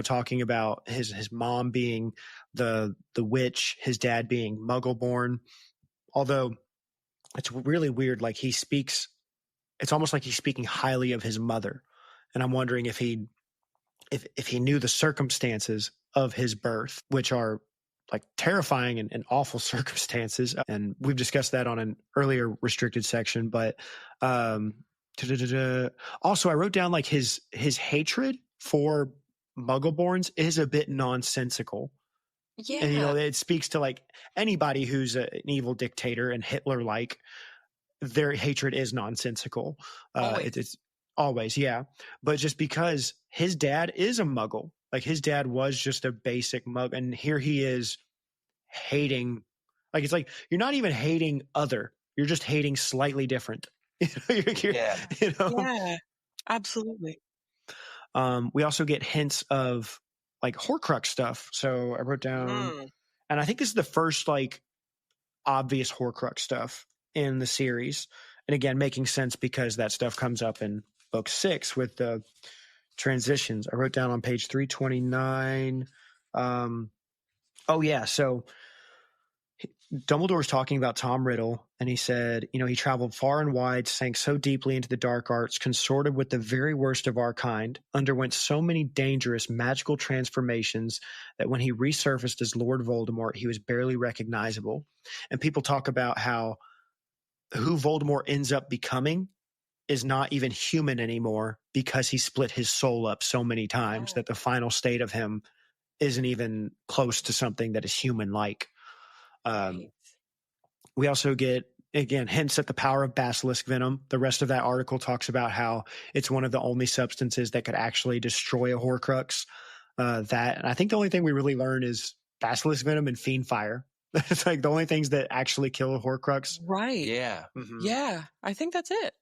talking about his mom being the witch, his dad being Muggle-born. Although it's really weird, like it's almost like he's speaking highly of his mother. And I'm wondering if he knew the circumstances of his birth, which are like terrifying and awful circumstances. And we've discussed that on an earlier restricted section, but also I wrote down like his hatred for Muggleborns is a bit nonsensical. Yeah. And, it speaks to like anybody who's an evil dictator and Hitler-like, their hatred is nonsensical. It's always, yeah. But just because his dad is a Muggle, like his dad was just a basic Muggle, and here he is hating, like it's like you're not even hating other, you're just hating slightly different. Yeah, absolutely. We also get hints of like Horcrux stuff. So I wrote down, and I think this is the first like obvious Horcrux stuff in the series. And again, making sense because that stuff comes up in book 6 with the transitions. I wrote down on page 329. So Dumbledore's talking about Tom Riddle, and he said, he traveled far and wide, sank so deeply into the dark arts, consorted with the very worst of our kind, underwent so many dangerous magical transformations that when he resurfaced as Lord Voldemort, he was barely recognizable. And people talk about how who Voldemort ends up becoming is not even human anymore because he split his soul up so many times that the final state of him isn't even close to something that is human-like. We also get, again, hints at the power of basilisk venom. The rest of that article talks about how it's one of the only substances that could actually destroy a Horcrux. And I think the only thing we really learn is basilisk venom and fiend fire. It's like the only things that actually kill a Horcrux. Right. Yeah. Mm-hmm. Yeah, I think that's it.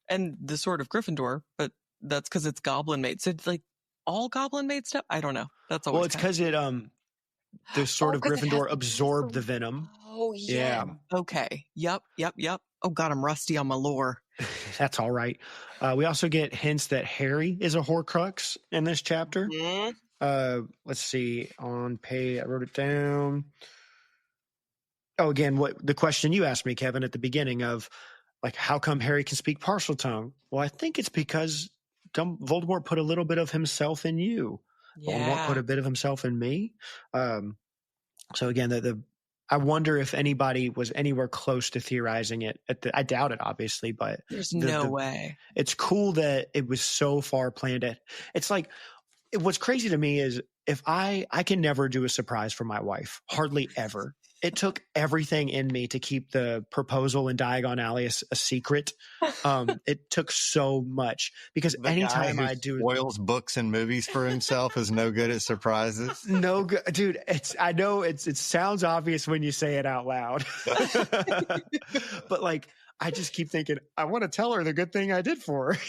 And the Sword of Gryffindor, but that's because it's goblin made. So it's like all goblin made stuff. I don't know. That's always it's because the Sword of Gryffindor absorbed the venom. Oh yeah. Okay. Yep. Oh God, I'm rusty on my lore. That's all right. We also get hints that Harry is a Horcrux in this chapter. Mm-hmm. Let's see on page. I wrote it down. Oh, again, what the question you asked me, Kevin, at the beginning of like, how come Harry can speak partial tongue? Well, I think it's because Voldemort put a little bit of himself in you. Voldemort put a bit of himself in me. So again, the I wonder if anybody was anywhere close to theorizing it. I doubt it, obviously, but There's no way. It's cool that it was so far planned. It's like, what's crazy to me is if I can never do a surprise for my wife, hardly ever. It took everything in me to keep the proposal in Diagon Alley a secret. It took so much because The anytime guy who I do spoils books and movies for himself is no good at surprises. no good, dude. I know it sounds obvious when you say it out loud, but like I just keep thinking I want to tell her the good thing I did for her.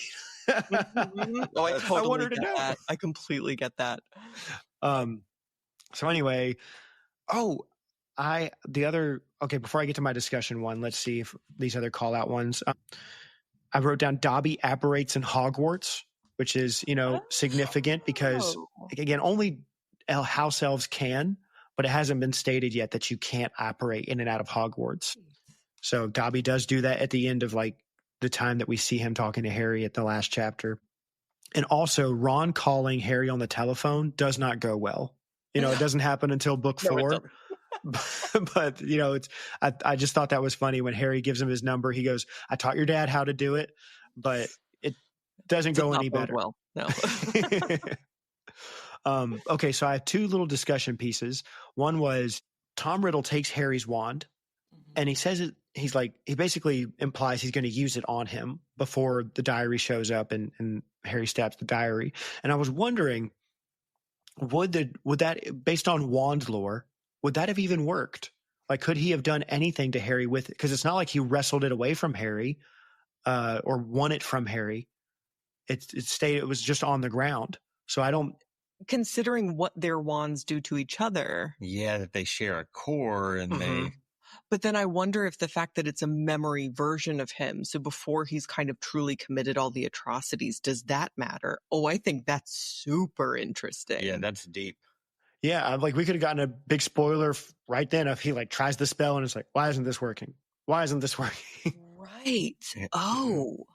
Oh, I totally want her to get know. that. I completely get that. So anyway, before I get to my discussion one, let's see if these other call out ones. I wrote down Dobby apparates in Hogwarts, which is, significant because again, only house elves can, but it hasn't been stated yet that you can't operate in and out of Hogwarts. So Dobby does do that at the end of like the time that we see him talking to Harry at the last chapter. And also Ron calling Harry on the telephone does not go well. It doesn't happen until book 4. But I just thought that was funny when Harry gives him his number. He goes, "I taught your dad how to do it," but it doesn't go any better. Well, no. Okay, so I have 2 little discussion pieces. One was Tom Riddle takes Harry's wand, and he says it. He basically implies he's going to use it on him before the diary shows up, and Harry stabs the diary. And I was wondering, would that, based on wand lore, would that have even worked? Like, could he have done anything to Harry with it? Because it's not like he wrestled it away from Harry or won it from Harry. It was just on the ground. So I don't. Considering what their wands do to each other. Yeah, that they share a core and they. But then I wonder if the fact that it's a memory version of him, so before he's kind of truly committed all the atrocities, does that matter? Oh, I think that's super interesting. Yeah, that's deep. Yeah, we could have gotten a big spoiler right then if he tries the spell and it's like, why isn't this working? Why isn't this working? Right. Oh.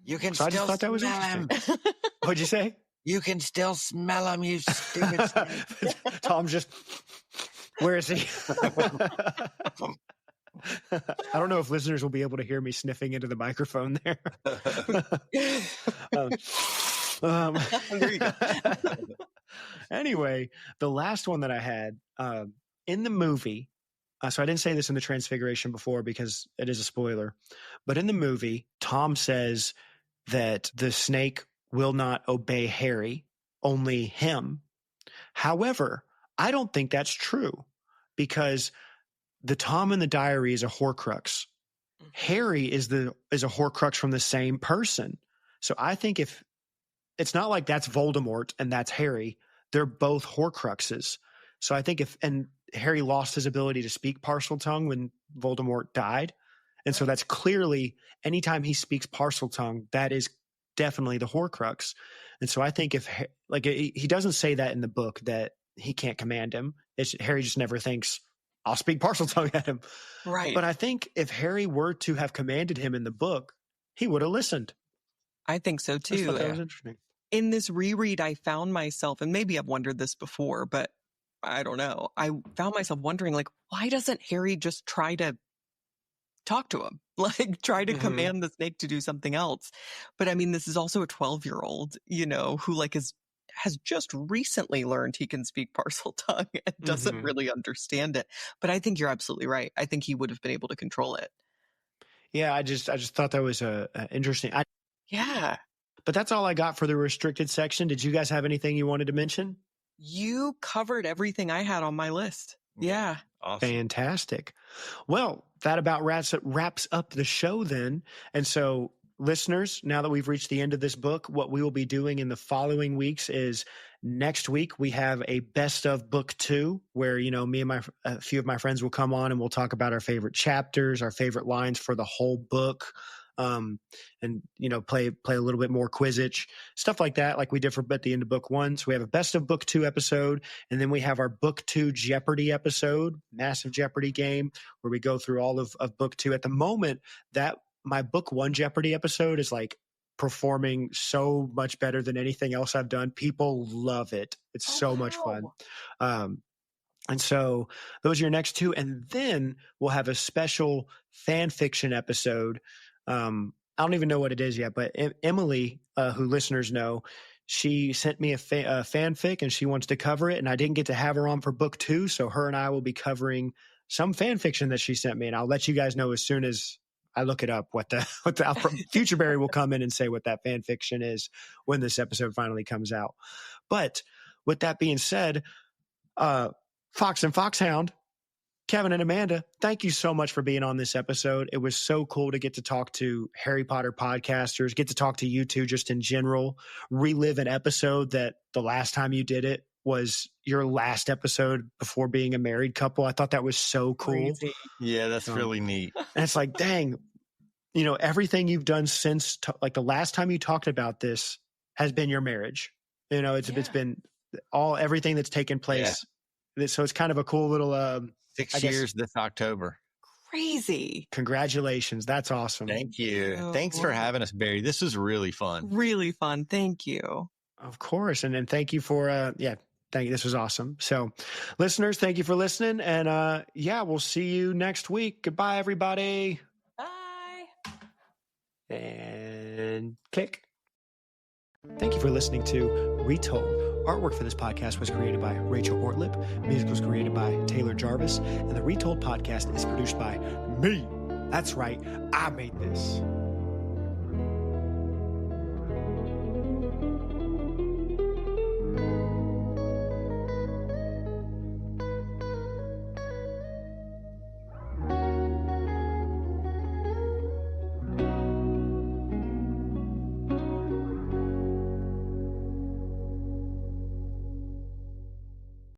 You can so still I just thought that was interesting. What'd you say? You can still smell him, you stupid snake. Tom's just, where is he? I don't know if listeners will be able to hear me sniffing into the microphone there. There you go. Anyway, the last one that I had in the movie, so I didn't say this in the Transfiguration before because it is a spoiler, but in the movie, Tom says that the snake will not obey Harry, only him. However, I don't think that's true because the Tom in the diary is a Horcrux. Harry is a Horcrux from the same person. So I think if it's not like that's Voldemort and that's Harry, they're both Horcruxes. So I think and Harry lost his ability to speak Parseltongue when Voldemort died. And so that's clearly anytime he speaks Parseltongue, that is definitely the Horcrux. And so I think if he doesn't say that in the book that he can't command him. Harry just never thinks I'll speak Parseltongue at him. Right. But I think if Harry were to have commanded him in the book, he would have listened. I think so too. I thought that was interesting. In this reread, I found myself, and maybe I've wondered this before, but I don't know. I found myself wondering, why doesn't Harry just try to talk to him? Try to command the snake to do something else. But I mean, this is also a 12-year-old, who has just recently learned he can speak Parseltongue and doesn't really understand it. But I think you're absolutely right. I think he would have been able to control it. Yeah, I just thought that was interesting. Yeah. But that's all I got for the restricted section. Did you guys have anything you wanted to mention? You covered everything I had on my list. Yeah. Awesome. Fantastic. Well, that about wraps up the show then. And so, listeners, now that we've reached the end of this book, what we will be doing in the following weeks is next week we have a best of book 2 where, me and a few of my friends will come on and we'll talk about our favorite chapters, our favorite lines for the whole book. And play a little bit more Quizzitch, stuff like that, like we did at the end of book 1. So we have a best of book 2 episode, and then we have our book 2 Jeopardy episode, massive Jeopardy game, where we go through all of book 2. At the moment, that my book 1 Jeopardy episode is performing so much better than anything else I've done. People love it. It's so much fun. And so those are your next two. And then we'll have a special fan fiction episode. I don't even know what it is yet, but Emily, who listeners know, she sent me a fanfic and she wants to cover it. And I didn't get to have her on for book 2. So her and I will be covering some fan fiction that she sent me. And I'll let you guys know as soon as I look it up what the Future Barry will come in and say what that fan fiction is when this episode finally comes out. But with that being said, Fox and Foxhound, Kevin and Amanda, thank you so much for being on this episode. It was so cool to get to talk to Harry Potter podcasters, get to talk to you two just in general, relive an episode that the last time you did it was your last episode before being a married couple. I thought that was so cool. Crazy. Yeah, that's really neat. And it's like, dang, everything you've done since like the last time you talked about this has been your marriage. It's been everything that's taken place. Yeah. So it's kind of a cool little 6 years this October. Crazy. Congratulations. That's awesome. Thank you. Oh, Thanks for having us, Barry. This was really fun. Really fun. Thank you. Of course. And then thank you for thank you. This was awesome. So listeners, thank you for listening. And we'll see you next week. Goodbye, everybody. Bye. And click. Thank you for listening to Retold. Artwork for this podcast was created by Rachel Ortlip. Music was created by Taylor Jarvis. And the Retold podcast is produced by me. That's right. I made this.